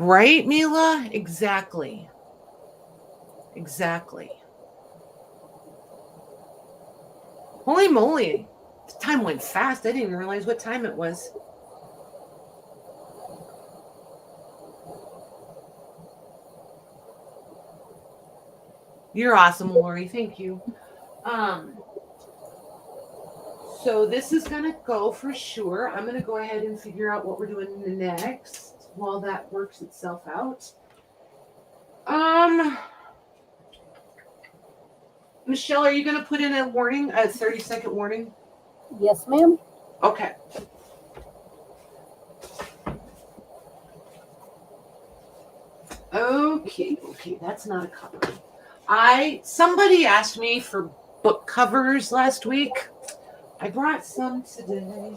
Right, Mila? Exactly. Exactly. Holy moly. The time went fast. I didn't even realize what time it was. You're awesome, Lori. Thank you. So this is going to go for sure. I'm going to go ahead and figure out what we're doing next while that works itself out. Michelle, are you going to put in a warning, a 30-second warning? Yes, ma'am. Okay. Okay, that's not a cover. Somebody asked me for book covers last week. I brought some today.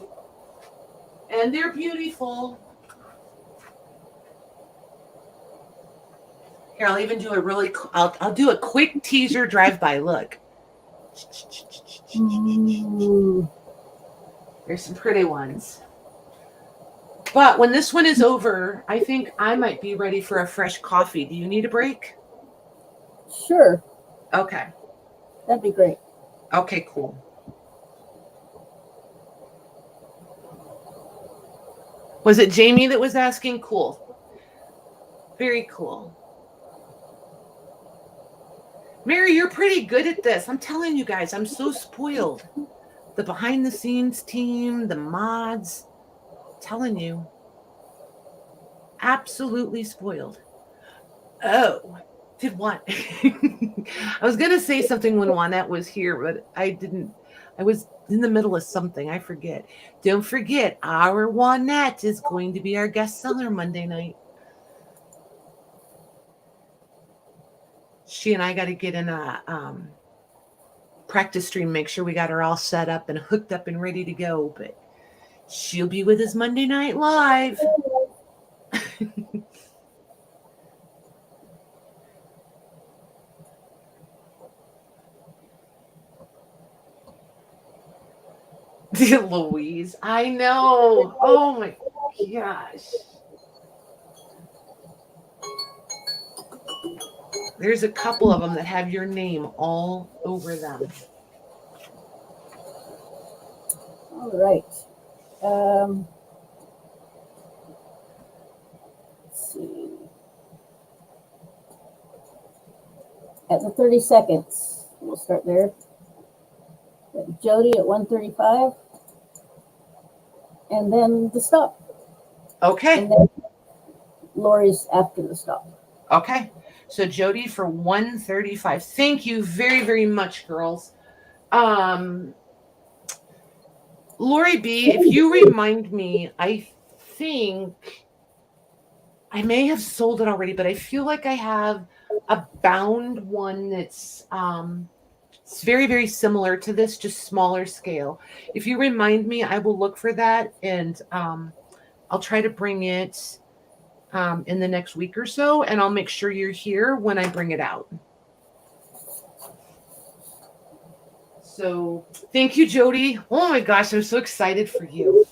And they're beautiful. Here, I'll even do I'll do a quick teaser drive-by. Look. There's some pretty ones. But when this one is over, I think I might be ready for a fresh coffee. Do you need a break? Sure. Okay. That'd be great. Okay, cool. Was it Jamie that was asking? Cool. Very cool. Mary, you're pretty good at this. I'm telling you guys, I'm so spoiled. The behind the scenes team, the mods, I'm telling you. Absolutely spoiled. Oh, did what? I was going to say something when Juanette was here, but I didn't. I was in the middle of something. I forget. Don't forget, our Juanette is going to be our guest seller Monday night. She and I got to get in a practice stream, make sure we got her all set up and hooked up and ready to go. But she'll be with us Monday Night Live. Louise, I know. Oh my gosh. There's a couple of them that have your name all over them. All right. Let's see. At the 30 seconds, we'll start there. Jody at 135. And then the stop. Okay. And then Lori's after the stop. Okay. So Jody for 135. Thank you very, very much, girls. Lori B, if you remind me, I think I may have sold it already, but I feel like I have a bound one that's it's very, very similar to this, just smaller scale. If you remind me, I will look for that, and I'll try to bring it in the next week or so, and I'll make sure you're here when I bring it out. So thank you, Jody. Oh my gosh, I'm so excited for you.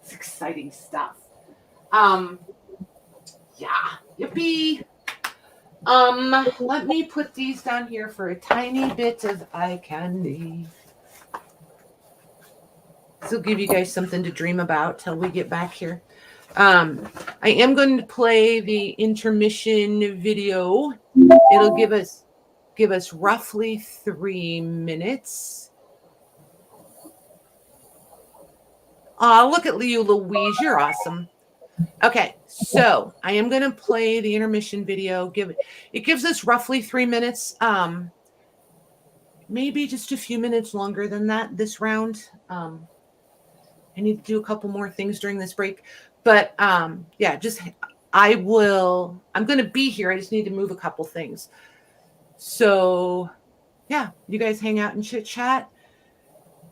It's exciting stuff. Yeah, yippee. Let me put these down here for a tiny bit of eye candy. This will give you guys something to dream about till we get back here. I am going to play the intermission video. It'll give us roughly 3 minutes. Oh, look at you, Louise. You're awesome. Okay, so I am going to play the intermission video. It gives us roughly 3 minutes. Maybe just a few minutes longer than that this round. I need to do a couple more things during this break. But yeah, I'm going to be here. I just need to move a couple things. So yeah, you guys hang out and chit chat.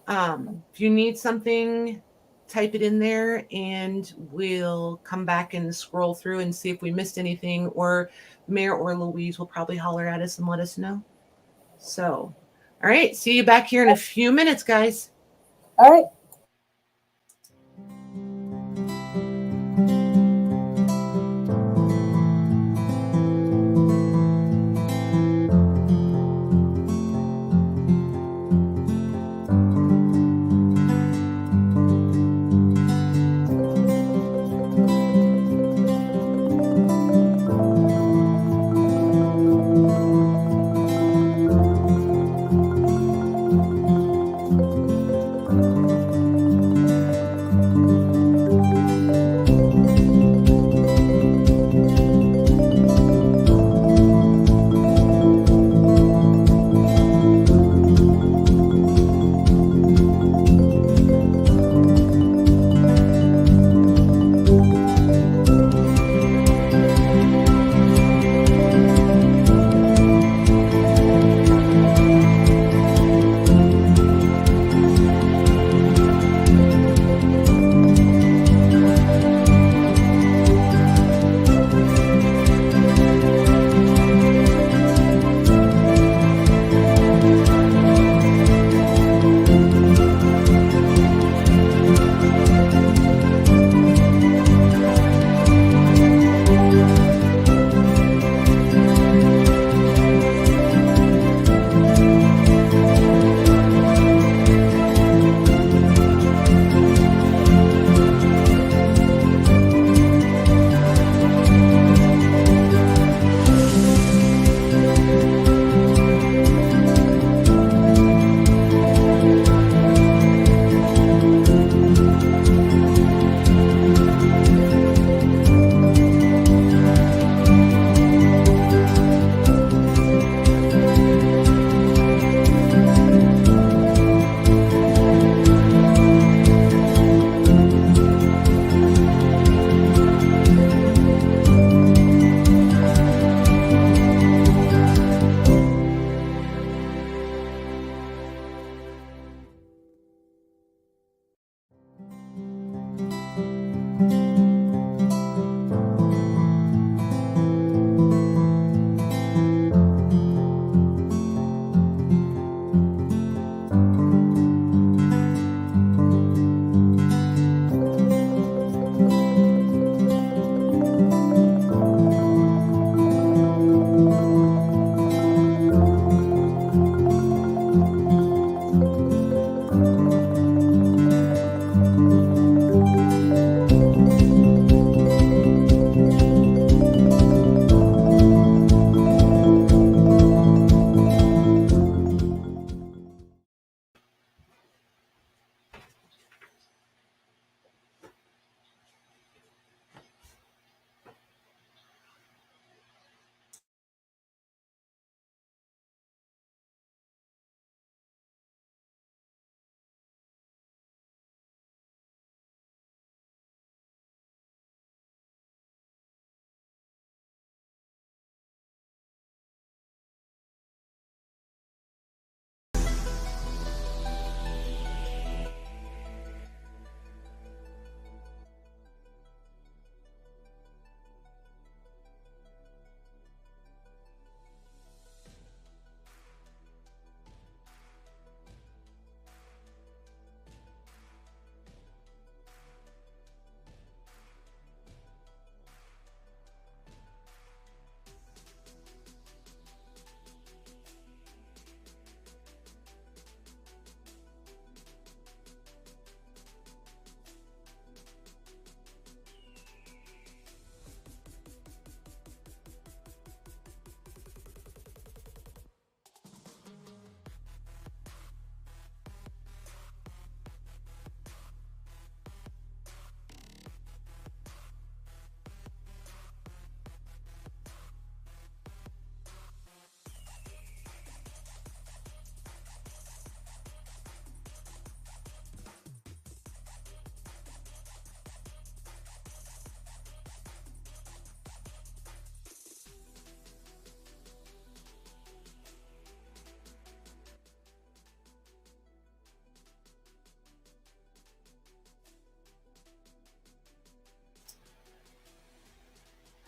If you need something, type it in there and we'll come back and scroll through and see if we missed anything, or Mayor or Louise will probably holler at us and let us know. So, all right, see you back here in a few minutes, guys. All right.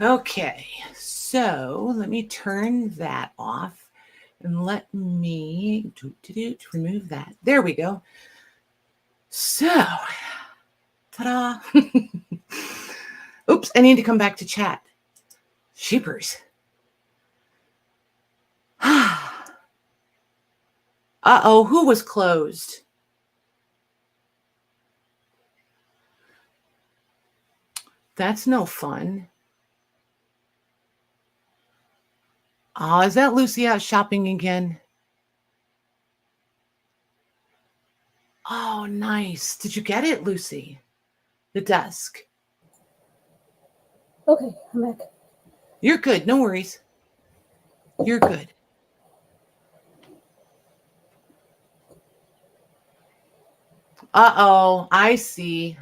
Okay, so let me turn that off and let me remove that. There we go. So, ta-da. Oops, I need to come back to chat. Sheepers. Uh-oh, who was closed? That's no fun. Oh, is that Lucy out shopping again? Oh, nice. Did you get it, Lucy? The desk. Okay, I'm back. You're good. No worries. You're good. Uh-oh, I see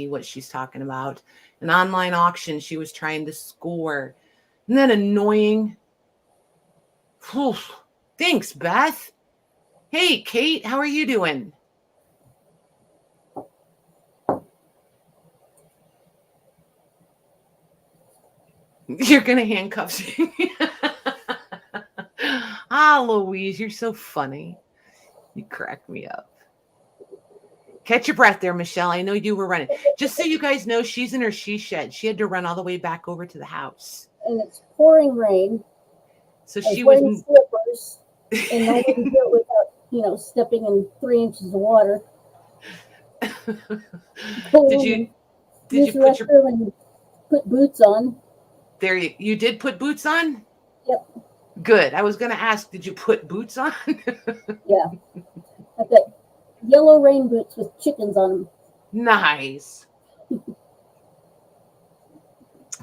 what she's talking about. An online auction she was trying to score. Isn't that annoying? Whew. Thanks, Beth. Hey, Kate, how are you doing? You're going to handcuff me. Ah, Louise, you're so funny. You crack me up. Catch your breath there, Michelle. I know you were running. Just so you guys know, she's in her she shed. She had to run all the way back over to the house. And it's pouring rain. So she was was slippers, and I wouldn't do it without, stepping in 3 inches of water. Did you put your and put boots on? There you did put boots on? Yep. Good. I was going to ask, did you put boots on? Yeah. I've got yellow rain boots with chickens on them. Nice.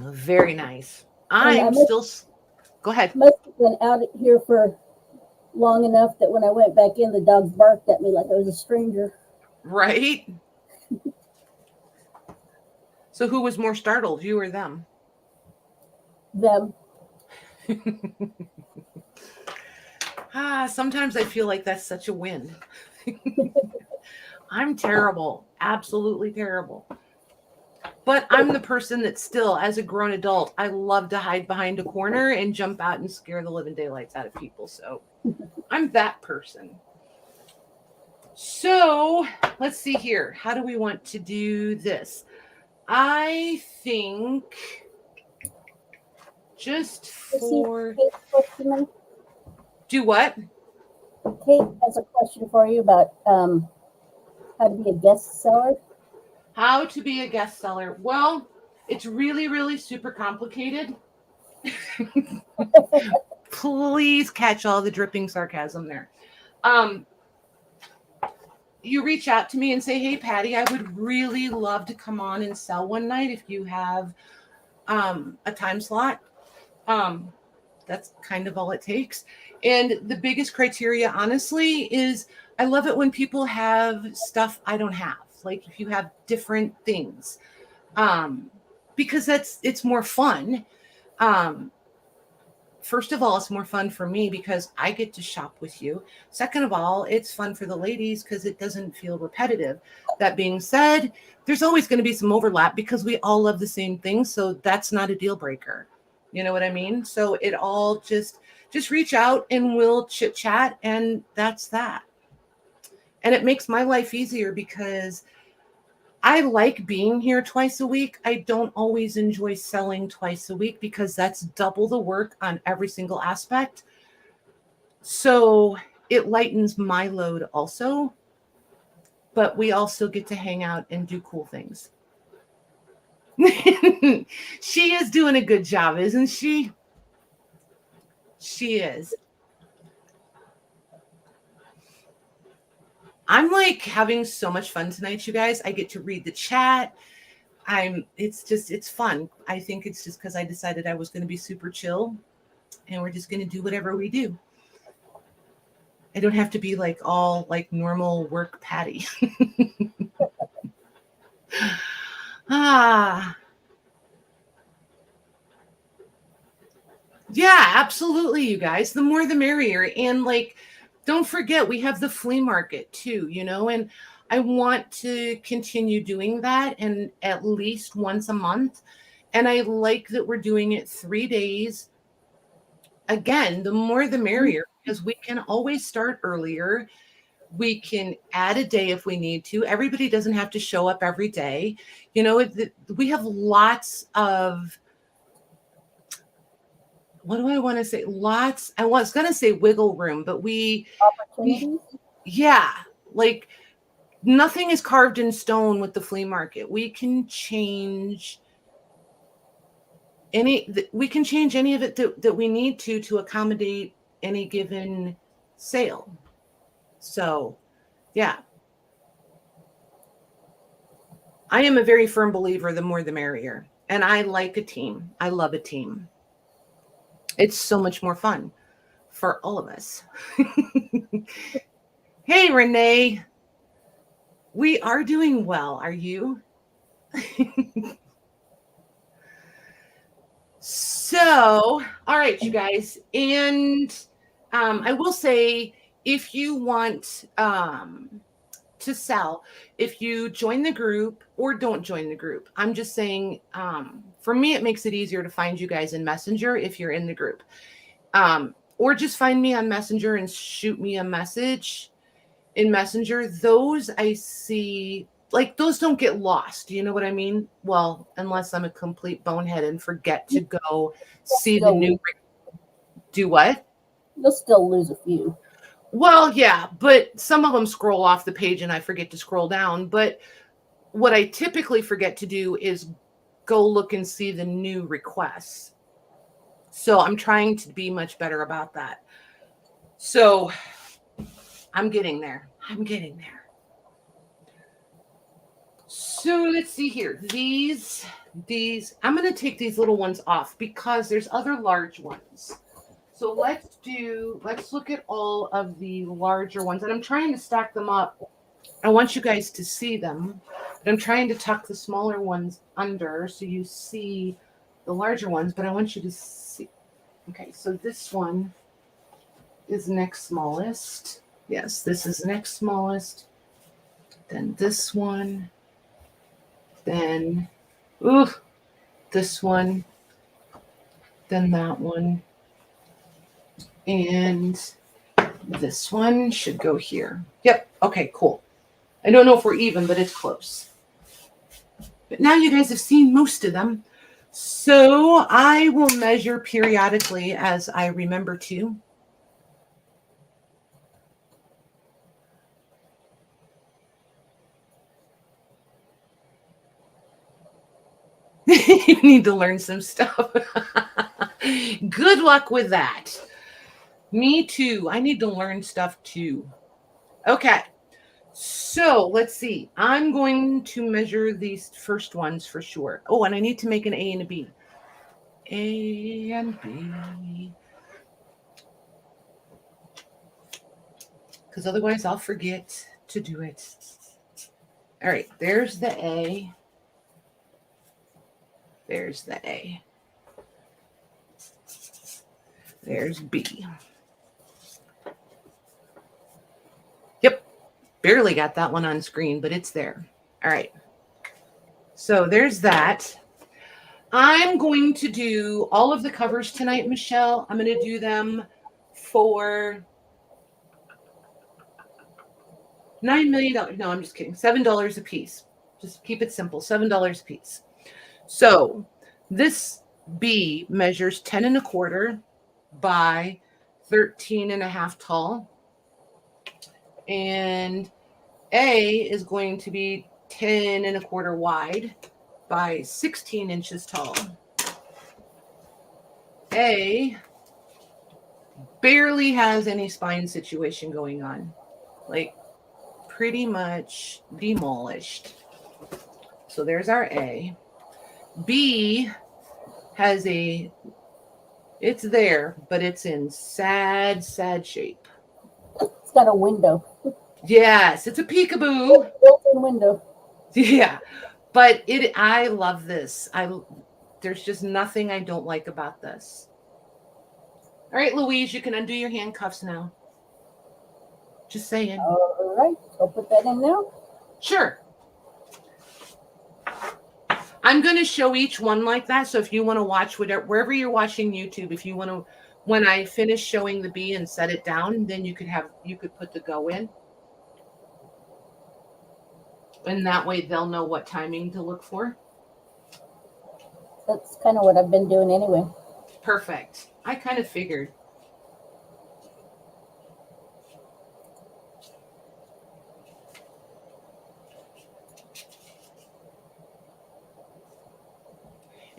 Very nice. I'm still... Go ahead. Must have been out here for long enough that when I went back in, the dogs barked at me like I was a stranger. Right? So who was more startled, you or them? Them. Sometimes I feel like that's such a win. I'm terrible. Absolutely terrible. But I'm the person that still, as a grown adult, I love to hide behind a corner and jump out and scare the living daylights out of people. So I'm that person. So let's see here. How do we want to do this? I think just for... Do what? Kate has a question for you about how to be a guest seller. How to be a guest seller. Well, it's really, really super complicated. Please catch all the dripping sarcasm there. You reach out to me and say, hey, Patty, I would really love to come on and sell one night if you have a time slot. That's kind of all it takes. And the biggest criteria, honestly, is I love it when people have stuff I don't have. Like if you have different things, because it's more fun. First of all, it's more fun for me because I get to shop with you. Second of all, it's fun for the ladies because it doesn't feel repetitive. That being said, there's always going to be some overlap because we all love the same things. So that's not a deal breaker. You know what I mean? So it all just reach out and we'll chit chat, and that's that. And it makes my life easier because I like being here twice a week. I don't always enjoy selling twice a week because that's double the work on every single aspect. So it lightens my load also, but we also get to hang out and do cool things. She is doing a good job, isn't she? She is. I'm like having so much fun tonight, you guys. I get to read the chat. It's fun. I think it's just because I decided I was going to be super chill and we're just going to do whatever we do. I don't have to be like all like normal work Patty. Yeah, absolutely, you guys. The more the merrier. And like, don't forget, we have the flea market too, and I want to continue doing that and at least once a month. And I like that we're doing it 3 days. Again, the more the merrier, because we can always start earlier. We can add a day if we need to. Everybody doesn't have to show up every day. You know, we have lots of, what do I want to say? I was going to say wiggle room, but Opportunities. yeah, like nothing is carved in stone with the flea market. We can change any of it that we need to accommodate any given sale. So, yeah. I am a very firm believer, the more the merrier. And I like a team. I love a team. It's so much more fun for all of us. Hey, Renee. We are doing well. Are you? So, all right, you guys. And I will say, if you want to sell, if you join the group or don't join the group, I'm just saying, for me, it makes it easier to find you guys in Messenger if you're in the group. Or just find me on Messenger and shoot me a message in Messenger. Those I see, like, those don't get lost. You know what I mean? Well, unless I'm a complete bonehead and forget to go see the new. Do what? You'll still lose a few. Well, yeah, but some of them scroll off the page and I forget to scroll down. But what I typically forget to do is go look and see the new requests. So I'm trying to be much better about that. So I'm getting there. So let's see here. These, I'm going to take these little ones off because there's other large ones. So let's look at all of the larger ones. And I'm trying to stack them up. I want you guys to see them. But I'm trying to tuck the smaller ones under so you see the larger ones. But I want you to see. Okay, so this one is next smallest. Yes, this is next smallest. Then this one. Then, this one. Then that one. And this one should go here. Yep. Okay, cool. I don't know if we're even, but it's close. But now you guys have seen most of them. So I will measure periodically as I remember to. You need to learn some stuff. Good luck with that. Me too. I need to learn stuff too. Okay. So let's see. I'm going to measure these first ones for sure. Oh, and I need to make an A and a B. A and B. Because otherwise I'll forget to do it. All right. There's the A. There's the A. There's B. Yep. Barely got that one on screen, but it's there. All right. So there's that. I'm going to do all of the covers tonight, Michelle. I'm going to do them for $9 million. No, I'm just kidding. $7 a piece. Just keep it simple. $7 a piece. So this B measures 10 1/4 by 13 1/2 tall. And A is going to be 10 1/4 wide by 16 inches tall. A barely has any spine situation going on. Like pretty much demolished. So there's our A. B has it's there, but it's in sad shape. It's got a window. Yes, it's a peekaboo. Built-in window. Yeah, but I love this. There's just nothing I don't like about this. All right, Louise, you can undo your handcuffs now. Just saying. All right, I'll put that in now. Sure. I'm going to show each one like that. So if you want to watch whatever, wherever you're watching YouTube, if you want to, when I finish showing the B and set it down, then you could put the go in. And that way they'll know what timing to look for. That's kind of what I've been doing anyway. Perfect. I kind of figured.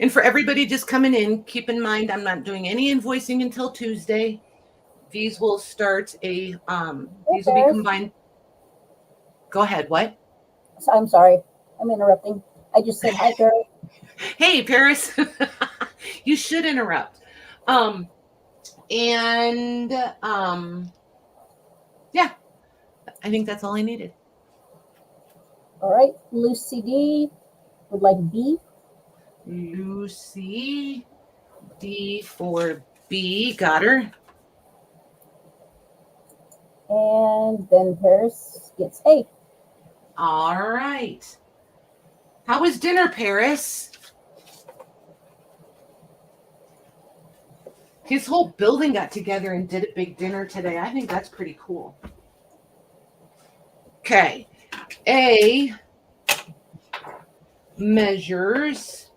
And for everybody just coming in, keep in mind, I'm not doing any invoicing until Tuesday. These will start these will be combined. Go ahead. What? I'm sorry. I'm interrupting. I just said hi, Paris. Hey, Paris. You should interrupt. Yeah, I think that's all I needed. All right. Lucy D would like B. Lucy D for B. Got her. And then Paris gets A. All right. How was dinner, Paris? His whole building got together and did a big dinner today. I think that's pretty cool. Okay. A measures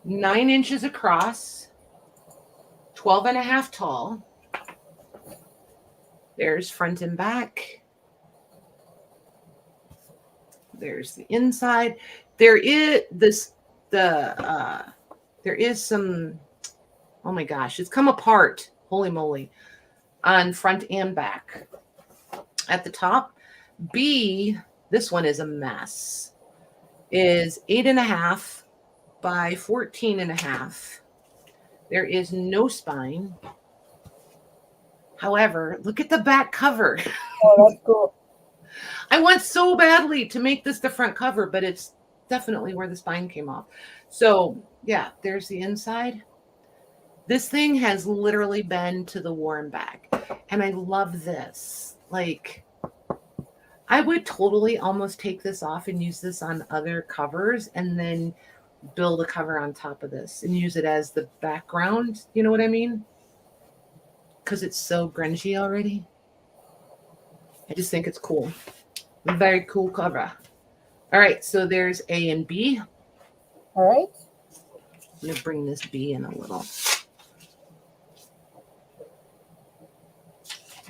9 inches across, 12 and a half tall. There's front and back. There's the inside. There is there is some, oh my gosh, it's come apart. Holy moly. On front and back. At the top, B, this one is a mess, is 8.5 by 14.5. There is no spine. However, look at the back cover. Oh, that's cool. I want so badly to make this the front cover, but it's definitely where the spine came off. So yeah, there's the inside. This thing has literally been to the war and back. And I love this. Like, I would totally almost take this off and use this on other covers and then build a cover on top of this and use it as the background. You know what I mean? Because it's so grungy already. I just think it's cool. Very cool cover. All right, so there's A and B. All right. I'm going to bring this B in a little.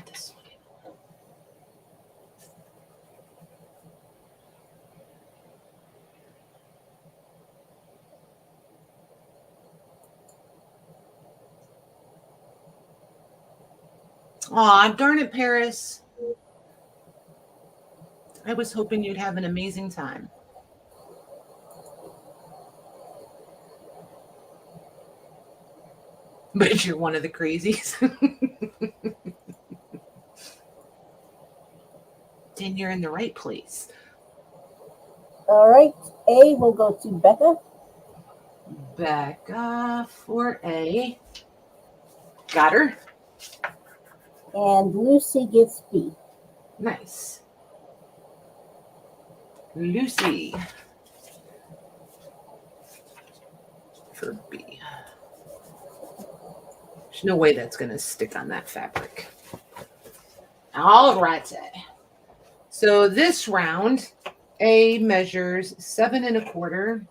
This one. Aw, darn it, Paris. I was hoping you'd have an amazing time. But you're one of the crazies. Then you're in the right place. All right. A will go to Becca. Becca for A. Got her. And Lucy gets B. Nice. Lucy for B. There's no way that's going to stick on that fabric. All right. So this round, A measures 7 1/4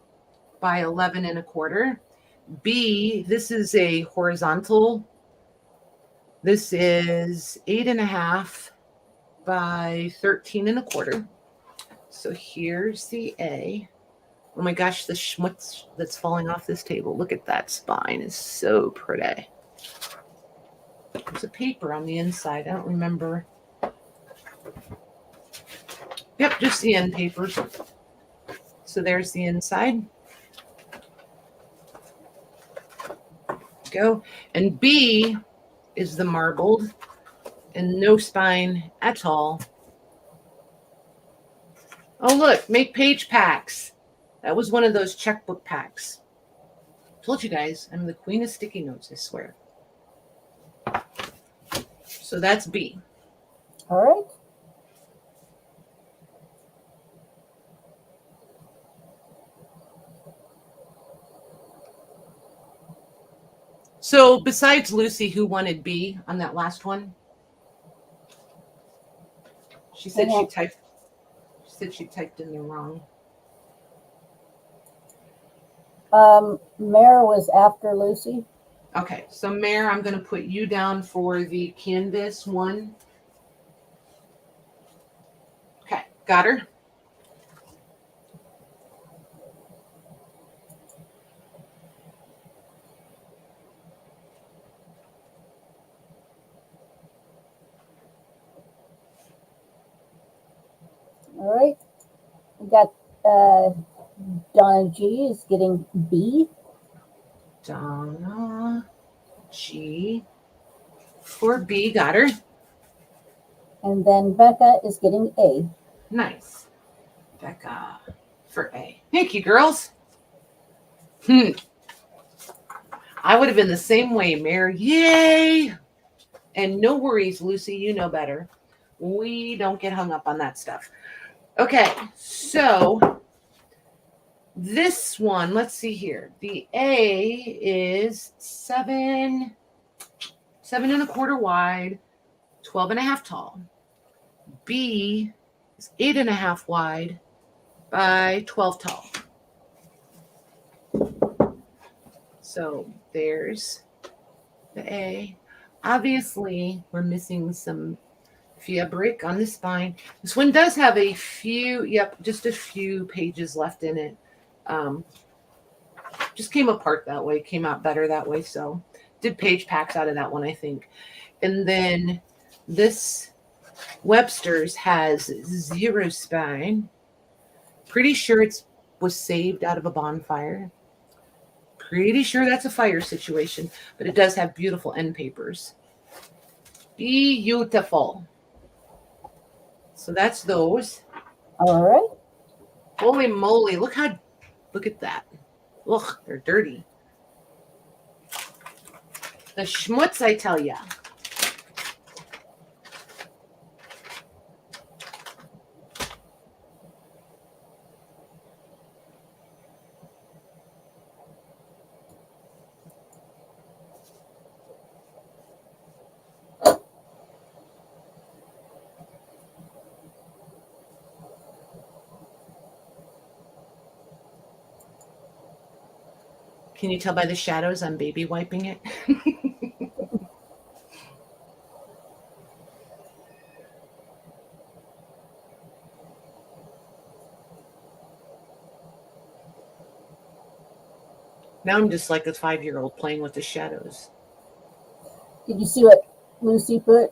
by 11 1/4. B, this is a horizontal. This is 8.5 by 13 1/4. So here's the A. Oh my gosh, the schmutz that's falling off this table. Look at that spine. It's so pretty. There's a paper on the inside. I don't remember. Yep, just the end papers. So there's the inside. Go. And B is the marbled and no spine at all. Oh, look, make page packs. That was one of those checkbook packs. Told you guys, I'm the queen of sticky notes, I swear. So that's B. All right. So besides Lucy, who wanted B on that last one? She said she typed in the wrong. Mare was after Lucy. Okay, so Mare, I'm going to put you down for the canvas one. Okay, got her. All right. We got Donna G is getting B. Donna G for B, got her. And then Becca is getting A. Nice. Becca for A. Thank you, girls. I would have been the same way, Mary. Yay! And no worries, Lucy, you know better. We don't get hung up on that stuff. Okay, so this one, let's see here. The A is 7 7.25 wide, 12.5 tall. B is 8.5 wide by 12 tall. So there's the A. Obviously, we're missing some fabric on the spine. This one does have a few, just a few pages left in it. Just came apart that way, came out better that way. So did page packs out of that one, I think. And then this Webster's has 0 spine. Pretty sure it was saved out of a bonfire. Pretty sure that's a fire situation, but it does have beautiful end papers. Beautiful. So that's those. All right. Holy moly, look at that. Ugh, they're dirty. The schmutz, I tell ya. Can you tell by the shadows I'm baby wiping it? Now I'm just like a 5-year-old playing with the shadows. Did you see what Lucy put?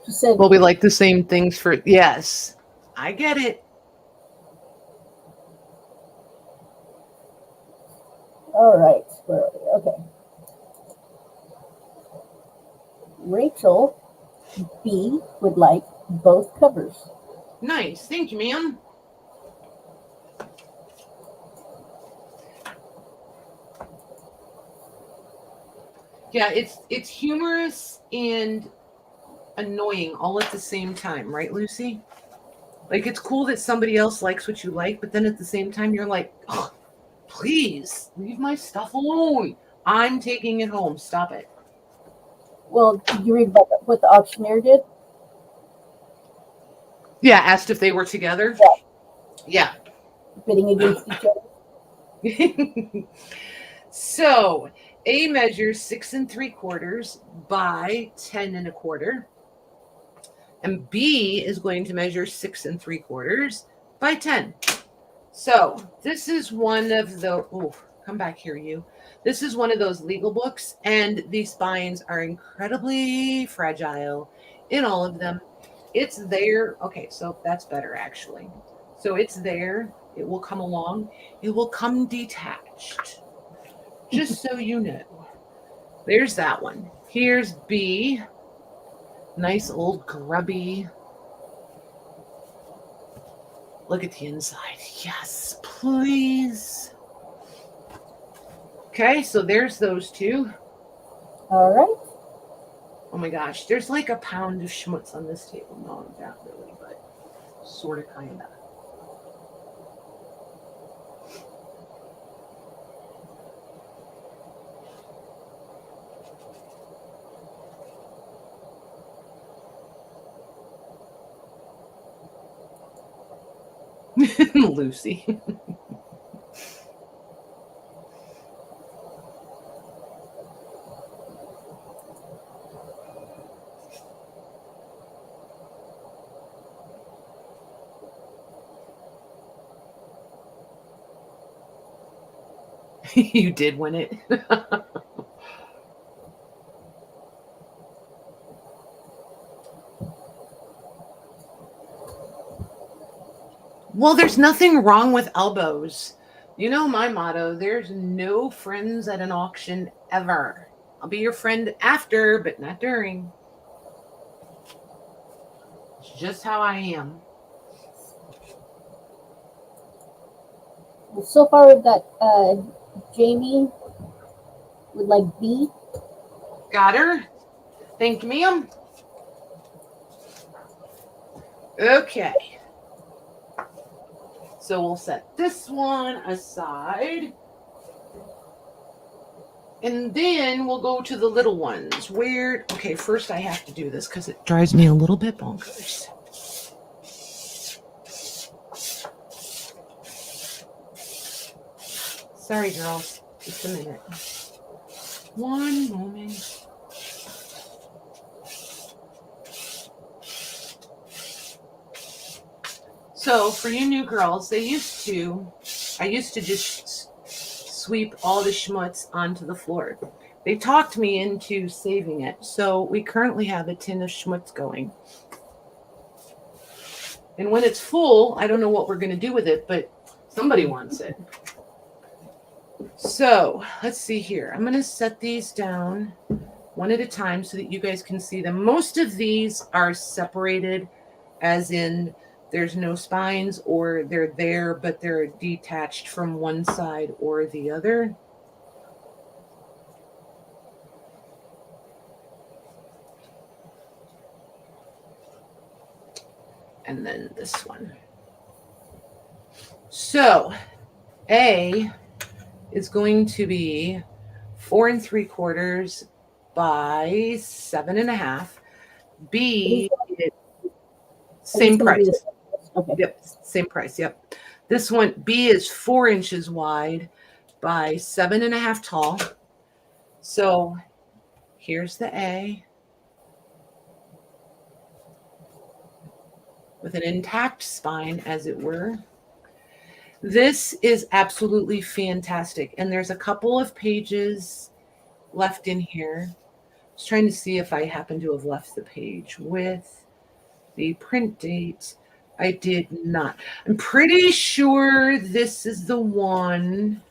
She said, well, we like the same things for, yes, I get it. all right. Where are we? Okay. Rachel B would like both covers. Nice. Thank you, ma'am. Yeah, it's humorous and annoying all at the same time, right, Lucy? Like, it's cool that somebody else likes what you like, but then at the same time, you're like, oh, please leave my stuff alone. I'm taking it home. Stop it. Well, did you read about what the auctioneer did? Yeah, asked if they were together. Yeah. Bidding against each other. So A measures 6 3/4 by 10 1/4. And B is going to measure 6 3/4 by 10. So this is one of the, oh, come back here, you. This is one of those legal books, and these spines are incredibly fragile in all of them. It's there. Okay, so that's better, actually. So it's there. It will come along. It will come detached. Just so you know. There's that one. Here's B. Nice old grubby. Look at the inside. Yes, please. Okay, so there's those two. All right. Oh my gosh, there's like a pound of schmutz on this table. No, not really, but sort of, kind of. Lucy. You did win it. Well, there's nothing wrong with elbows. You know my motto, there's no friends at an auction ever. I'll be your friend after, but not during. It's just how I am. So far, we've got Jamie with like B. Got her. Thank you, ma'am. Okay. So we'll set this one aside. And then we'll go to the little ones. Where, okay, first I have to do this because it drives me a little bit bonkers. Sorry, girls. Just a minute. One moment. So for you new girls, I used to just sweep all the schmutz onto the floor. They talked me into saving it. So we currently have a tin of schmutz going. And when it's full, I don't know what we're going to do with it, but somebody wants it. So let's see here. I'm going to set these down one at a time so that you guys can see them. Most of these are separated, as in there's no spines, or they're there, but they're detached from one side or the other. And then this one. So A is going to be 4 3/4 by 7.5. B, same price. Okay. Yep, same price. Yep. This one, B, is 4 inches wide by 7.5 tall. So here's the A with an intact spine, as it were. This is absolutely fantastic. And there's a couple of pages left in here. I was trying to see if I happen to have left the page with the print date. I did not. I'm pretty sure this is the one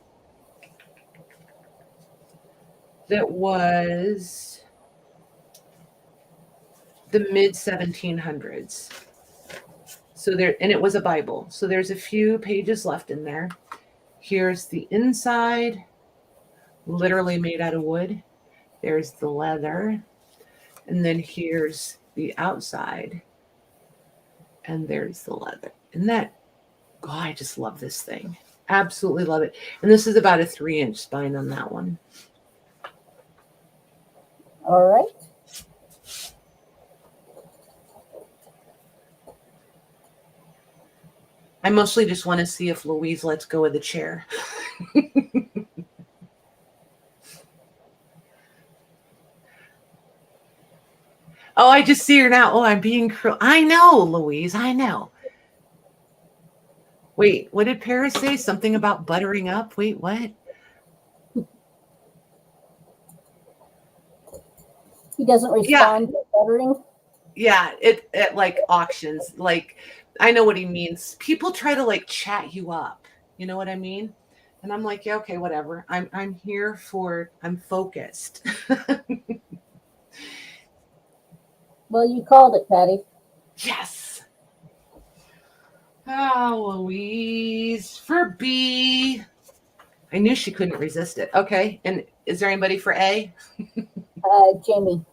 that was the mid 1700s. So there, and it was a Bible. So there's a few pages left in there. Here's the inside, literally made out of wood. There's the leather. And then here's the outside. And there's the leather. And that, oh, I just love this thing. Absolutely love it. And this is about a 3-inch spine on that one. All right. I mostly just want to see if Louise lets go of the chair. Oh, I just see her now. Oh, I'm being cruel. I know, Louise. I know. Wait, what did Paris say? Something about buttering up? Wait, what? He doesn't respond to buttering. Yeah, it like auctions. Like, I know what he means. People try to like chat you up. You know what I mean? And I'm like, yeah, okay, whatever. I'm here for, I'm focused. Well, you called it, Patty. Yes. Oh, Louise for B. I knew she couldn't resist it. Okay. And is there anybody for A? Jamie.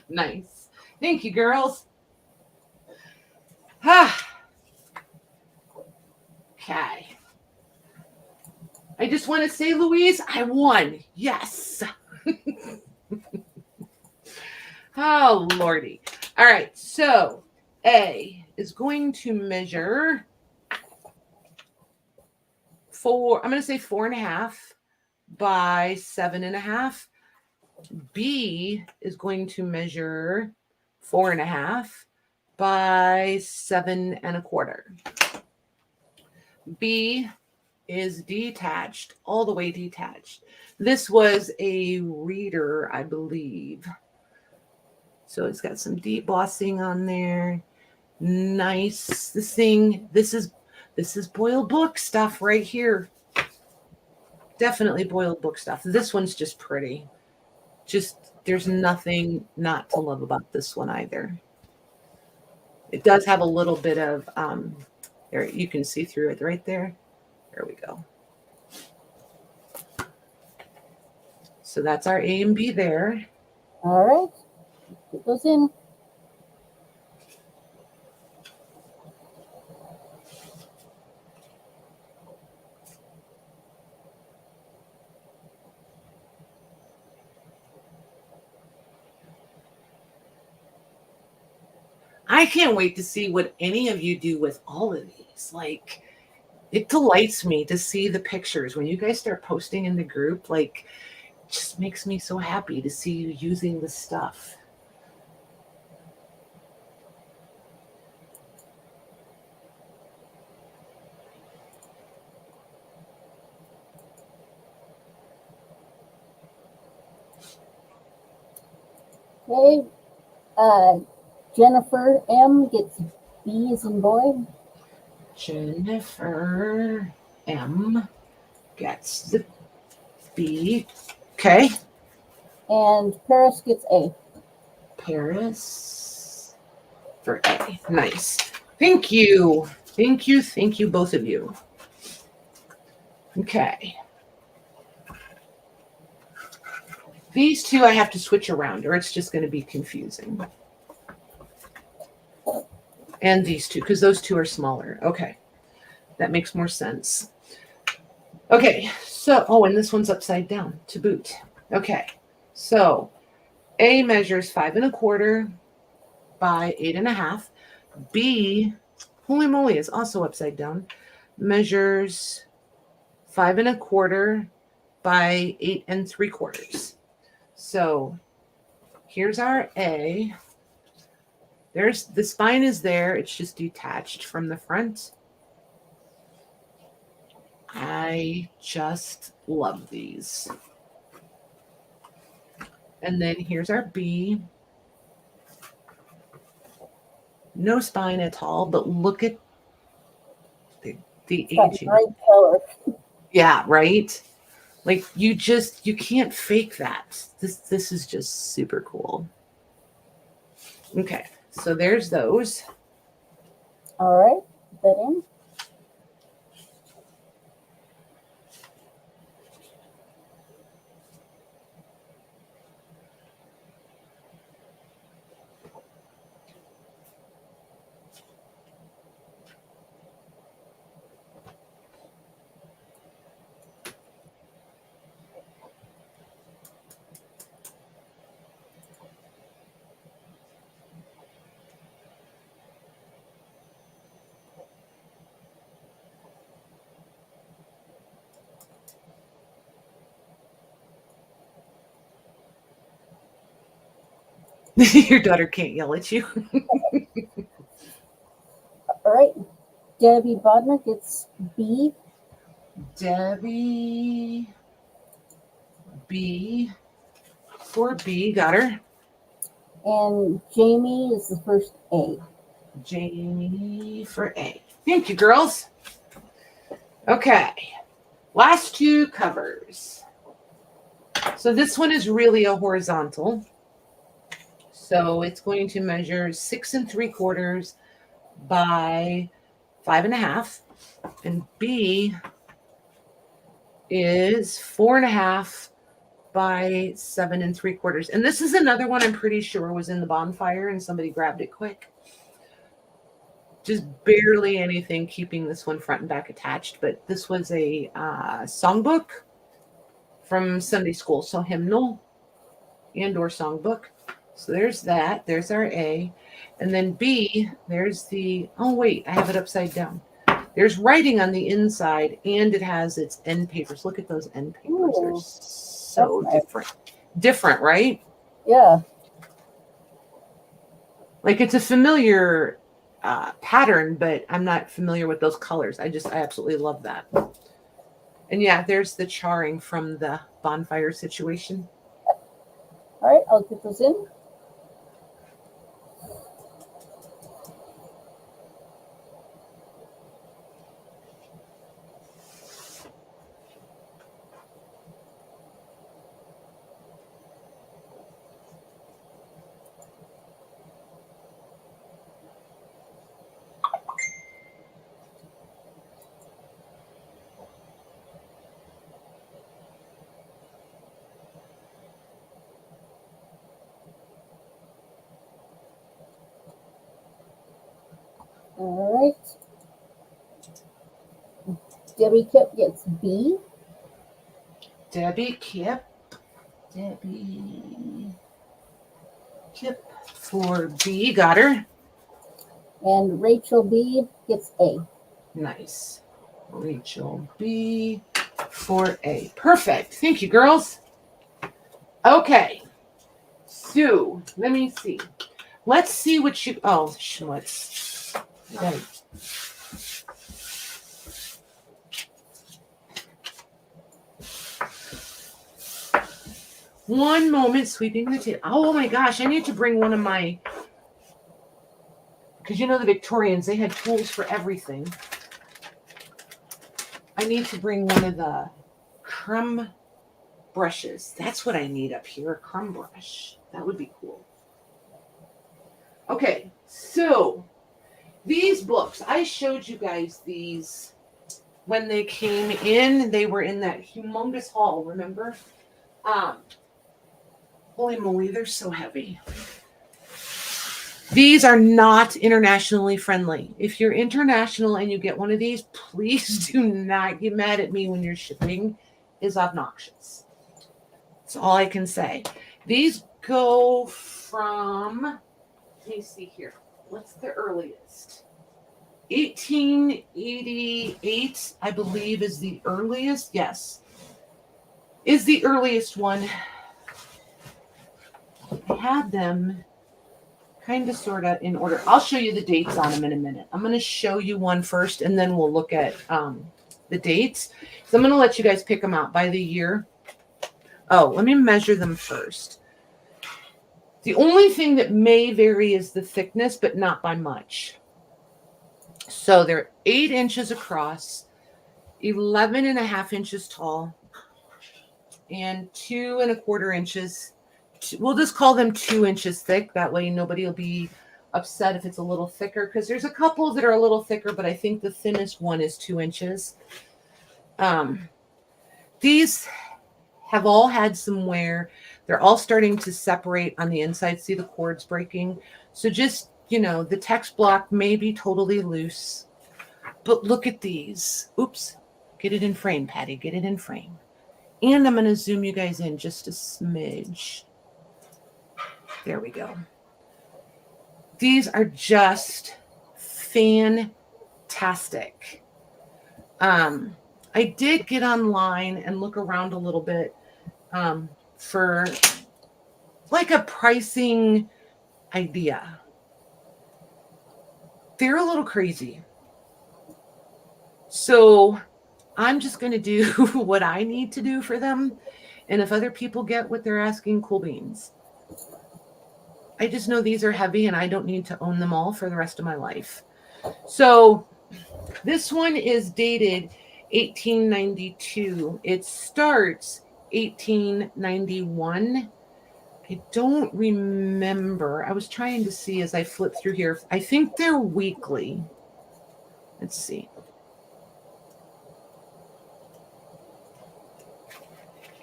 Nice. Thank you, girls. Okay. I just want to say, Louise, I won. Yes. Oh, Lordy. All right. So A is going to measure I'm going to say 4.5 by 7.5. B is going to measure 4.5 by 7.25. B is detached, all the way detached. This was a reader, I believe. So it's got some deep bossing on there. Nice. This is boiled book stuff right here. Definitely boiled book stuff. This one's just pretty. Just, there's nothing not to love about this one either. It does have a little bit of, there, you can see through it right there. There we go. So that's our A and B there. All right. Put those in. I can't wait to see what any of you do with all of these. Like, it delights me to see the pictures when you guys start posting in the group. Like, it just makes me so happy to see you using this stuff. Okay. Jennifer M gets B as in boy. Jennifer M gets the B. Okay. And Paris gets A. Paris for A. Nice. Thank you. Thank you. Thank you, both of you. Okay. These two I have to switch around or it's just going to be confusing. And these two, because those two are smaller. Okay. That makes more sense. Okay. So, oh, and this one's upside down to boot. Okay. So A measures 5.25 by 8.5. B, holy moly, is also upside down. Measures 5.25 by 8.75. So here's our A. There's the spine is there. It's just detached from the front. I just love these. And then here's our B. No spine at all, but look at the aging. Bright color. Yeah, right? Like you can't fake that. This is just super cool. Okay, so there's those. All right. Put that in. Your daughter can't yell at you. All right. Debbie Bodmer gets B. Debbie B for B, got her. And Jamie is the first A. Jamie for A. Thank you, girls. Okay, last two covers. So this one is really a horizontal. So it's going to measure 6.75 by 5.5. And B is 4.5 by 7.75. And this is another one I'm pretty sure was in the bonfire and somebody grabbed it quick. Just barely anything keeping this one front and back attached. But this was a songbook from Sunday school. So hymnal and or songbook. So there's that. There's our A. And then B, there's the, oh wait, I have it upside down. There's writing on the inside, and it has its end papers. Look at those end papers. They're Ooh, so that's nice. different. Different, right? Yeah. Like it's a familiar pattern, but I'm not familiar with those colors. I absolutely love that. And yeah, there's the charring from the bonfire situation. All right, I'll get those in. All right. Debbie Kip gets B. Debbie Kip for B. Got her. And Rachel B gets A. Nice. Rachel B for A. Perfect. Thank you, girls. Okay. So, let me see. Let's see what you... Oh, let's... One moment, sweeping the table. Oh my gosh, I need to bring one of my... Because you know the Victorians, they had tools for everything. I need to bring one of the crumb brushes. That's what I need up here, a crumb brush. That would be cool. Okay, so these books, I showed you guys these when they came in. They were in that humongous haul, remember? Holy moly, they're so heavy. These are not internationally friendly. If you're international and you get one of these, please do not get mad at me when your shipping is obnoxious. That's all I can say. These go from, let me see here. What's the earliest? 1888, I believe, is the earliest. Yes. Is the earliest one. I had them kind of sort of in order. I'll show you the dates on them in a minute. I'm going to show you one first, and then we'll look at the dates. So I'm going to let you guys pick them out by the year. Oh, let me measure them first. The only thing that may vary is the thickness, but not by much. So they're 8 inches across, 11.5 inches tall, and 2 1/4 inches. We'll just call them 2 inches thick. That way nobody will be upset if it's a little thicker, because there's a couple that are a little thicker, but I think the thinnest one is 2 inches. These have all had some wear. They're all starting to separate on the inside. See the cords breaking? So just, you know, the text block may be totally loose, but look at these. Oops. Get it in frame, Patty. Get it in frame. And I'm going to zoom you guys in just a smidge. There we go. These are just fantastic. I did get online and look around a little bit for like a pricing idea. They're a little crazy. So I'm just going to do what I need to do for them. And if other people get what they're asking, cool beans. I just know these are heavy and I don't need to own them all for the rest of my life. So this one is dated 1892. It starts 1891. I don't remember. I was trying to see as I flip through here. I think they're weekly. Let's see.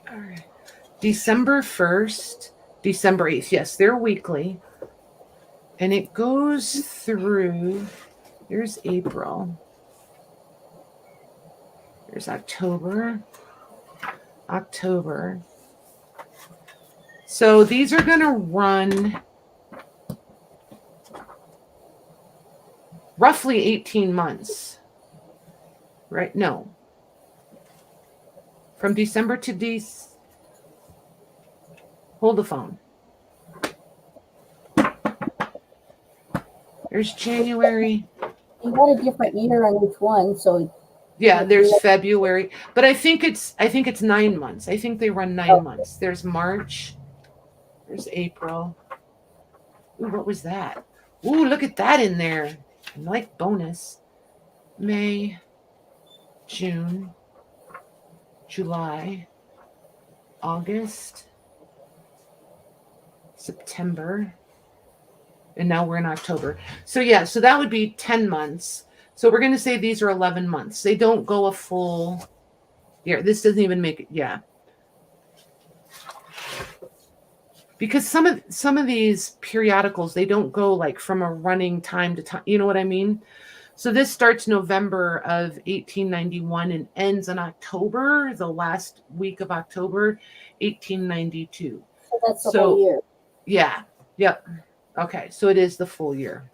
All right. December 1st, December 8th. Yes, they're weekly. And it goes through, there's April. There's October. So these are going to run roughly 18 months. right? No. From December to hold the phone. There's January. You got a different year on each one, so Yeah, there's February, but I think it's 9 months. I think they run 9 months. There's March. There's April. Ooh, what was that? Ooh, look at that in there. I like bonus. May, June, July, August, September, and now we're in October. So yeah, so that would be 10 months. So we're going to say these are 11 months. They don't go a full year. This doesn't even make it. Yeah. Because some of these periodicals, they don't go like from a running time to time. You know what I mean? So this starts November of 1891 and ends in October, the last week of October, 1892. So that's the whole year. Yeah. Yep. Okay. So it is the full year.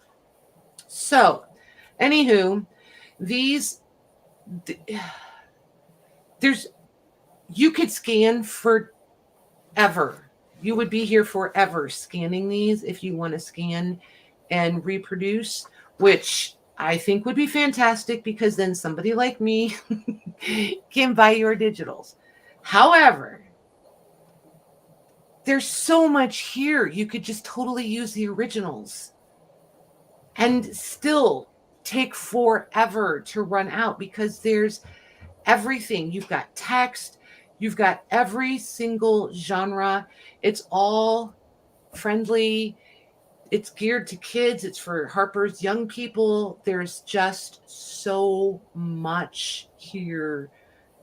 So, anywho, you could scan forever. You would be here forever scanning these if you want to scan and reproduce, which I think would be fantastic because then somebody like me can buy your digitals. However, there's so much here. You could just totally use the originals and still take forever to run out because there's everything. You've got text. You've got every single genre. It's all friendly. It's geared to kids. It's for Harper's young people. There's just so much here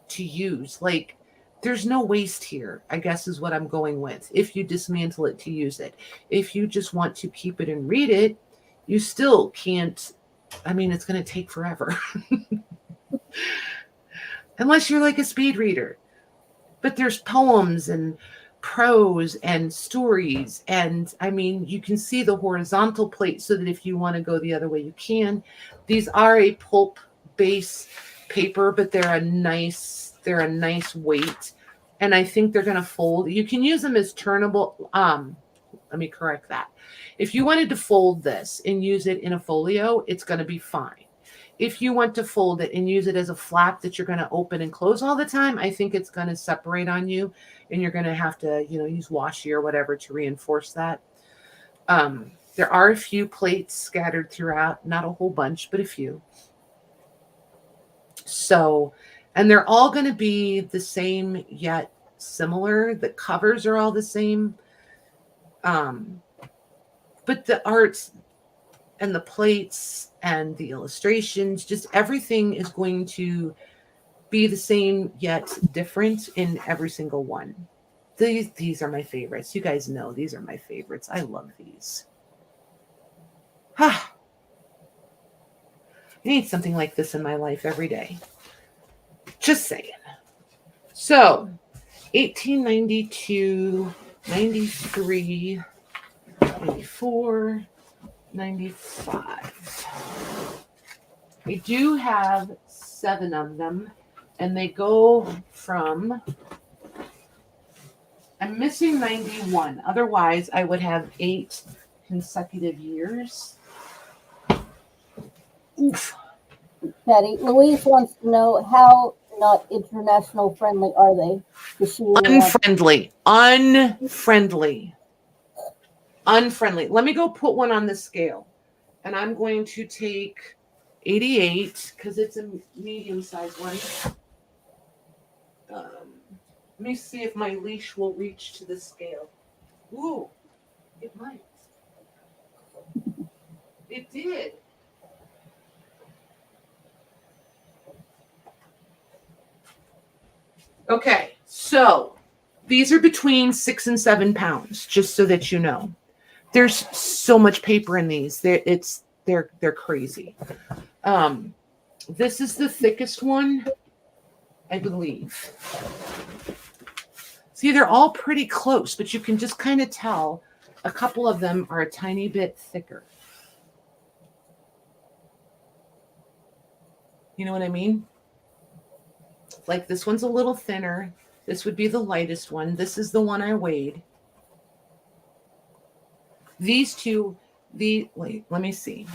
to use. Like, there's no waste here, I guess is what I'm going with. If you dismantle it to use it. If you just want to keep it and read it, you still can't. I mean, it's going to take forever. Unless you're like a speed reader. But there's poems and prose and stories. And I mean, you can see the horizontal plate so that if you want to go the other way, you can. These are a pulp base paper, but they're a nice weight. And I think they're going to fold. You can use them as turnable. Let me correct that. If you wanted to fold this and use it in a folio, it's going to be fine. If you want to fold it and use it as a flap that you're going to open and close all the time, I think it's going to separate on you and you're going to have to, use washi or whatever to reinforce that. There are a few plates scattered throughout, not a whole bunch, but a few. So, and they're all going to be the same yet similar. The covers are all the same. But the arts and the plates and the illustrations, just everything is going to be the same yet different in every single one. These are my favorites. You guys know these are my favorites. I love these. I need something like this in my life every day. Just saying. So, 1892, 93, 94, 95. We do have 7 of them, and they go from, I'm missing 91. Otherwise, I would have 8 consecutive years. Oof. Patty, Louise wants to know how not international friendly are they? Unfriendly. Unfriendly. Let me go put one on the scale. And I'm going to take 88 because it's a medium-sized one. Let me see if my leash will reach to the scale. Ooh, it might. It did. Okay, so these are between 6 and 7 pounds, just so that you know. There's so much paper in these. They're crazy. This is the thickest one, I believe. See, they're all pretty close, but you can just kind of tell a couple of them are a tiny bit thicker. You know what I mean? Like this one's a little thinner. This would be the lightest one. This is the one I weighed. These two, wait, let me see.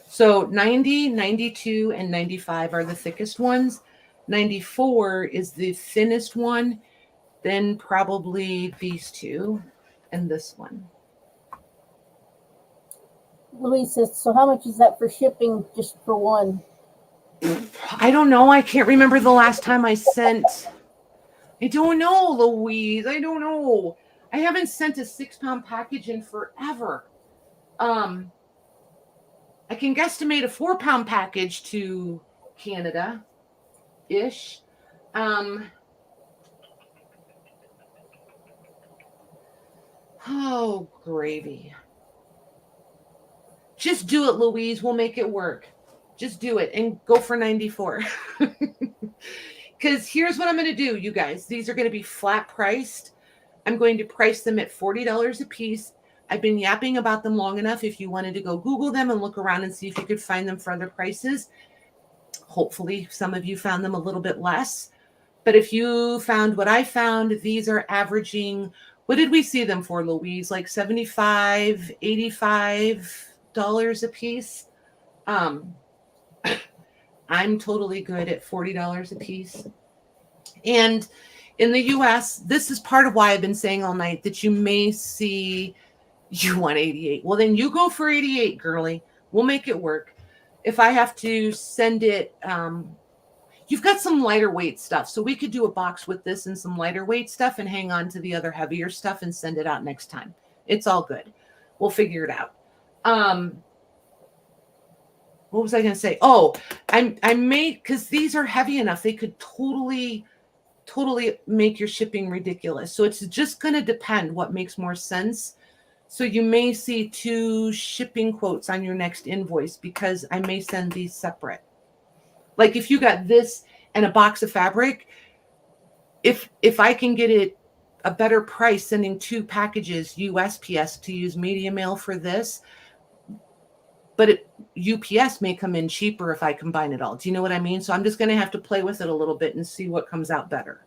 So 90, 92, and 95 are the thickest ones. 94 is the thinnest one. Then probably these two and this one. Louise says, so how much is that for shipping just for one? I don't know. I can't remember the last time I sent. I don't know, Louise. I don't know. I haven't sent a 6-pound package in forever. I can guesstimate a 4-pound package to Canada-ish. Oh, gravy. Just do it, Louise. We'll make it work. Just do it and go for 94. Because here's what I'm going to do, you guys. These are going to be flat priced. I'm going to price them at $40 a piece. I've been yapping about them long enough. If you wanted to go Google them and look around and see if you could find them for other prices, hopefully some of you found them a little bit less. But if you found what I found, these are averaging, what did we see them for, Louise? Like $75, $85 a piece. I'm totally good at $40 a piece. And in the US, this is part of why I've been saying all night that you may see you want 88. Well, then you go for 88, girly. We'll make it work. If I have to send it, you've got some lighter weight stuff. So we could do a box with this and some lighter weight stuff and hang on to the other heavier stuff and send it out next time. It's all good. We'll figure it out. What was I going to say? Oh, I made, because these are heavy enough, they could totally make your shipping ridiculous. So it's just going to depend what makes more sense. So you may see 2 shipping quotes on your next invoice because I may send these separate. Like if you got this and a box of fabric, if I can get it a better price sending 2 packages USPS to use media mail for this, but UPS may come in cheaper if I combine it all. Do you know what I mean? So I'm just going to have to play with it a little bit and see what comes out better.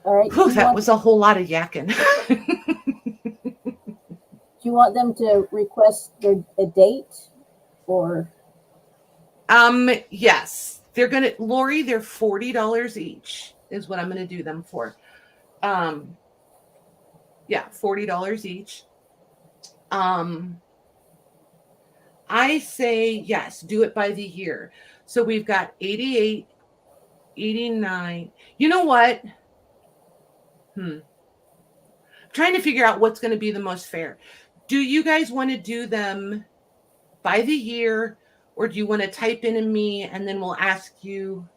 All right. Whew, that was a whole lot of yakking. Do you want them to request a date or? Yes, they're going to, Lori, they're $40 each is what I'm going to do them for. Yeah, $40 each. I say, yes, do it by the year. So we've got 88, 89. You know what? I'm trying to figure out what's going to be the most fair. Do you guys want to do them by the year, or do you want to type in a me and then we'll ask you?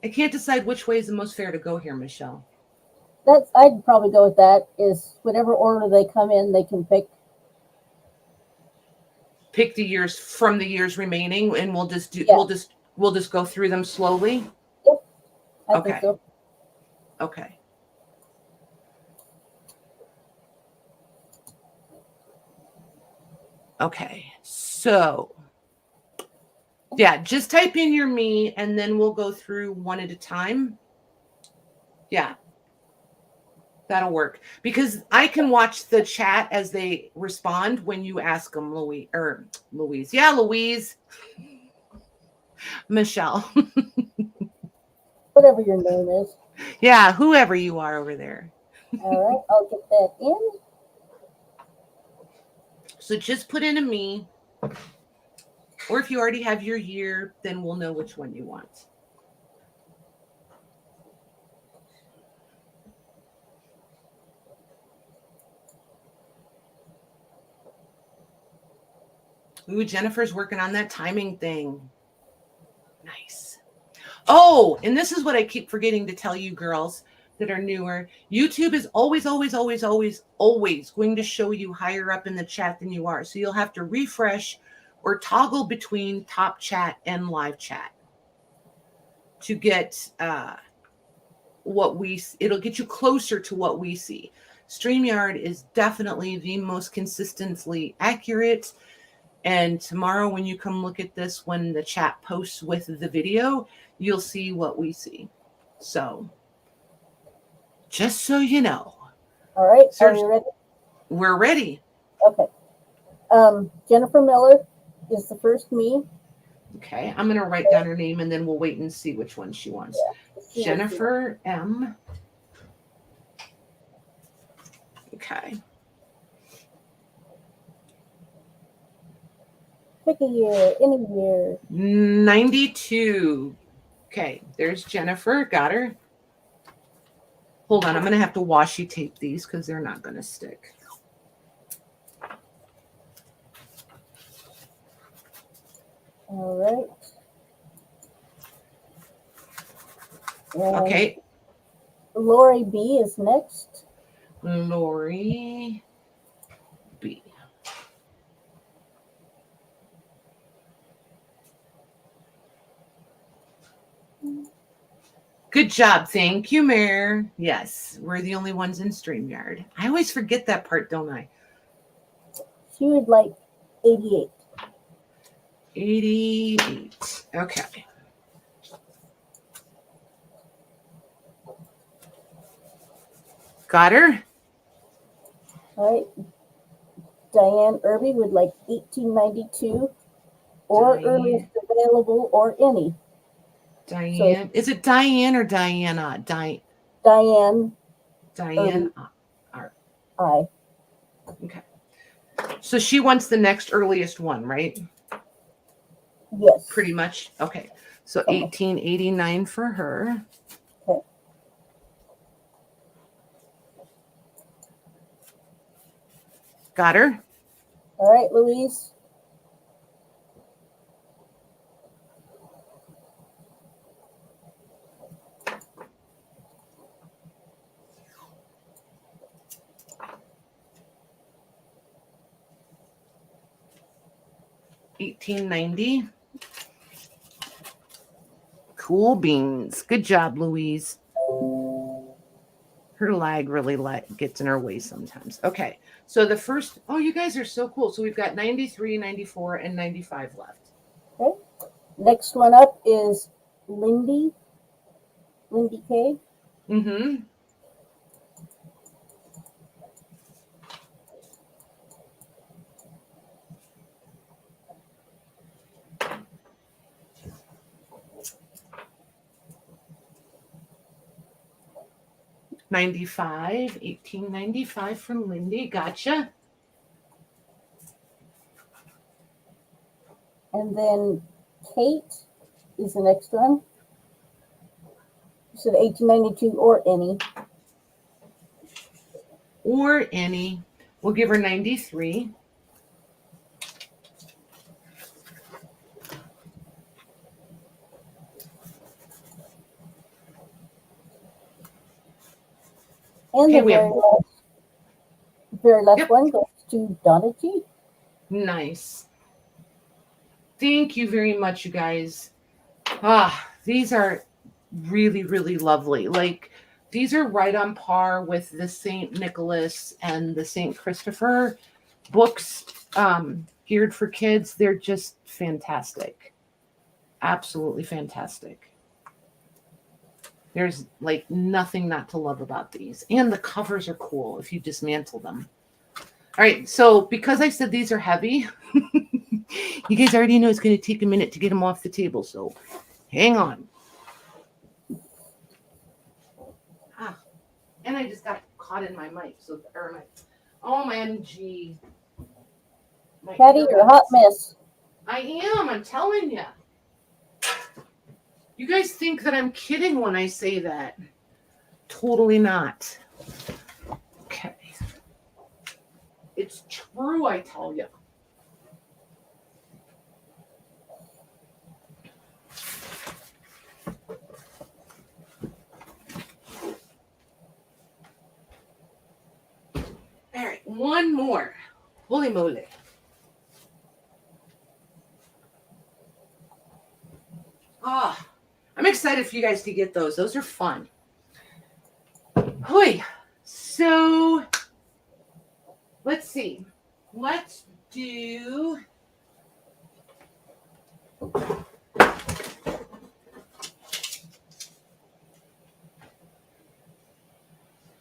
I can't decide which way is the most fair to go here, Michelle. I'd probably go with that. Is whatever order they come in, they can pick the years from the years remaining, and we'll just do. Yeah. We'll just go through them slowly. Yep. I Okay. think so. Okay. Okay. So, yeah, just type in your me, and then we'll go through one at a time. Yeah. That'll work because I can watch the chat as they respond when you ask them, Louise. Yeah, Louise. Michelle. Whatever your name is. Yeah, whoever you are over there. All right, I'll get that in. So just put in a me. Or if you already have your year, then we'll know which one you want. Ooh, Jennifer's working on that timing thing. Nice. Oh, and this is what I keep forgetting to tell you girls that are newer. YouTube is always going to show you higher up in the chat than you are. So you'll have to refresh or toggle between top chat and live chat to get it'll get you closer to what we see. StreamYard is definitely the most consistently accurate. And tomorrow when you come look at this, when the chat posts with the video, you'll see what we see. So just so you know. All right. Are we ready? We're ready. Okay. Jennifer Miller is the first me. Okay. I'm going to write down her name and then we'll wait and see which one she wants. Yeah, Jennifer M. Okay. Pick a year, any year. 92. Okay. There's Jennifer. Got her. Hold on. I'm going to have to washi tape these because they're not going to stick. All right. And okay. Lori B is next. Lori B. Good job. Thank you, Mayor. Yes, we're the only ones in StreamYard. I always forget that part, don't I? She would like 88. 88. Okay. Got her? All right. Diane Irby would like 1892 or Diane. earliest available or any. Diane. Is it Diane or Diana? Diane. Diane. I. Okay. So she wants the next earliest one, right? Yes. Pretty much. Okay. So 1889 for her. Okay. Got her? All right, Louise. $18.90. Cool beans. Good job, Louise. Her lag really gets in her way sometimes. Okay. So the first, oh, you guys are so cool. So we've got 93, 94, and 95 left. Okay. Next one up is Lindy K. Mm-hmm. $18.95 from Lindy. Gotcha. And then Kate is the next one. You said 1892 or any. Or any. We'll give her 93. And Okay, the very last one goes to Donna G. Nice. Thank you very much, you guys. These are really, really lovely. Like, these are right on par with the St. Nicholas and the St. Christopher books geared for kids. They're just fantastic. Absolutely fantastic. There's like nothing not to love about these. And the covers are cool if you dismantle them. All right, so because I said these are heavy, you guys already know it's going to take a minute to get them off the table, so hang on. And I just got caught in my mic, so my MG. Patty, you're a hot mess. I am, I'm telling you. You guys think that I'm kidding when I say that. Totally not. Okay. It's true, I tell you. All right, one more. Holy moly. I'm excited for you guys to get those. Those are fun. Hoy. So let's see. Let's do.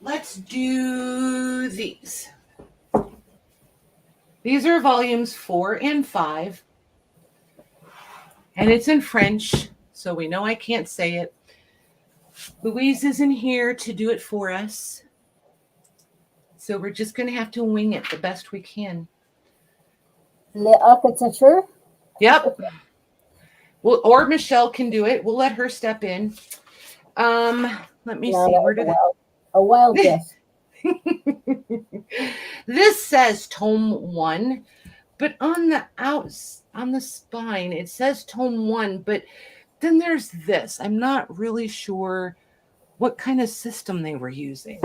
Let's do these. These are volumes 4 and 5. And it's in French, so we know I can't say it. Louise isn't here to do it for us. So we're just going to have to wing it the best we can. L'architecture? Yep. Well, or Michelle can do it. We'll let her step in. Let me see. Where did a wild guess. This says tome 1, but on the spine it says tome 1, but then there's this. I'm not really sure what kind of system they were using.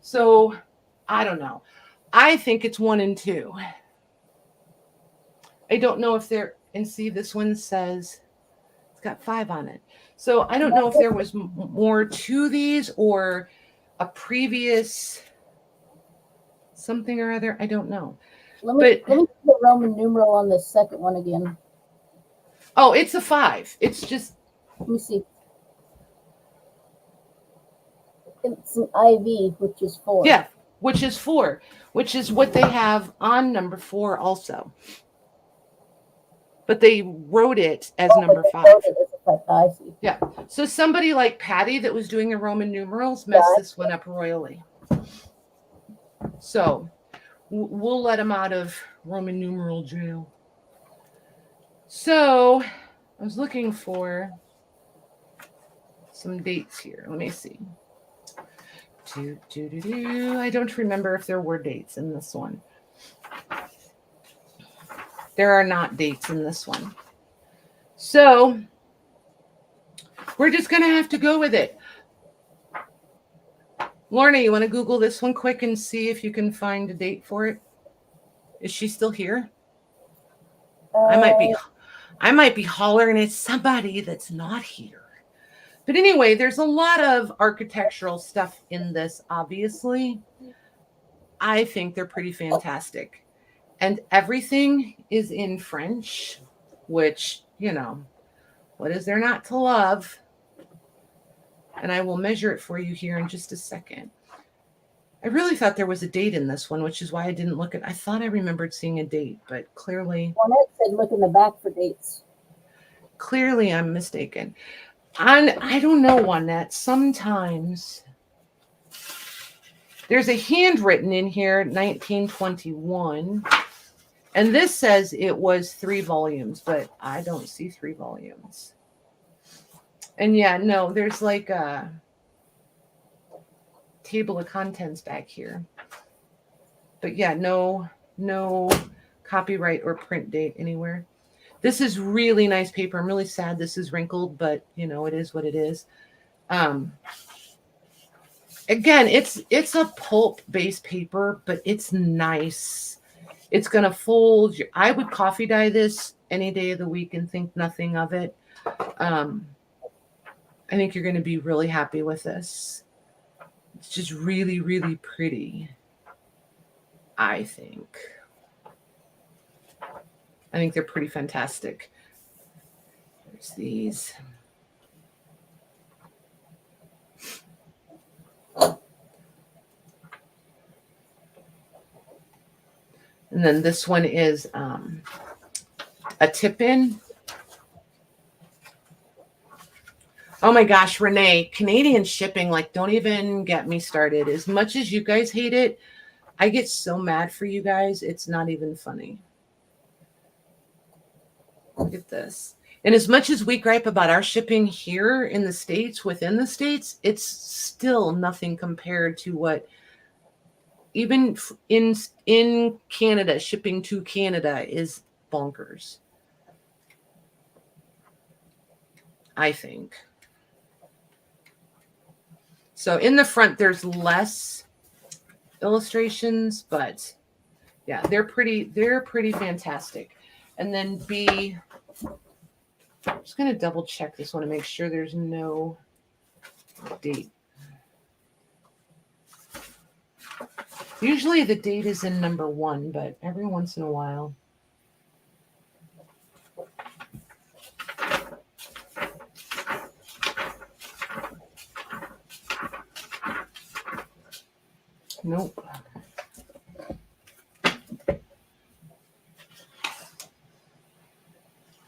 So I don't know. I think it's 1 and 2. I don't know if they're, and see, this one says it's got 5 on it. So I don't know if there was more to these or a previous something or other. I don't know. Let me put the Roman numeral on the second one again. Oh, it's a 5. It's just. Let me see. It's an IV, which is 4. Yeah, which is 4, which is what they have on number 4 also. But they wrote it as number 5. I see. Yeah. So somebody like Patty that was doing the Roman numerals messed this one up royally. So we'll let him out of Roman numeral jail. So I was looking for some dates here. Let me see. I don't remember if there were dates in this one. There are not dates in this one. So we're just going to have to go with it. Lorna, you want to Google this one quick and see if you can find a date for it? Is she still here? I might be hollering at somebody that's not here. But anyway, there's a lot of architectural stuff in this, obviously. I think they're pretty fantastic. And everything is in French, which, you know, what is there not to love? And I will measure it for you here in just a second. I really thought there was a date in this one, which is why I didn't look at. I thought I remembered seeing a date, but clearly. Juanette said look in the back for dates. Clearly, I'm mistaken. I don't know, Juanette. Sometimes there's a handwritten in here, 1921. And this says it was 3 volumes, but I don't see 3 volumes. And yeah, no, there's like a table of contents back here. But yeah, no copyright or print date anywhere. This is really nice paper. I'm really sad this is wrinkled, but you know, it is what it is. Again, it's a pulp-based paper, but it's nice. It's going to fold. I would coffee dye this any day of the week and think nothing of it. I think you're going to be really happy with this. It's just really, really pretty, I think. I think they're pretty fantastic. There's these. And then this one is a tip-in. Oh my gosh, Renee, Canadian shipping, like, don't even get me started. As much as you guys hate it, I get so mad for you guys. It's not even funny. Look at this. And as much as we gripe about our shipping here in the States, within the States, it's still nothing compared to what even in Canada, shipping to Canada is bonkers, I think. So in the front, there's less illustrations, but yeah, they're pretty fantastic. And then B, I'm just going to double check this one to make sure there's no date. Usually the date is in number 1, but every once in a while. Nope.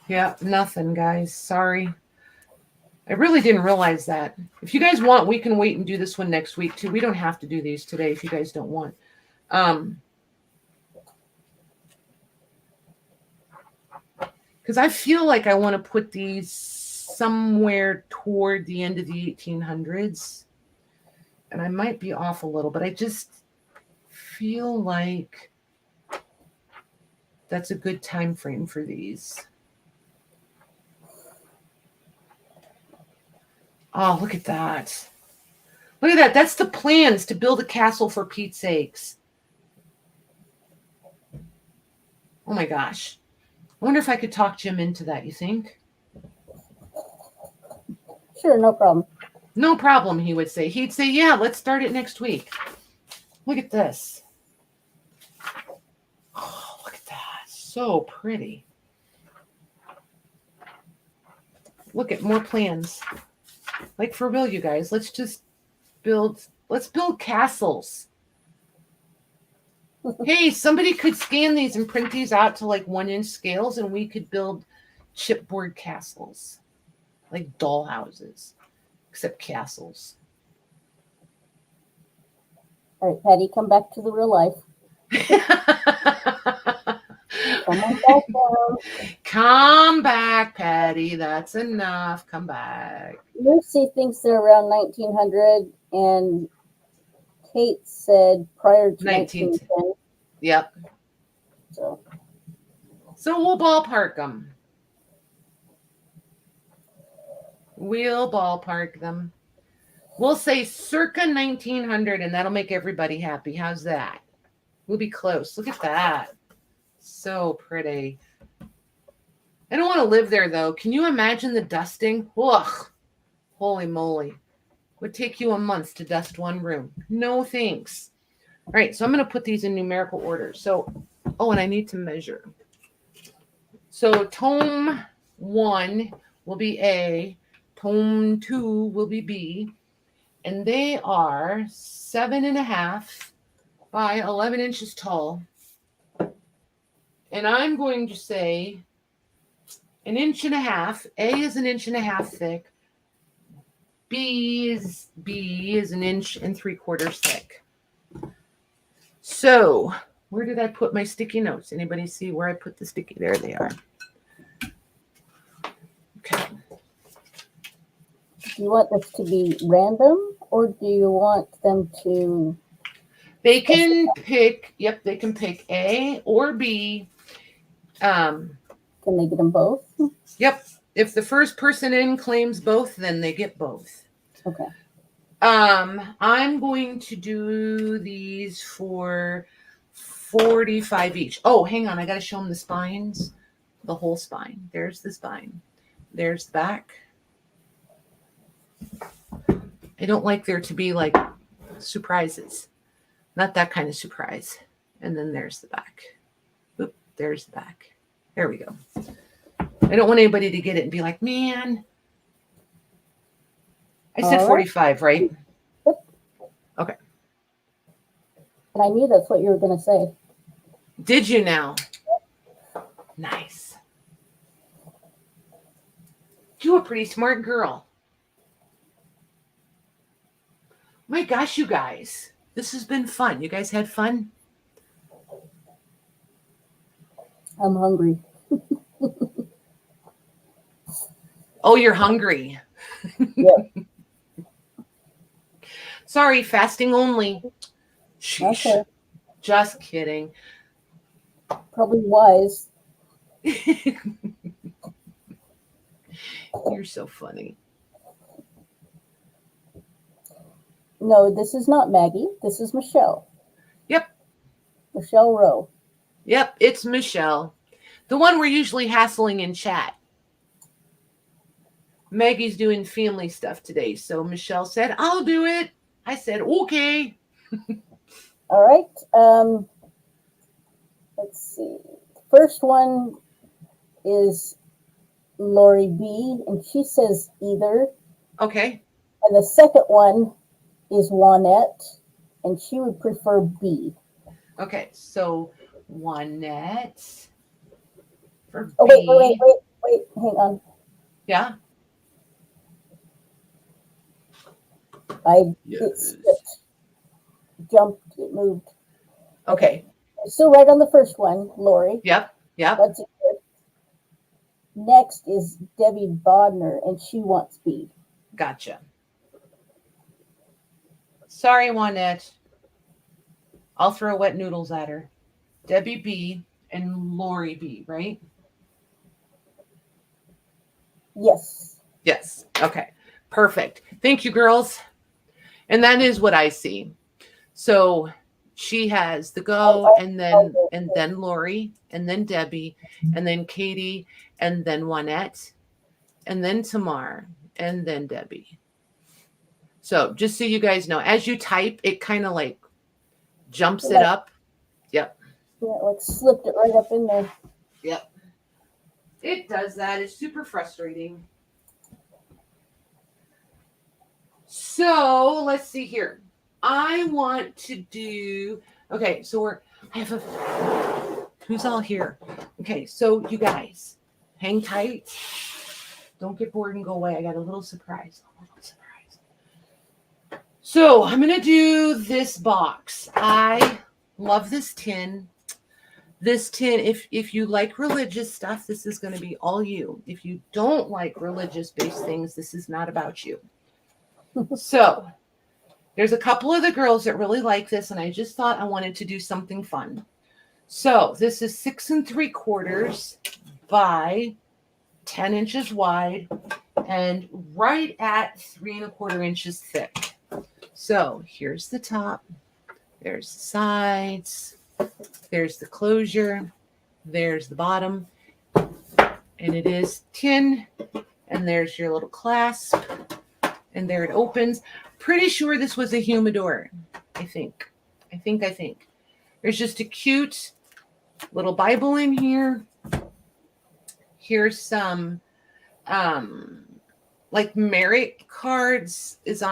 Yeah, nothing, guys. Sorry. I really didn't realize that. If you guys want, we can wait and do this one next week too. We don't have to do these today if you guys don't want. Because I feel like I want to put these somewhere toward the end of the 1800s. And I might be off a little, but I just feel like that's a good time frame for these. Oh, look at that. Look at that. That's the plans to build a castle, for Pete's sakes. Oh my gosh. I wonder if I could talk Jim into that, you think? Sure, no problem. No problem, he would say. He'd say, yeah, let's start it next week. Look at this. Oh, look at that. So pretty. Look at more plans. Like, for real, you guys, let's build castles. Hey, somebody could scan these and print these out to like 1-inch scales, and we could build chipboard castles, like doll houses, except castles. All right, Patty, come back to the real life. Come on back down. Come back, Patty. That's enough. Come back. Lucy thinks they're around 1900, and Kate said prior to 1910. Yep. So we'll ballpark them. We'll ballpark them. We'll say circa 1900, and that'll make everybody happy. How's that? We'll be close. Look at that. So pretty. I don't want to live there, though. Can you imagine the dusting? Ugh. Holy moly. Would take you a month to dust one room. No thanks. All right, so I'm going to put these in numerical order. So, oh, and I need to measure. So tome 1 will be A. Tome 2 will be B. And they are 7.5 by 11 inches tall. And I'm going to say 1.5 inches. A is 1.5 inches thick. B is 1 3/4 inches thick. So, where did I put my sticky notes? Anybody see where I put the sticky? There they are. Okay. do you want this to be random, or do you want them to? They can pick, yep, they can pick A or B. Can they get them both? Yep. If the first person in claims both, then they get both. Okay. I'm going to do these for 45 each. Oh, hang on. I got to show them the spines, the whole spine. There's the spine. There's the back. I don't like there to be like surprises. Not that kind of surprise. And then there's the back. Oop, there's the back. There we go. I don't want anybody to get it and be like, man. I said 45, right? Yep. Okay. And I knew that's what you were going to say. Did you now? Nice. You're a pretty smart girl. My gosh, you guys. This has been fun. You guys had fun? I'm hungry. Oh, you're hungry. Yep. Sorry, fasting only. Sheesh. Okay. Just kidding. Probably wise. You're so funny. No, this is not Maggie. This is Michelle. Yep. Michelle Rowe. Yep, it's Michelle. The one we're usually hassling in chat. Maggie's doing family stuff today, so Michelle said, I'll do it. I said, okay. All right. Let's see. First one is Lori B, and she says either. Okay. And the second one is Juanette, and she would prefer B. Okay. So Juanette for Oh, B. wait. Hang on. Yeah. It skipped, jumped, it moved. Okay. Still right on the first one, Lori. Yep. What's it? Next is Debbie Bodner, and she wants B. Gotcha. Sorry, Juanette. I'll throw wet noodles at her. Debbie B and Lori B, right? Yes. Yes. Okay. Perfect. Thank you, girls. And that is what I see. So she has the go, and then Lori, and then Debbie, and then Katie, and then Juanette, and then Tamar, and then Debbie. So just so you guys know, as you type, it kind of like jumps it up. Yep. Yeah, like slipped it right up in there. Yep. It does that. It's super frustrating. So let's see here. I want to do, okay, so who's all here? Okay, so you guys, hang tight. Don't get bored and go away. I got a little surprise. So I'm going to do this box. I love this tin. This tin, if you like religious stuff, this is going to be all you. If you don't like religious-based things, this is not about you. So there's a couple of the girls that really like this, and I just thought I wanted to do something fun. So this is 6 3/4 by 10 inches wide and right at 3 1/4 inches thick. So here's the top, there's the sides, there's the closure, there's the bottom, and it is tin, and there's your little clasp, and there it opens. Pretty sure this was a humidor, I think. There's just a cute little Bible in here. Here's some like merit cards there's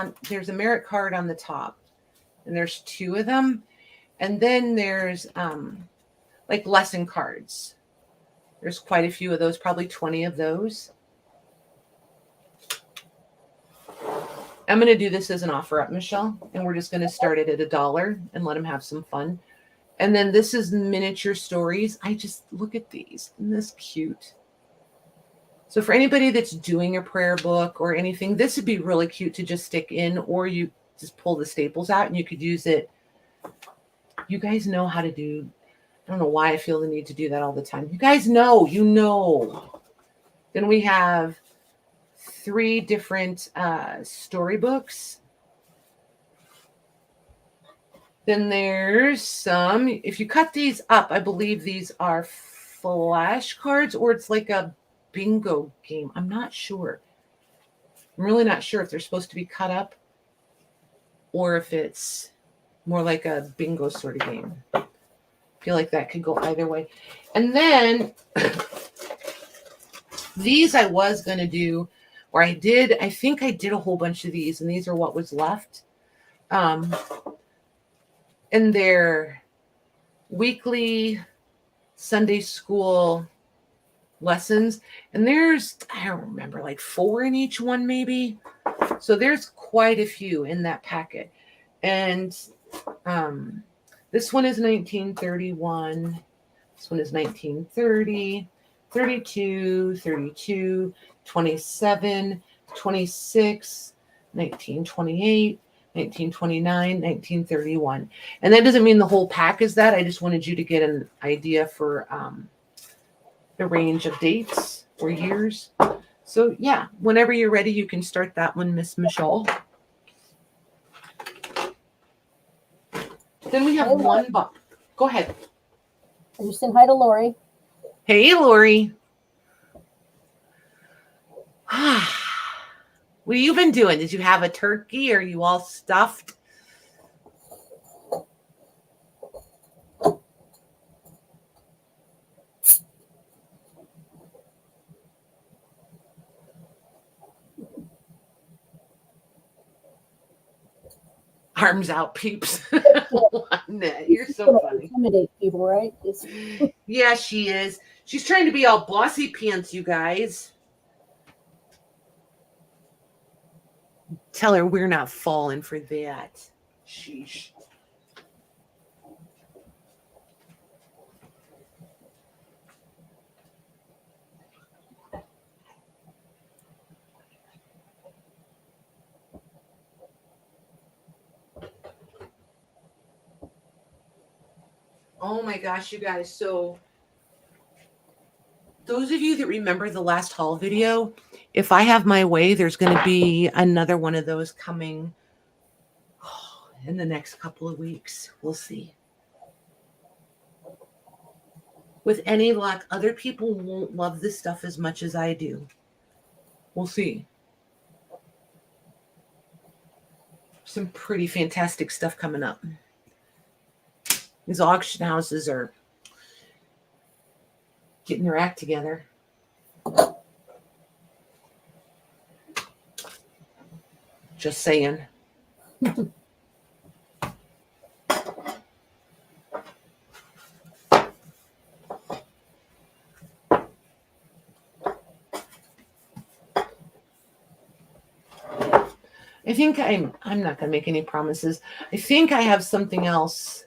a merit card on the top, and there's 2 of them. And then there's like lesson cards. There's quite a few of those, probably 20 of those. I'm going to do this as an offer up, Michelle, and we're just going to start it at $1 and let them have some fun. And then this is miniature stories. I just look at these. Isn't this cute? So for anybody that's doing a prayer book or anything, this would be really cute to just stick in, or you just pull the staples out and you could use it. You guys know how to do, I don't know why I feel the need to do that all the time. You guys know, Then we have 3 different storybooks. Then there's some, if you cut these up, I believe these are flashcards, or it's like a bingo game. I'm not sure. I'm really not sure if they're supposed to be cut up or if it's more like a bingo sort of game. I feel like that could go either way. And then these I was going to do, or I think I did a whole bunch of these, and these are what was left. And they're weekly Sunday school lessons. And there's, I don't remember, like 4 in each one maybe. So there's quite a few in that packet. And this one is 1931. This one is 1930, 32, 32, 27, 26, 1928, 1929, 1931. And that doesn't mean the whole pack is that. I just wanted you to get an idea for the range of dates or years. So yeah, whenever you're ready, you can start that one, Miss Michelle. Then we have one box. Go ahead. Are you saying hi to Lori? Hey, Lori. What have you been doing? Did you have a turkey? Are you all stuffed? Arms out, peeps. Annette, you're so funny. Intimidate people, right? Yeah, she is. She's trying to be all bossy pants, you guys. Tell her we're not falling for that. Sheesh. Oh my gosh, you guys. So those of you that remember the last haul video, if I have my way, there's going to be another one of those coming in the next couple of weeks. We'll see. With any luck, other people won't love this stuff as much as I do. We'll see. Some pretty fantastic stuff coming up. These auction houses are getting their act together. Just saying. I think I'm not going to make any promises. I think I have something else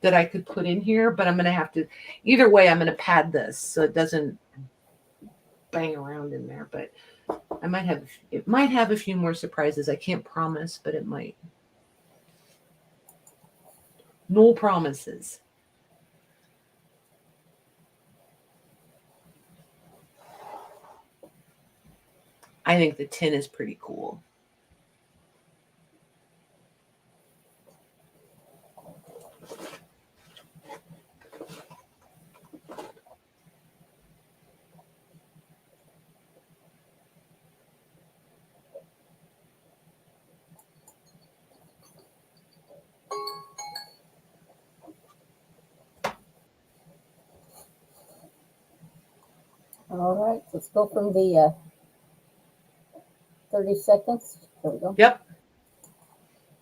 that I could put in here, but I'm going to have to, either way, I'm going to pad this so it doesn't bang around in there, but it might have a few more surprises. I can't promise, but it might. No promises. I think the tin is pretty cool. All right, let's go from the 30 seconds. There we go. Yep.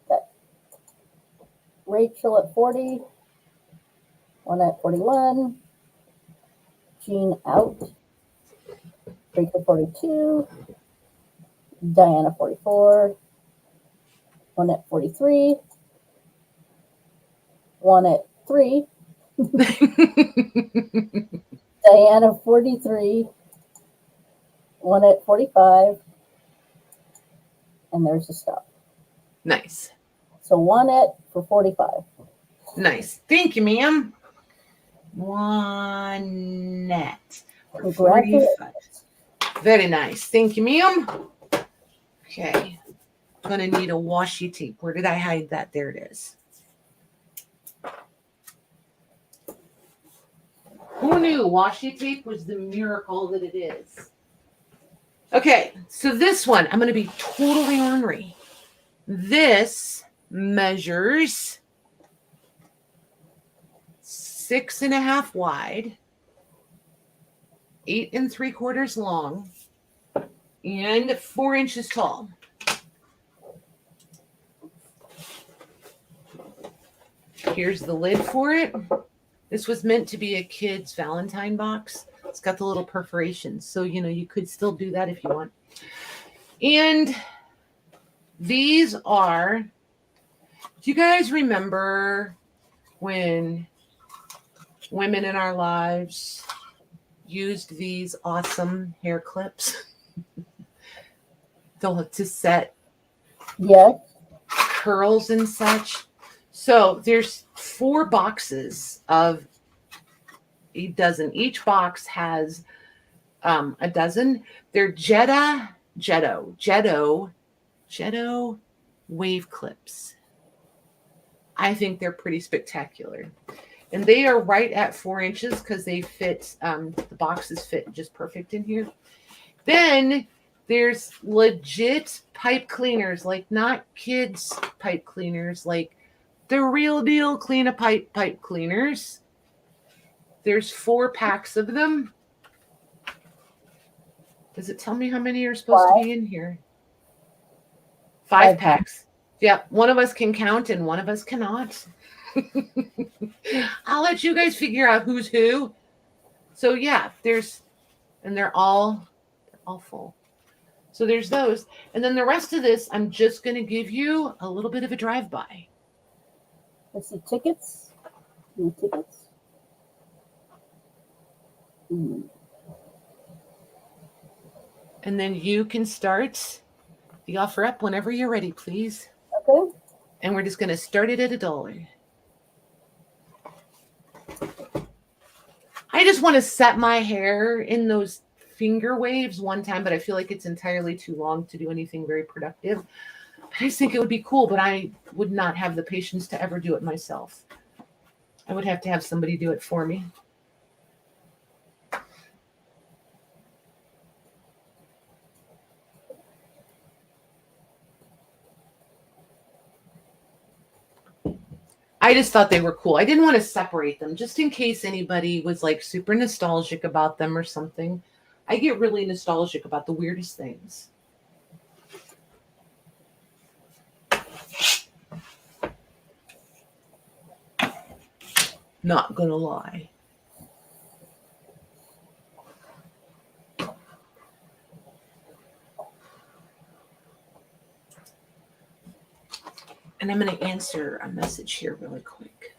Got Rachel at 40, one at 41, Jean out, Rachel 42, Diana 44, one at 43, one at 3, Diana 43, one at 45, and there's a stop. Nice. So one at for 45. Nice. Thank you, ma'am. One net. For Congratulations. 45. Very nice. Thank you, ma'am. Okay. I'm going to need a washi tape. Where did I hide that? There it is. Who knew washi tape was the miracle that it is? Okay, so this one, I'm going to be totally ornery. This measures 6.5 wide, 8 3/4 long, and 4 inches tall. Here's the lid for it. This was meant to be a kid's Valentine box. It's got the little perforations. So, you could still do that if you want. And these are, do you guys remember when women in our lives used these awesome hair clips to set curls and such? So there's 4 boxes of a dozen. Each box has a dozen. They're Jetto wave clips. I think they're pretty spectacular. And they are right at 4 inches because they fit, the boxes fit just perfect in here. Then there's legit pipe cleaners, like not kids pipe cleaners, like the real deal clean a pipe cleaners. There's 4 packs of them. Does it tell me how many are supposed to be in here? 5 packs. Yep, one of us can count and one of us cannot. I'll let you guys figure out who's who. So yeah, they're all full. So there's those. And then the rest of this, I'm just going to give you a little bit of a drive-by. Let's see, tickets. New tickets. And then you can start the offer up whenever you're ready, please. Okay. And we're just going to start it at $1. I just want to set my hair in those finger waves one time, but I feel like it's entirely too long to do anything very productive. I just think it would be cool, but I would not have the patience to ever do it myself. I would have to have somebody do it for me. I just thought they were cool. I didn't want to separate them just in case anybody was like super nostalgic about them or something. I get really nostalgic about the weirdest things. Not gonna lie. And I'm going to answer a message here really quick.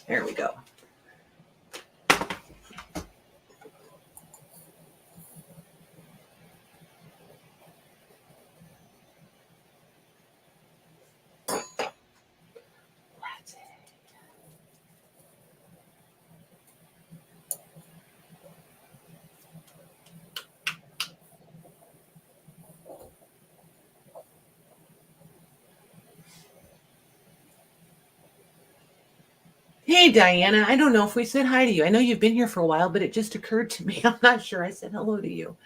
There we go. Hey, Diana, I don't know if we said hi to you. I know you've been here for a while, but it just occurred to me. I'm not sure I said hello to you.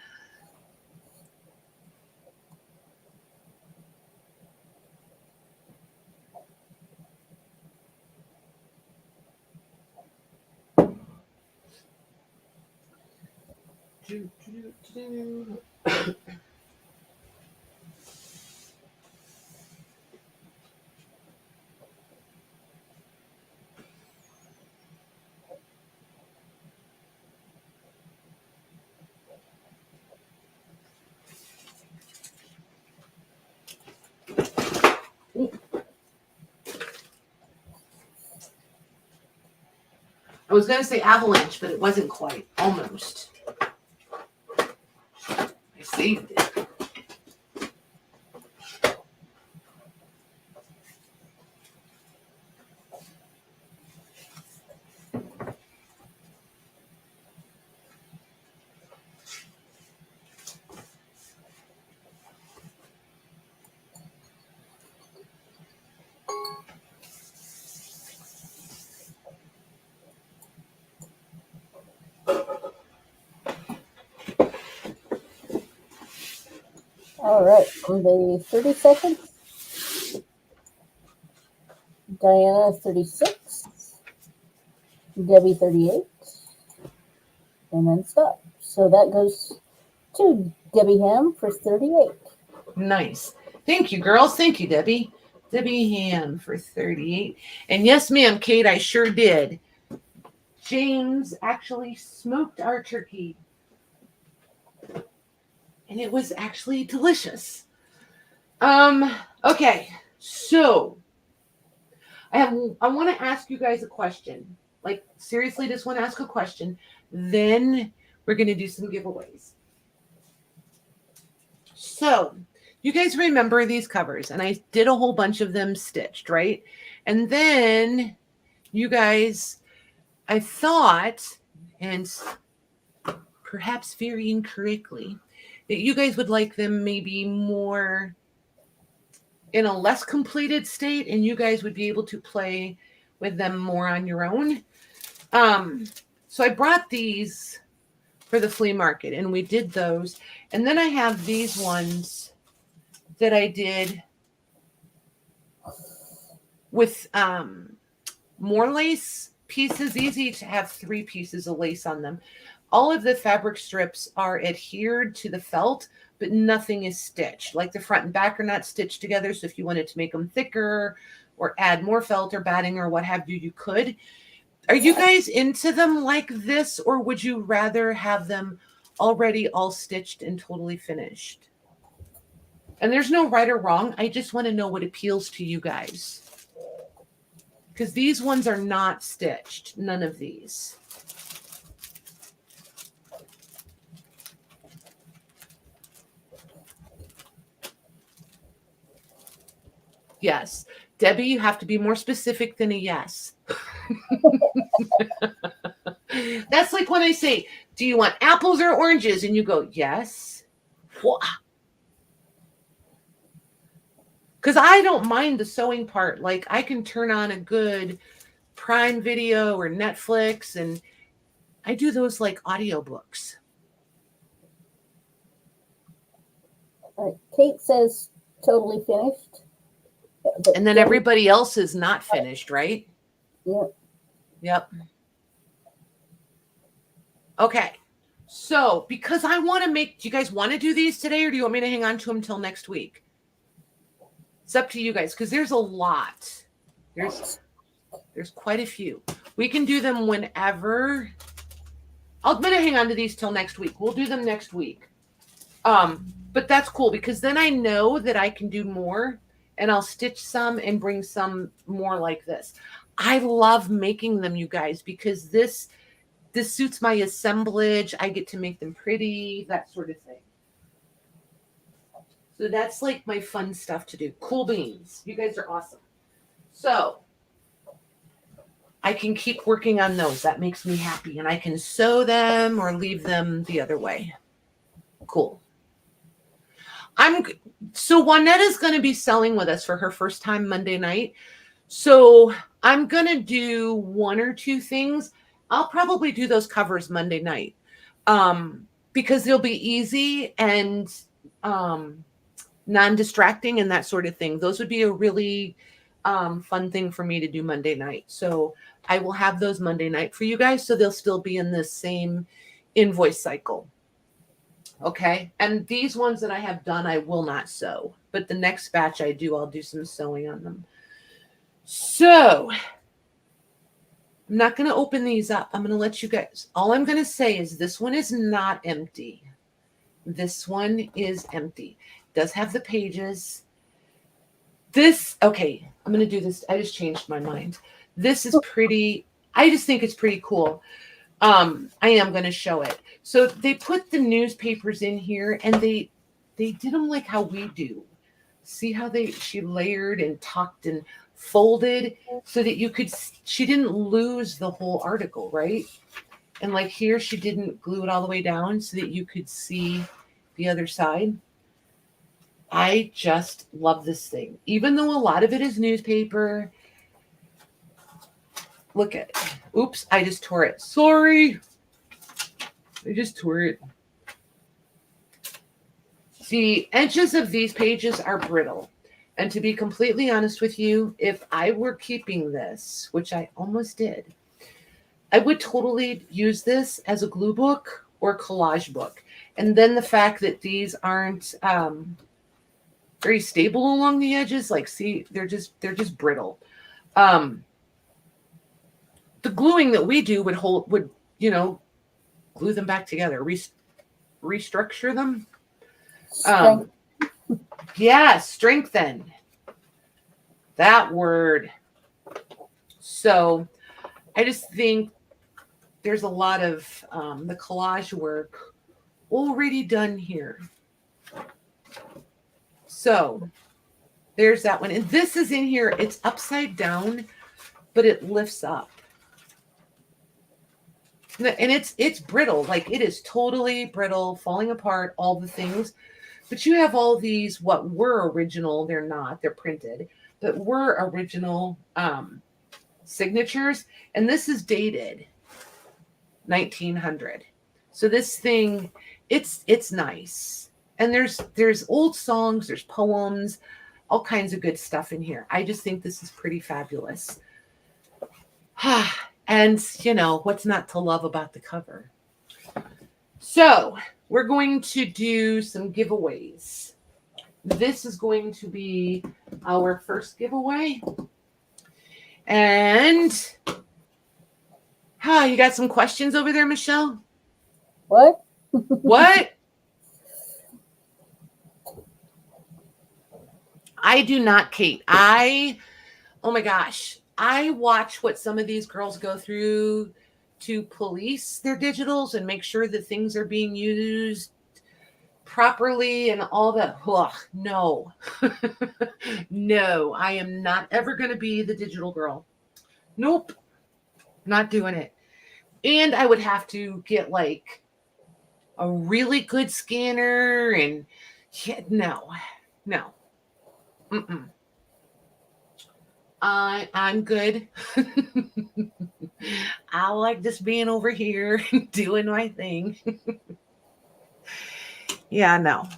I was going to say avalanche, but it wasn't quite. Almost. I saved it. All right, on the 30 seconds, Diana 36, Debbie 38, and then stop. So that goes to Debbie Ham for 38. Nice. Thank you, girls. Thank you, Debbie. Debbie Ham for 38. And yes, ma'am, Kate, I sure did. James actually smoked our turkey. And it was actually delicious. Okay, so I want to ask you guys a question. Like, seriously, just want to ask a question. Then we're going to do some giveaways. So, you guys remember these covers, and I did a whole bunch of them stitched, right? And then you guys, I thought, and perhaps very incorrectly, that you guys would like them maybe more in a less completed state, and you guys would be able to play with them more on your own. So I brought these for the flea market, and we did those. And then I have these ones that I did with more lace pieces. These each have 3 pieces of lace on them. All of the fabric strips are adhered to the felt, but nothing is stitched. Like the front and back are not stitched together. So if you wanted to make them thicker or add more felt or batting or what have you, you could. Are you guys into them like this, or would you rather have them already all stitched and totally finished? And there's no right or wrong. I just want to know what appeals to you guys. Because these ones are not stitched. None of these. Yes. Debbie, you have to be more specific than a yes. That's like when I say, do you want apples or oranges? And you go, yes. Because I don't mind the sewing part. Like I can turn on a good Prime Video or Netflix, and I do those like audiobooks. Kate says totally finished. And then everybody else is not finished, right? Yep. Yep. Okay. So because I want to make, do you guys want to do these today, or do you want me to hang on to them till next week? It's up to you guys, because there's a lot. There's quite a few. We can do them whenever. I'm going to hang on to these till next week. We'll do them next week. But that's cool, because then I know that I can do more, and I'll stitch some and bring some more like this. I love making them, you guys, because this suits my assemblage. I get to make them pretty, that sort of thing. So that's like my fun stuff to do. Cool beans. You guys are awesome. So I can keep working on those. That makes me happy. And I can sew them or leave them the other way. Cool. So Juanetta's going to be selling with us for her first time Monday night. So I'm going to do 1 or 2 things. I'll probably do those covers Monday night because they'll be easy and non-distracting and that sort of thing. Those would be a really fun thing for me to do Monday night. So I will have those Monday night for you guys. So they'll still be in this same invoice cycle. Okay. And these ones that I have done, I will not sew, but the next batch I do, I'll do some sewing on them. So I'm not going to open these up. I'm going to let you guys, all I'm going to say is this one is not empty. This one is empty. It does have the pages. Okay, I'm going to do this. I just changed my mind. This is pretty. I just think it's pretty cool. I am going to show it. So they put the newspapers in here, and they did them like how we do. See how she layered and tucked and folded so that she didn't lose the whole article, right? And like here, she didn't glue it all the way down so that you could see the other side. I just love this thing. Even though a lot of it is newspaper. Look at it. Oops, I just tore it. Sorry. I just tore it. The edges of these pages are brittle. And to be completely honest with you, if I were keeping this, which I almost did, I would totally use this as a glue book or collage book. And then the fact that these aren't very stable along the edges, like see, they're just brittle. The gluing that we do would glue them back together, restructure them. Strengthen. That word. So I just think there's a lot of the collage work already done here. So there's that one. And this is in here. It's upside down, but it lifts up. And it's brittle. Like it is totally brittle, falling apart, all the things. But you have all these, what were original, they're not, they're printed, but were original signatures. And this is dated 1900. So this thing, it's nice. And there's old songs, there's poems, all kinds of good stuff in here. I just think this is pretty fabulous. And you know, what's not to love about the cover? So we're going to do some giveaways. This is going to be our first giveaway. And you got some questions over there, Michelle? What? What? I do not, Kate. Oh my gosh. I watch what some of these girls go through to police their digitals and make sure that things are being used properly and all that. Ugh, no. No, I am not ever going to be the digital girl. Nope. Not doing it. And I would have to get like a really good scanner and no. Mm-mm. I'm good. I like just being over here doing my thing. Yeah, no.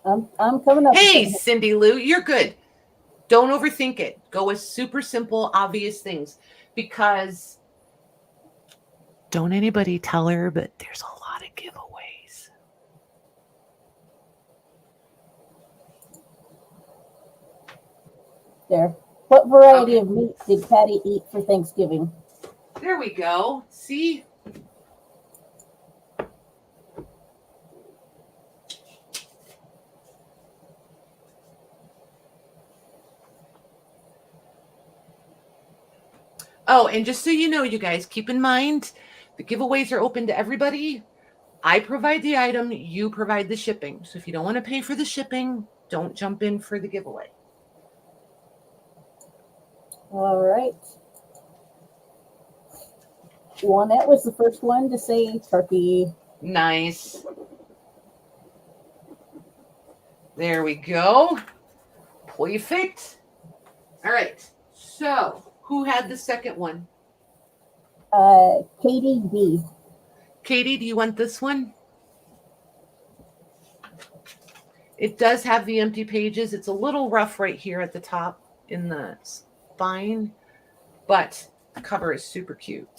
I'm coming up. Hey, Cindy Lou, you're good. Don't overthink it. Go with super simple, obvious things, because don't anybody tell her, but there's a lot of giveaways. There. What variety of meat did Patty eat for Thanksgiving? There we go. See? Oh, and just so you know, you guys, keep in mind, the giveaways are open to everybody. I provide the item, you provide the shipping. So if you don't want to pay for the shipping, don't jump in for the giveaway. All right. Juanette was the first one to say turkey. Nice. There we go. Perfect. All right. So who had the second one? Katie B. Katie, do you want this one? It does have the empty pages. It's a little rough right here at the top in the spine, but the cover is super cute.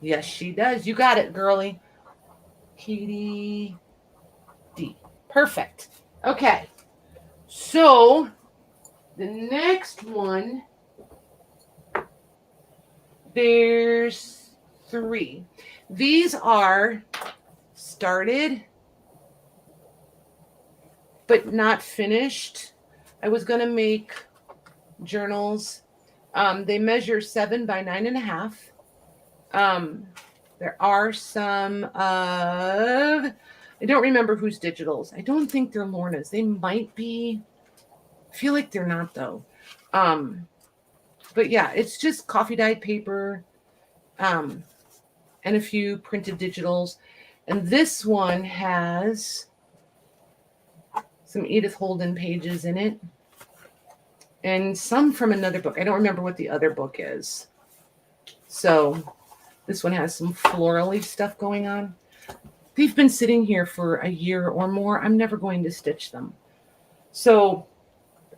Yes, she does. You got it, girly. Katie D. Perfect. Okay. So the next one, there's 3. These are started, but not finished. I was going to make journals. They measure 7 by 9.5. There are some of, I don't remember whose digitals. I don't think they're Lorna's. They might be. I feel like they're not though. But yeah, it's just coffee dyed paper, and a few printed digitals. And this one has some Edith Holden pages in it and some from another book. I don't remember what the other book is. So this one has some florally stuff going on. They've been sitting here for a year or more. I'm never going to stitch them. So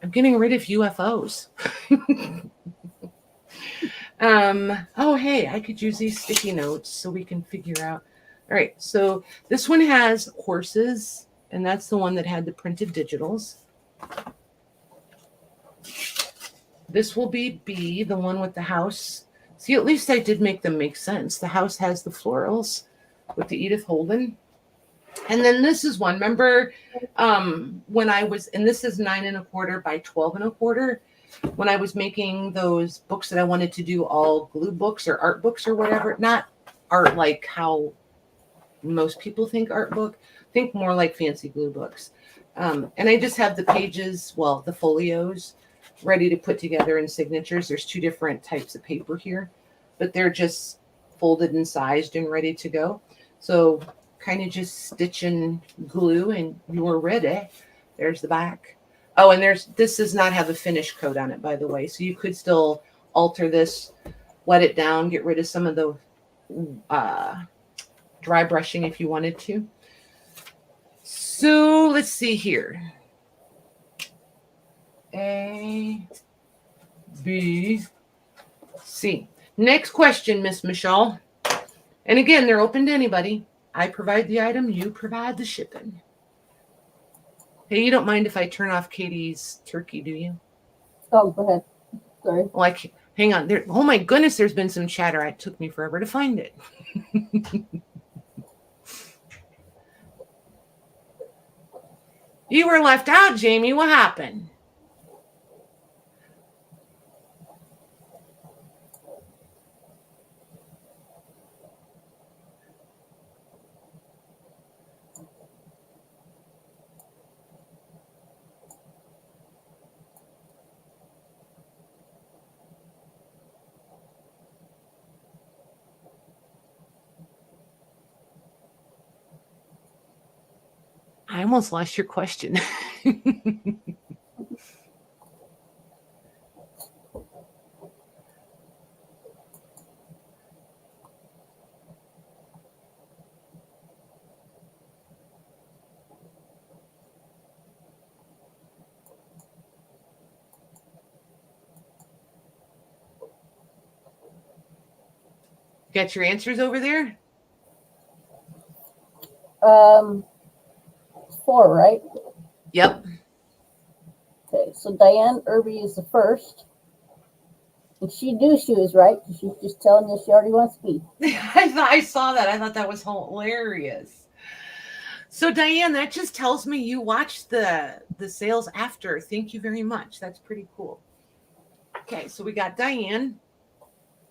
I'm getting rid of UFOs. Oh, hey, I could use these sticky notes so we can figure out. All right, so this one has horses, and that's the one that had the printed digitals. This will be B, the one with the house. See, at least I did make them make sense. The house has the florals with the Edith Holden. And then this is one. Remember when I was, and this is 9 1/4 by 12 1/4. When I was making those books that I wanted to do all glue books or art books or whatever, not art like how most people think art book. Think more like fancy glue books. And I just have the pages, well, the folios ready to put together in signatures. There's 2 different types of paper here, but they're just folded and sized and ready to go. So kind of just stitch and glue and you're ready. There's the back. Oh, and this does not have a finish coat on it, by the way. So you could still alter this, wet it down, get rid of some of the dry brushing if you wanted to. So let's see here. A, B, C. Next question, Miss Michelle. And again, they're open to anybody. I provide the item, you provide the shipping. Hey, you don't mind if I turn off Katie's turkey, do you? Oh, go ahead. Sorry. Like, hang on. There. Oh my goodness, there's been some chatter. It took me forever to find it. You were left out, Jamie. What happened? I almost lost your question. Got your answers over there? 4, right? Yep. Okay, so Diane Irby is the first. And she knew she was right because she's just telling you she already wants to be. I saw that. I thought that was hilarious. So Diane, that just tells me you watched the sales after. Thank you very much. That's pretty cool. Okay, so we got Diane.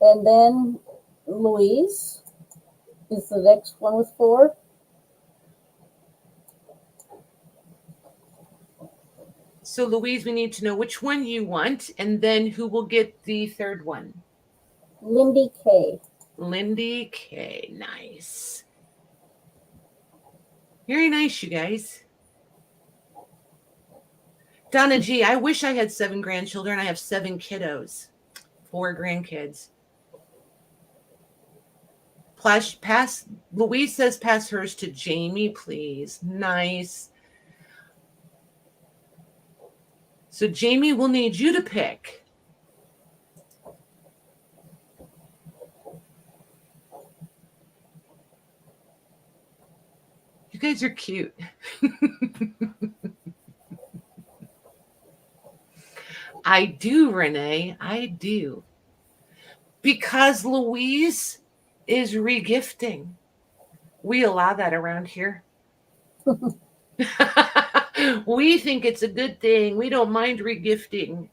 And then Louise is the next one with 4. So Louise, we need to know which one you want and then who will get the third one. Lindy K. Lindy K. Nice. Very nice, you guys. Donna G, I wish I had 7 grandchildren. I have 7 kiddos, 4 grandkids. Louise says pass hers to Jamie, please. Nice. So Jamie will need you to pick. You guys are cute. I do, Renee. I do. Because Louise is regifting. We allow that around here. We think it's a good thing. We don't mind regifting.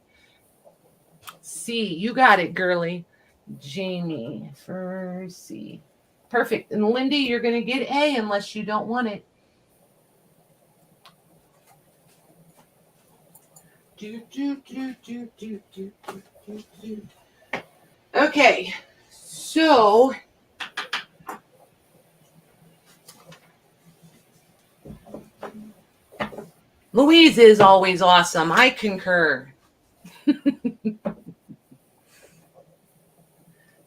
C, you got it, girly. Jamie for C. Perfect. And Lindy, you're going to get A unless you don't want it. Okay. So Louise is always awesome. I concur.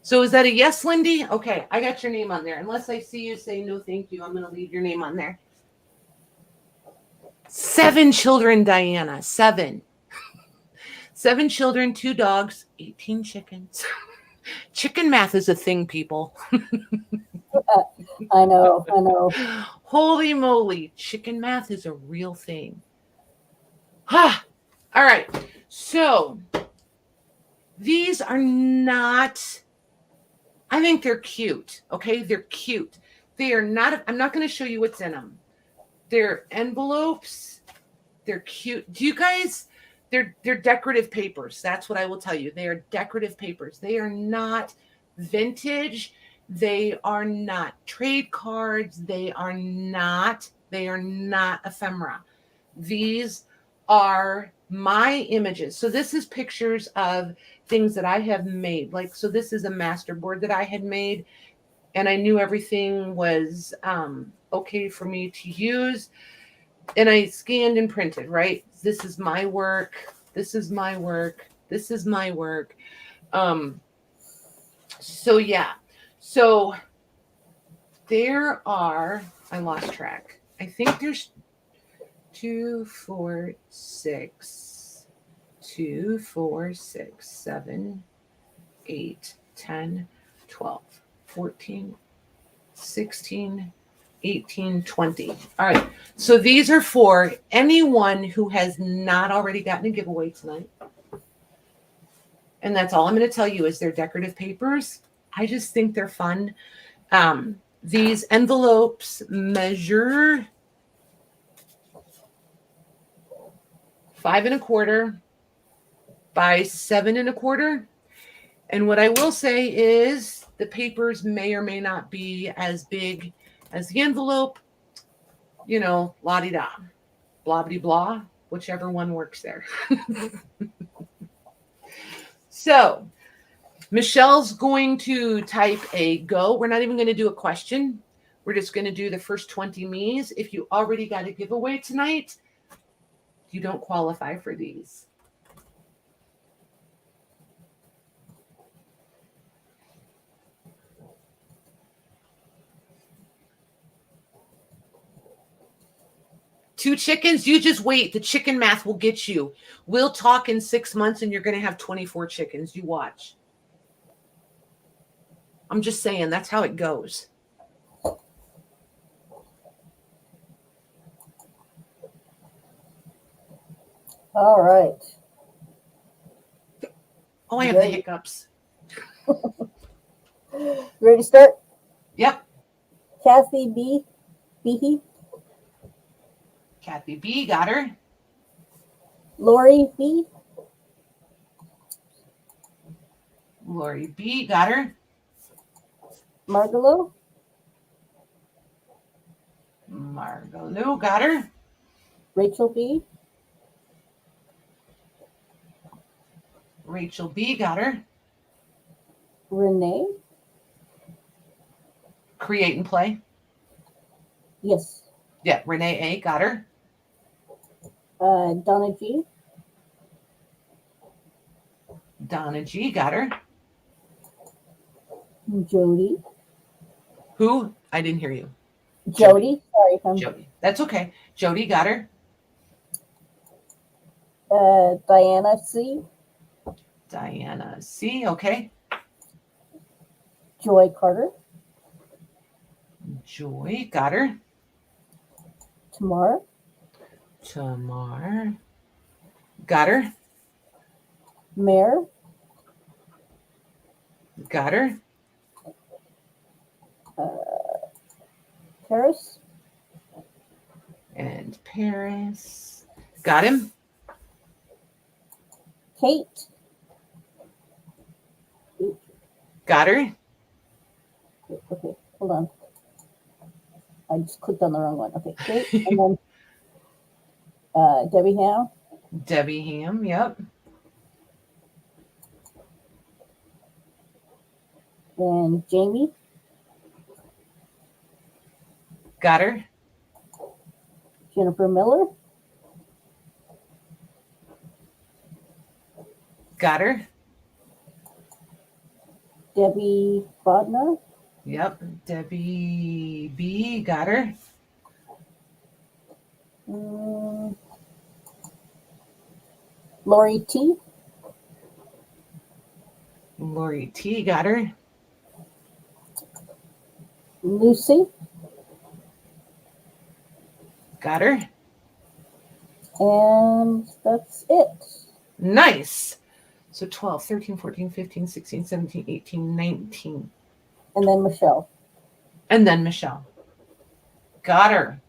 So is that a yes, Lindy? Okay, I got your name on there. Unless I see you say no, thank you, I'm going to leave your name on there. 7 children, Diana. 7. 7 children, 2 dogs, 18 chickens. Chicken math is a thing, people. I know. Holy moly. Chicken math is a real thing. All right. So these are not, I think they're cute. Okay. They're cute. They are not, I'm not going to show you what's in them. They're envelopes. They're cute. Do you guys, they're decorative papers. That's what I will tell you. They are decorative papers. They are not vintage. They are not trade cards. They are not ephemera. These are my images. So this is pictures of things that I have made. Like, so this is a master board that I had made, and I knew everything was okay for me to use. And I scanned and printed, right? This is my work. This is my work. This is my work. So yeah. So there are, I lost track. I think there's 2, 4, 6, 2, 4, 6, 7, 8, 10, 12, 14, 16, 18, 20. All right. So these are for anyone who has not already gotten a giveaway tonight. And that's all I'm going to tell you is they're decorative papers. I just think they're fun. These envelopes measure 5 1/4 by 7 1/4. And what I will say is the papers may or may not be as big as the envelope, you know, la-di-da, blah-blah-blah, whichever one works there. So Michelle's going to type a go. We're not even going to do a question. We're just going to do the first 20 me's. If you already got a giveaway tonight, you don't qualify for these. Two chickens, you just wait. The chicken math will get you. We'll talk in 6 months and you're going to have 24 chickens. You watch. I'm just saying, that's how it goes. All right. Oh, I have the hiccups. Ready to start? Yep. Kathy B. Behe. Kathy B, got her. Lori B. Lori B, got her. Margalo. Margaloo, got her. Rachel B. Rachel B, got her. Renee. Create and play. Yes. Yeah, Renee A, got her. Donna G. Donna G, got her. Jody. Who? I didn't hear you. Jody. Sorry if I'm. Jody. That's okay. Jody, got her. Diana C. Diana C, okay. Joy Carter. Joy, got her. Tamar. Tamar, got her. Mare. Got her. Paris. And Paris. Got him. Kate. Got her. Okay, hold on. I just clicked on the wrong one. Okay, Kate. And then Debbie Ham. Debbie Ham, yep. And Jamie. Got her. Jennifer Miller. Got her. Debbie Bodnar. Yep. Debbie B, got her. Lori T. Lori T, got her. Lucy. Got her. And that's it. Nice. So 12, 13, 14, 15, 16, 17, 18, 19. And then Michelle. And then Michelle. Got her.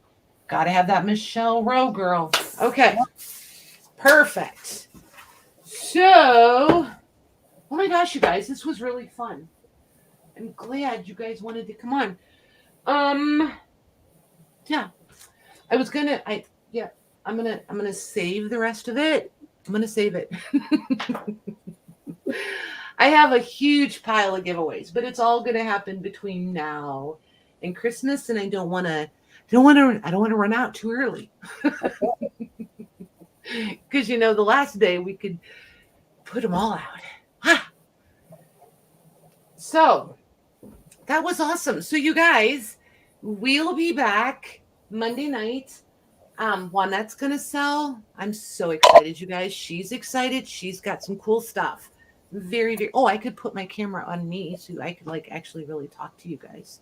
Got to have that Michelle Rowe girl. Okay. Perfect. So, oh my gosh, you guys, this was really fun. I'm glad you guys wanted to come on. Yeah. I'm gonna save the rest of it. I'm gonna save it. I have a huge pile of giveaways, but it's all gonna happen between now and Christmas, and I don't wanna run out too early. Because the last day we could put them all out. So that was awesome. So you guys, we'll be back Monday night. Juanette's gonna sell. I'm so excited, you guys. She's excited. She's got some cool stuff. Very, very. Oh, I could put my camera on me so I could actually really talk to you guys.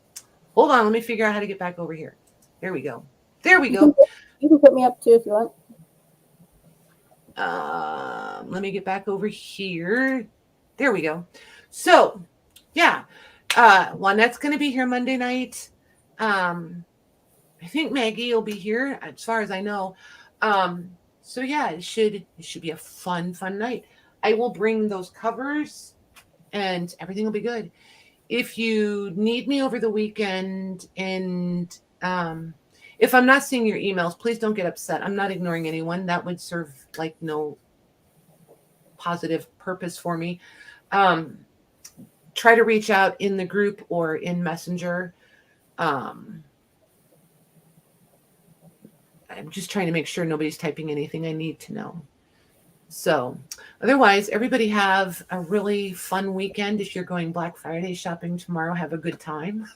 Hold on, let me figure out how to get back over here. There we go. There we go. You can put me up too if you want. Let me get back over here. There we go. So, yeah, Juanette's going to be here Monday night. I think Maggie will be here, as far as I know. So yeah, it should be a fun night. I will bring those covers, and everything will be good. If you need me over the weekend, and if I'm not seeing your emails, please don't get upset. I'm not ignoring anyone. That would serve no positive purpose for me. Try to reach out in the group or in Messenger. I'm just trying to make sure nobody's typing anything I need to know. So otherwise, everybody have a really fun weekend. If you're going Black Friday shopping tomorrow, have a good time.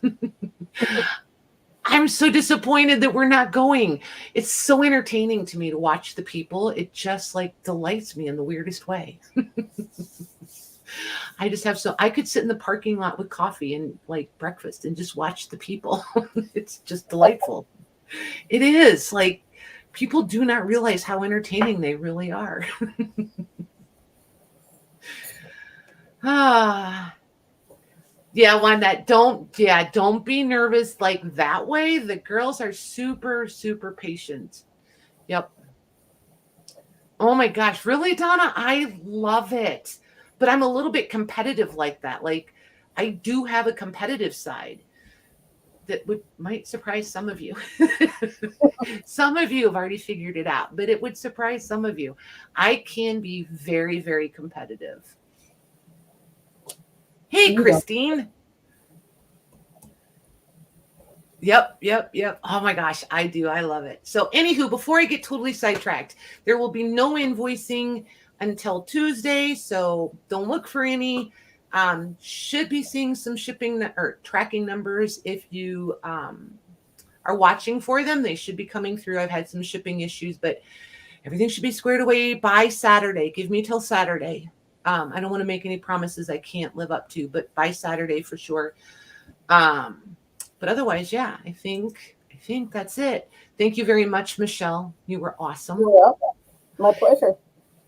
I'm so disappointed that we're not going. It's so entertaining to me to watch the people. It just delights me in the weirdest way. I could sit in the parking lot with coffee and breakfast and just watch the people. It's just delightful. It is people do not realize how entertaining they really are. Yeah, Juanette, don't be nervous that way. The girls are super, super patient. Yep. Oh my gosh. Really, Donna? I love it. But I'm a little bit competitive like that. I do have a competitive side that might surprise some of you. Some of you have already figured it out, but it would surprise some of you. I can be very, very competitive. Hey, Christine. Yep. Oh my gosh, I do. I love it. So anywho, before I get totally sidetracked, there will be no invoicing until Tuesday, so don't look for any. Should be seeing some shipping or tracking numbers if you are watching for them. They should be coming through. I've had some shipping issues, but everything should be squared away by Saturday. Give me till Saturday. I don't want to make any promises I can't live up to, but by Saturday for sure. But otherwise, yeah, I think that's it. Thank you very much, Michelle. You were awesome. You're welcome. My pleasure.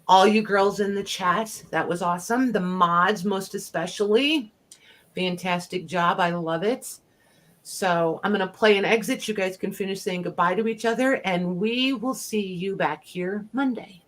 All you girls in the chat, that was awesome. The mods, most especially. Fantastic job. I love it. So I'm going to play an exit. You guys can finish saying goodbye to each other, and we will see you back here Monday.